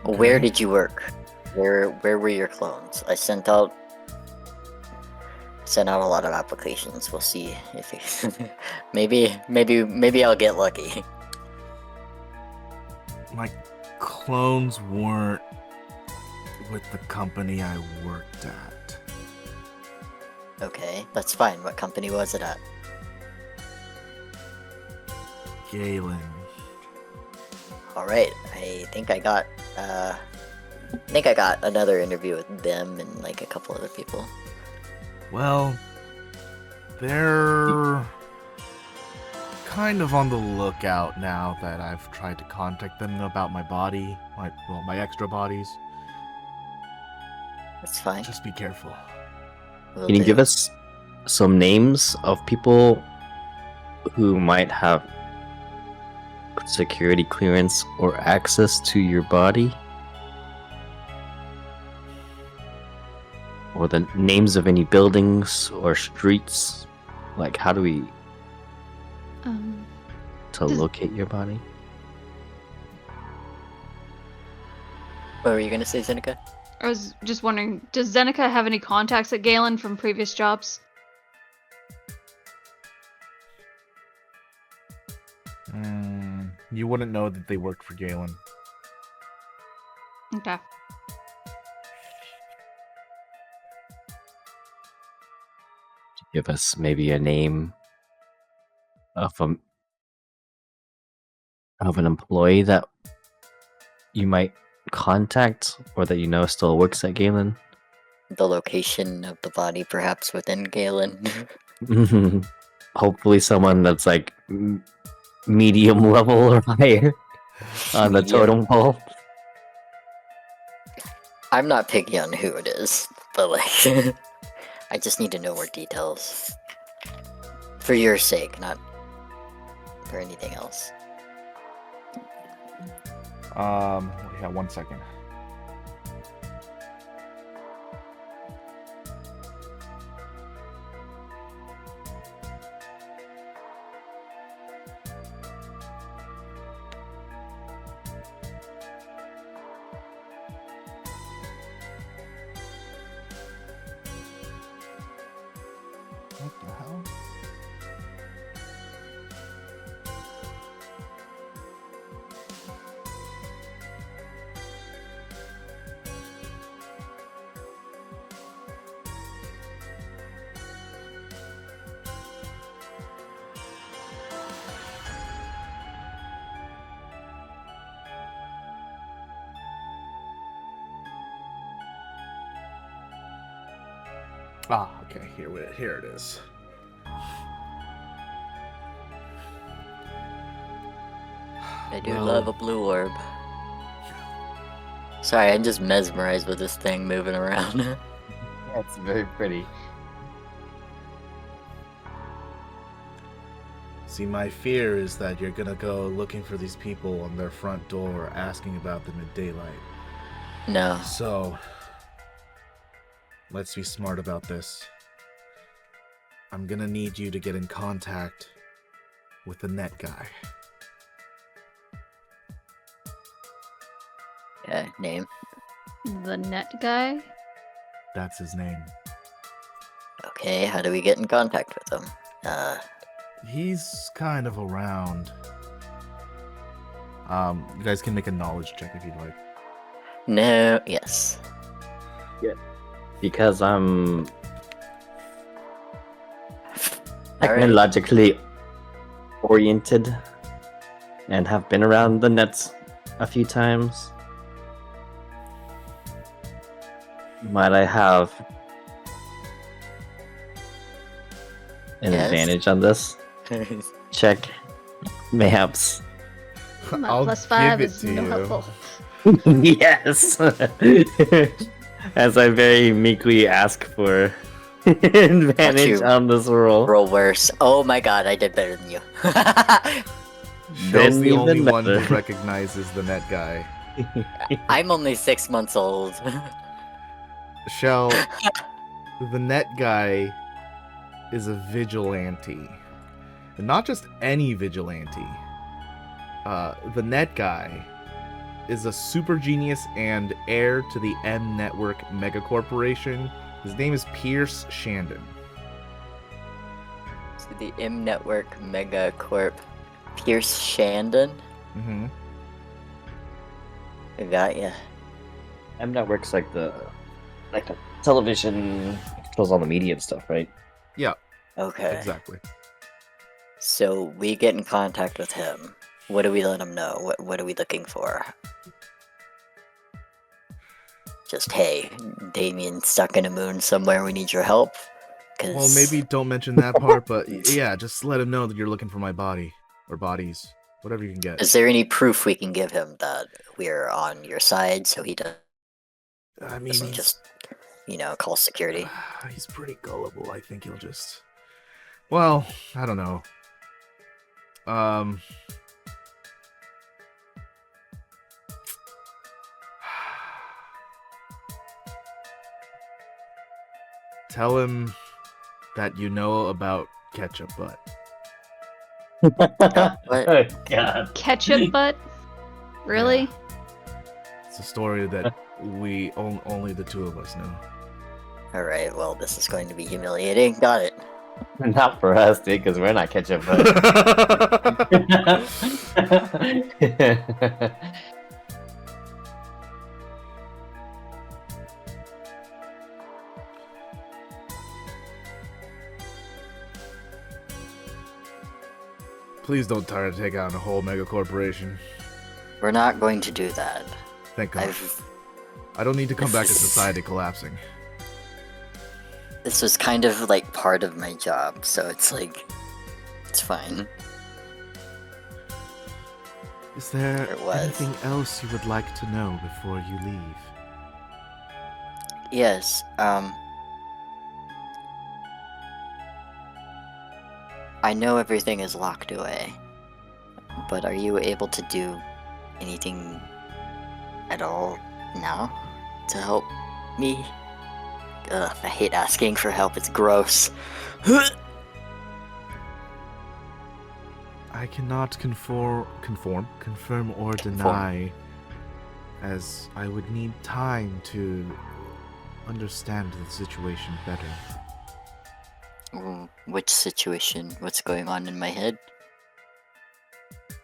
Where did you work? Where were your clones? I sent out a lot of applications. We'll see if it, maybe I'll get lucky. My clones weren't with the company I worked at. Okay, that's fine. What company was it at? Galen. All right, I think I got another interview with them and like a couple other people. Well, they're kind of on the lookout now that I've tried to contact them about my body, my extra bodies. That's fine. Just be careful. Will Can you do. give us some names of people who might have security clearance or access to your body? Or the names of any buildings or streets? Like, how do we Does- locate your body? What were you gonna say, Zeneca? I was just wondering, does Zeneca have any contacts at Galen from previous jobs? You wouldn't know that they worked for Galen. Okay. Give us maybe a name of an employee that you might contact or that you know still works at Galen. The location of the body, perhaps within Galen. Hopefully, someone that's like medium level or higher on the Medium. totem pole. I'm not picky on who it is, but like, I just need to know more details. For your sake, not for anything else. Yeah, 1 second. What the hell? Okay, here it is. I do Well- love a blue orb. Sorry, I'm just mesmerized with this thing moving around. That's very pretty. See, my fear is that you're gonna go looking for these people on their front door, asking about them in daylight. No. So, let's be smart about this. I'm gonna need you to get in contact with the net guy. Yeah, name. The net guy? That's his name. Okay, how do we get in contact with him? He's kind of around. You guys can make a knowledge check if you'd like. No, yes. Because I'm Alright. technologically oriented and have been around the nets a few times. Might I have an Yes. advantage on this check? Mayhaps. My I'll +5 give it is to no you. helpful. Yes! As I very meekly ask for advantage you on this roll. Roll worse. Oh my god, I did better than you. Shell's the even only one who better. recognizes the net guy. I'm only 6 months old. Shell, the net guy is a vigilante. And not just any vigilante. The net guy is a super genius and heir to the M Network megacorporation. His name is Pierce Shandon. So the M Network Mega Corp. Pierce Shandon? Mm-hmm. I got ya. M Network's like the television controls all the media and stuff, right? Yeah, Okay. exactly. So we get in contact with him. What do we let him know? What are we looking for? Just, hey, Damien's stuck in a moon somewhere, we need your help. Cause Well, maybe don't mention that part, but yeah, just let him know that you're looking for my body. Or bodies. Whatever you can get. Is there any proof we can give him that we're on your side so he I mean, doesn't he's, just, call security? he's pretty gullible. I think he'll just... Well, I don't know. Tell him that you know about ketchup butt. What? Oh god. Ketchup butt? Really? It's a story that we only the two of us know. Alright, well, this is going to be humiliating. Got it. Not for us, dude, because we're not catching up. Please don't try to take out a whole mega corporation. We're not going to do that. Thank God. I've... I don't need to come back to This is- society collapsing. This was kind of like part of my job, so it's like... It's fine. Is there It was. anything else you would like to know before you leave? Yes, I know everything is locked away, but are you able to do anything at all now to help me? Ugh, I hate asking for help, it's gross. I cannot confirm or deny, as I would need time to understand the situation better. Which situation? What's going on in my head?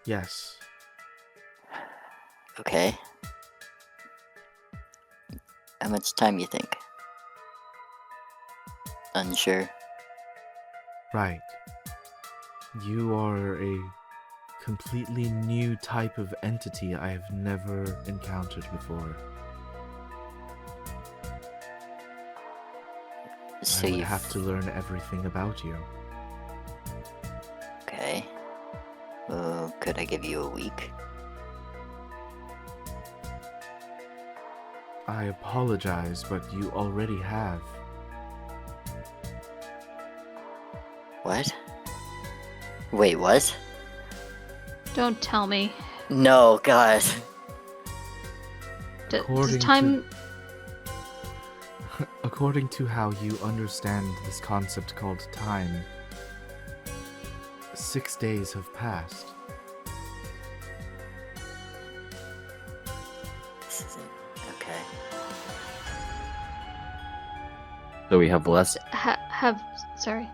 Yes. Okay. How much time you think? Unsure. Right. You are a completely new type of entity I have never encountered before. So I would you have to learn everything about you. Okay. Could I give you a week? I apologize, but you already have. What? Wait, what? Don't tell me. No, God. Does According time... According to how you understand this concept called time, 6 days have passed. Okay. So we have less. Sorry.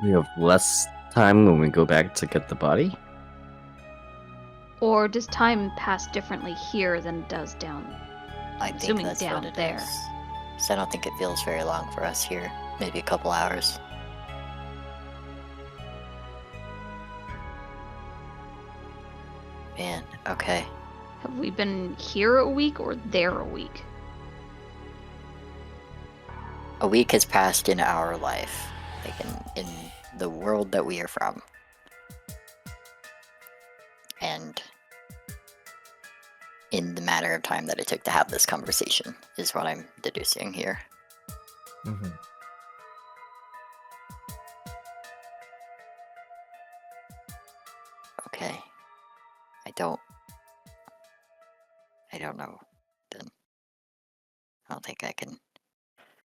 We have less time when we go back to get the body. Or does time pass differently here than it does down? I think Assuming that's down what it there. is. So I don't think it feels very long for us here. Maybe a couple hours. Man, okay. Have we been here a week or there a week? A week has passed in our life. Like in the world that we are from. And in the matter of time that it took to have this conversation is what I'm deducing here. Mm-hmm. Okay. I don't know then. I don't think I can.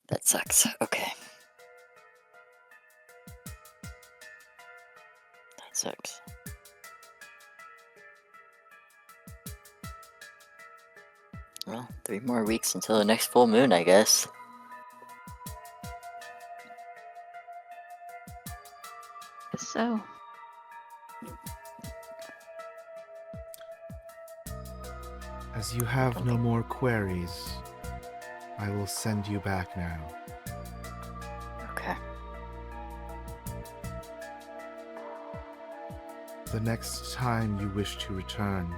That sucks. Okay. That sucks. Well, 3 more weeks until the next full moon, I guess. So, As you have no more queries, I will send you back now. Okay. The next time you wish to return,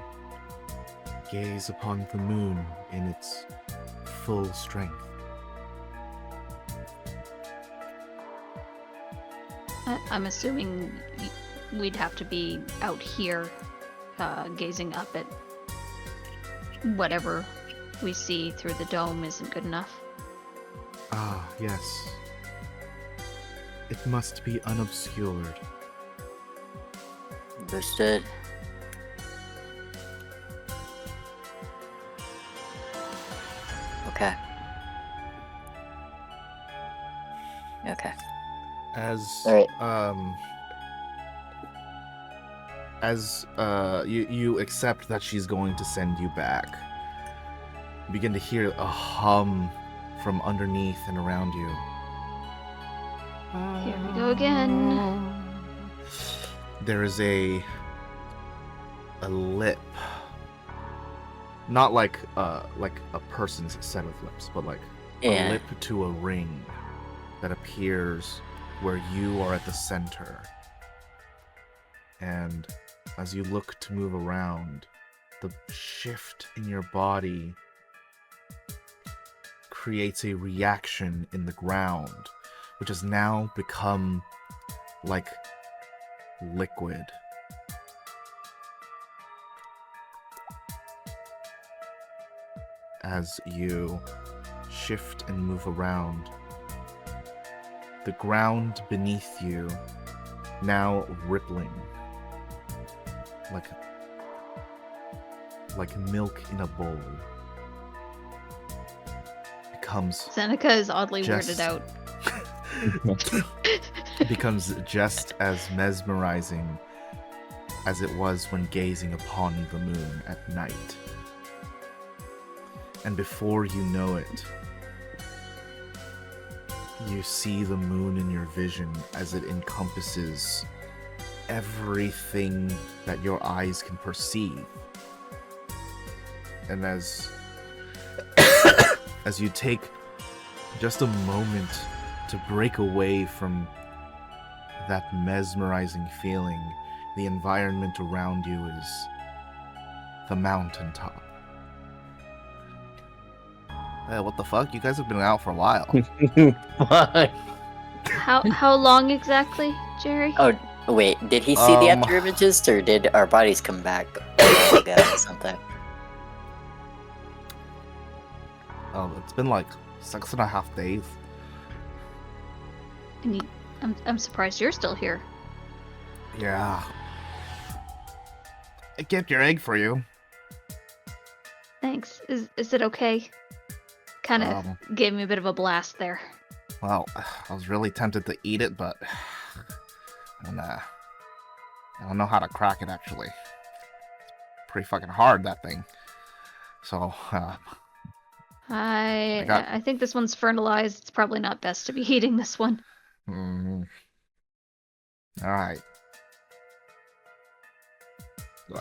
gaze upon the moon in its full strength. I'm assuming we'd have to be out here, gazing up at whatever we see through the dome isn't good enough. Ah, yes. It must be unobscured. Understood. Okay. Okay. As Alright. as you accept that she's going to send you back, you begin to hear a hum from underneath and around you. Here we go again. There is a lip, not like a person's set of lips, but like a lip to a ring that appears where you are at the center. And as you look to move around, the shift in your body creates a reaction in the ground, which has now become like liquid. As you shift and move around, the ground beneath you now rippling like milk in a bowl becomes Seneca is oddly weirded out. becomes just as mesmerizing as it was when gazing upon the moon at night. And before you know it, you see the moon in your vision as it encompasses everything that your eyes can perceive. And as you take just a moment to break away from that mesmerizing feeling, the environment around you is the mountaintop. Hey, what the fuck? You guys have been out for a while. Why? How long exactly, Jerry? Oh, wait, did he see the after images, or did our bodies come back or something? It's been like 6.5 days. And I'm surprised you're still here. Yeah. I kept your egg for you. Thanks. Is it okay? Kind of gave me a bit of a blast there. Well, I was really tempted to eat it, but I don't know how to crack it, actually. It's pretty fucking hard, that thing. So, I think this one's fertilized. It's probably not best to be eating this one. Alright.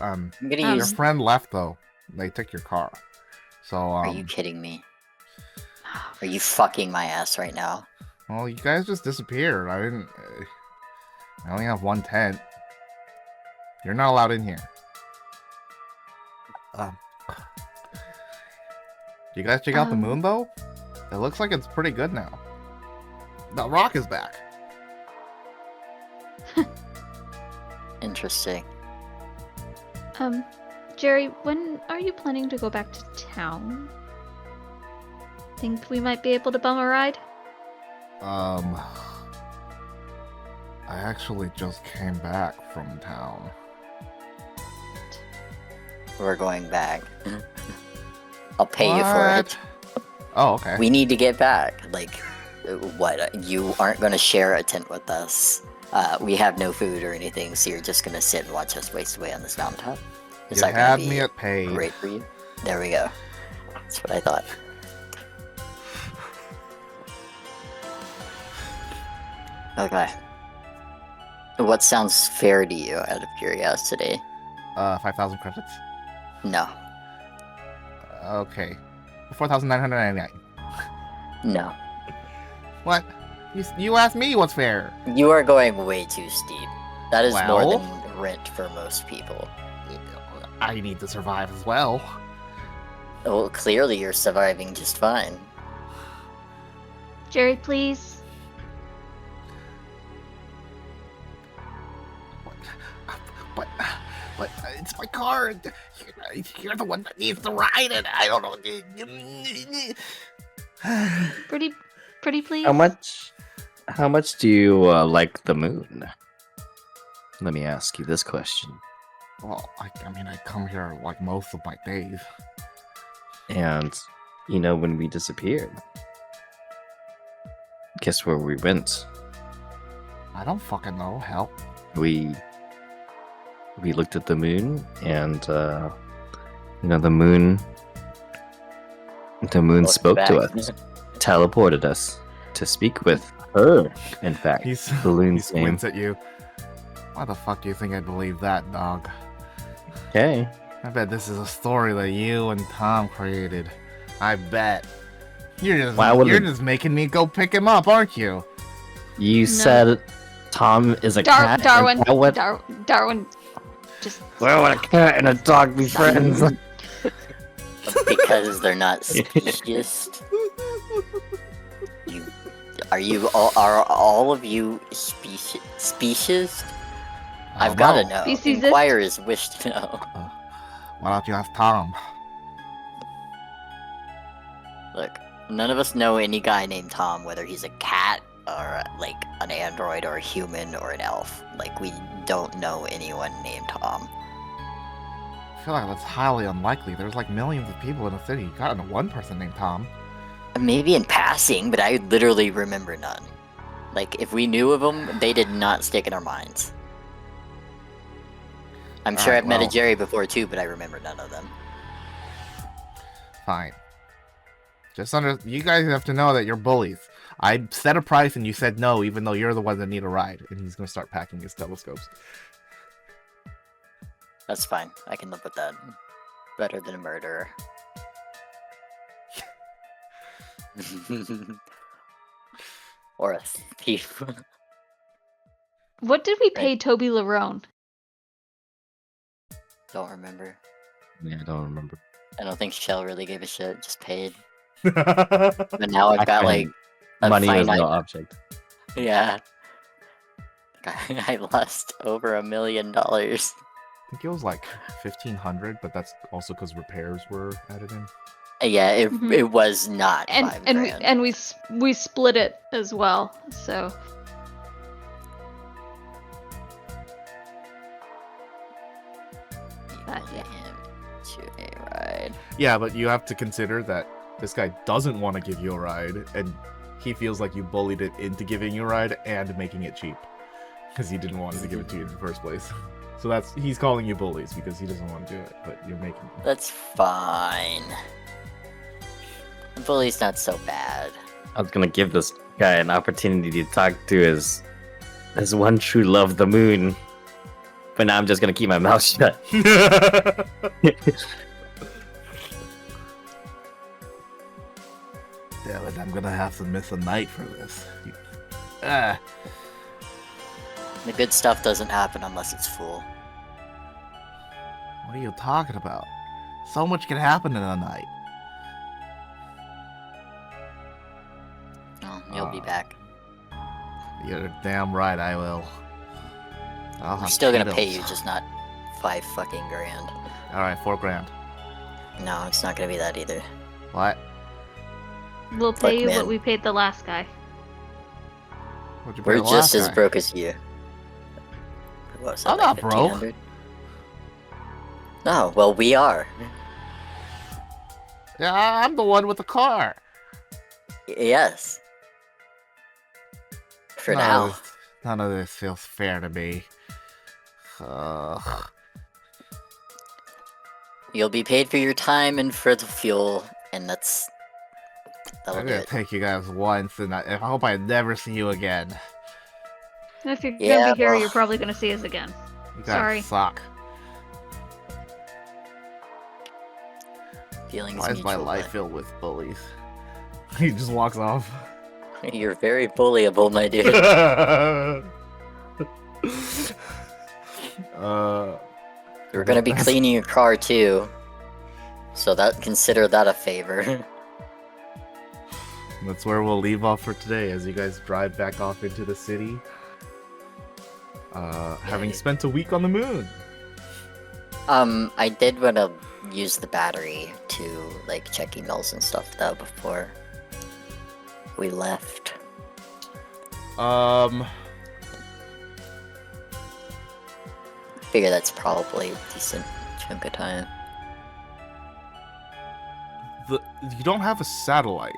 I'm gonna Your use. friend left, though. They took your car. So, Are you kidding me? Are you fucking my ass right now? well, you guys just disappeared. I only have one tent. You're not allowed in here. You guys check out the moon, though? It looks like it's pretty good now. The rock is back. Interesting. Jerry, when are you planning to go back to town? Think we might be able to bum a ride? I actually just came back from town. We're going back. I'll pay you for it. Oh, okay. We need to get back. Like, what? You aren't going to share a tent with us. We have no food or anything, so you're just going to sit and watch us waste away on this mountaintop? Is You that had gonna me be at paid. great for you? There we go. That's what I thought. Okay. What sounds fair to you, out of curiosity? 5,000 credits? No. Okay. 4,999. No. What? You asked me what's fair. You are going way too steep. That is more Well? than rent for most people. I need to survive as well. Well, clearly you're surviving just fine. Jerry, please. But it's my car. You're the one that needs to ride it. I don't know. Pretty please. How much do you like the moon? Let me ask you this question. Well, I mean, I come here like most of my days. And when we disappeared, guess where we went? I don't fucking know. Hell. We we looked at the moon, and the moon Looked spoke to back. us, teleported us to speak with her. In fact, He's, the he loon's name. squints at you. Why the fuck do you think I believe that, dog? Okay. I bet this is a story that you and Tom created. I bet. Why would You're it- just making me go pick him up, aren't you? You said Tom is a cat. and Darwin. why would- Darwin. Just. Why would a cat and a dog be friends? Because they're not speciest. Are all of you speciest? I've got to know. Speciesist? Inquirers wish to know. Why don't you ask Tom? Look, none of us know any guy named Tom, whether he's a cat or like an android or a human or an elf. Like, we don't know anyone named Tom. I feel like that's highly unlikely. There's like millions of people in the city. You gotta know one person named Tom. Maybe in passing, but I literally remember none. Like, if we knew of them, they did not stick in our minds. I'm sure Alright, I've met a well. Jerry before too, but I remember none of them. Fine. You guys have to know that you're bullies. I set a price and you said no, even though you're the one that need a ride. And he's gonna start packing his telescopes. That's fine. I can live with that. Better than a murderer. Or a thief. What did we pay Toby Larone? Don't remember. Yeah, I don't remember. I don't think Shell really gave a shit. Just paid. But now I've got like a Money is finite. no object. Yeah. I lost over $1 million. I think it was like 1,500, but that's also because repairs were added in. Yeah, it, Mhm. it was not And $5,000. we split it as well. So Equal to him to a ride. Yeah, but you have to consider that this guy doesn't want to give you a ride, and he feels like you bullied it into giving you a ride and making it cheap. Because he didn't want to give it to you in the first place. So he's calling you bullies because he doesn't want to do it, but you're making That's fine. Bully's not so bad. I was gonna give this guy an opportunity to talk to his one true love, the moon. But now I'm just gonna keep my mouth shut. Damn it, I'm gonna have to miss a night for this. Ah. The good stuff doesn't happen unless it's full. What are you talking about? So much can happen in a night. Oh, you'll be back. You're damn right I will. I'll We're have still gonna Skittles. pay you, just not $5 fucking grand. Alright, $4 grand. No, it's not gonna be that either. What? we'll pay Fuck, you man. what we paid the last guy. What'd you pay We're the just last as guy? broke as you. What was that, I'm like not broke. 1,500? No, well, we are. Yeah, I'm the one with the car. Yes. For now. None of this feels fair to me. Ugh. You'll be paid for your time and for the fuel, and that'll I'm do gonna it. take you guys once, and I hope I never see you again. If you're Yeah, gonna be here, well- you're probably gonna see us again. You guys Sorry. suck. Feelings Why is my mutual, life filled with bullies? He just walks off. but you're very bullyable, my dude. We're gonna be cleaning your car too, so consider that a favor. That's where we'll leave off for today as you guys drive back off into the city. Having spent a week on the moon. I did want to use the battery to like check emails and stuff though before we left. Figure that's probably a decent chunk of time. You don't have a satellite.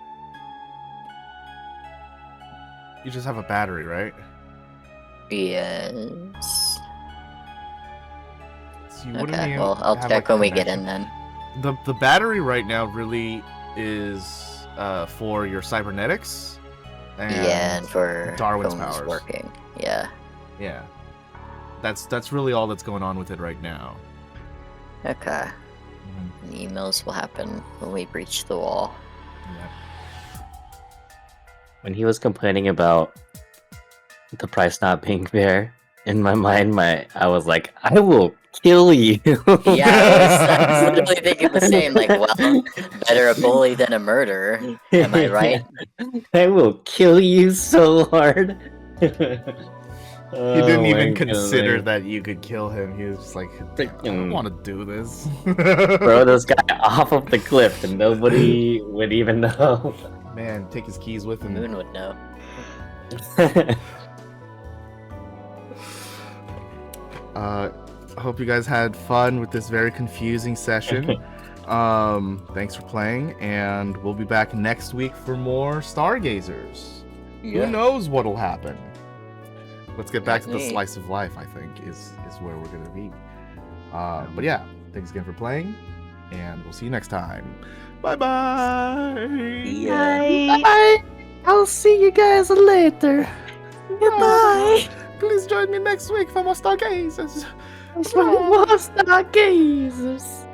You just have a battery, right? Yes. you wouldn't Okay, be well, I'll have, check like, a when we get connection. in then. The battery right now really is for your cybernetics. Yeah, and for Darwin's phones powers. working. Yeah. Yeah. That's really all that's going on with it right now. Okay. Mhm. And emails will happen when we breach the wall. Yeah. When he was complaining about the price not being fair, in my mind, I was like, I will kill you. Yeah, I was literally thinking the same. Like, well, better a bully than a murderer. Am I right? I will kill you so hard. He didn't Oh even my consider goodness. that you could kill him. He was just like, "Damn, I don't want to do this." Throw this guy off of the cliff and nobody would even know. Man, take his keys with him. Moon would know. I hope you guys had fun with this very confusing session. Thanks for playing, and we'll be back next week for more Stargazers. Who knows what'll happen? Let's get back to the Neat. slice of life, I think, is where we're gonna be. But yeah, thanks again for playing, and we'll see you next time. Bye-bye! Yeah. Bye. I'll see you guys later. Goodbye. Please join me next week for more Stargazers! More Stargazers.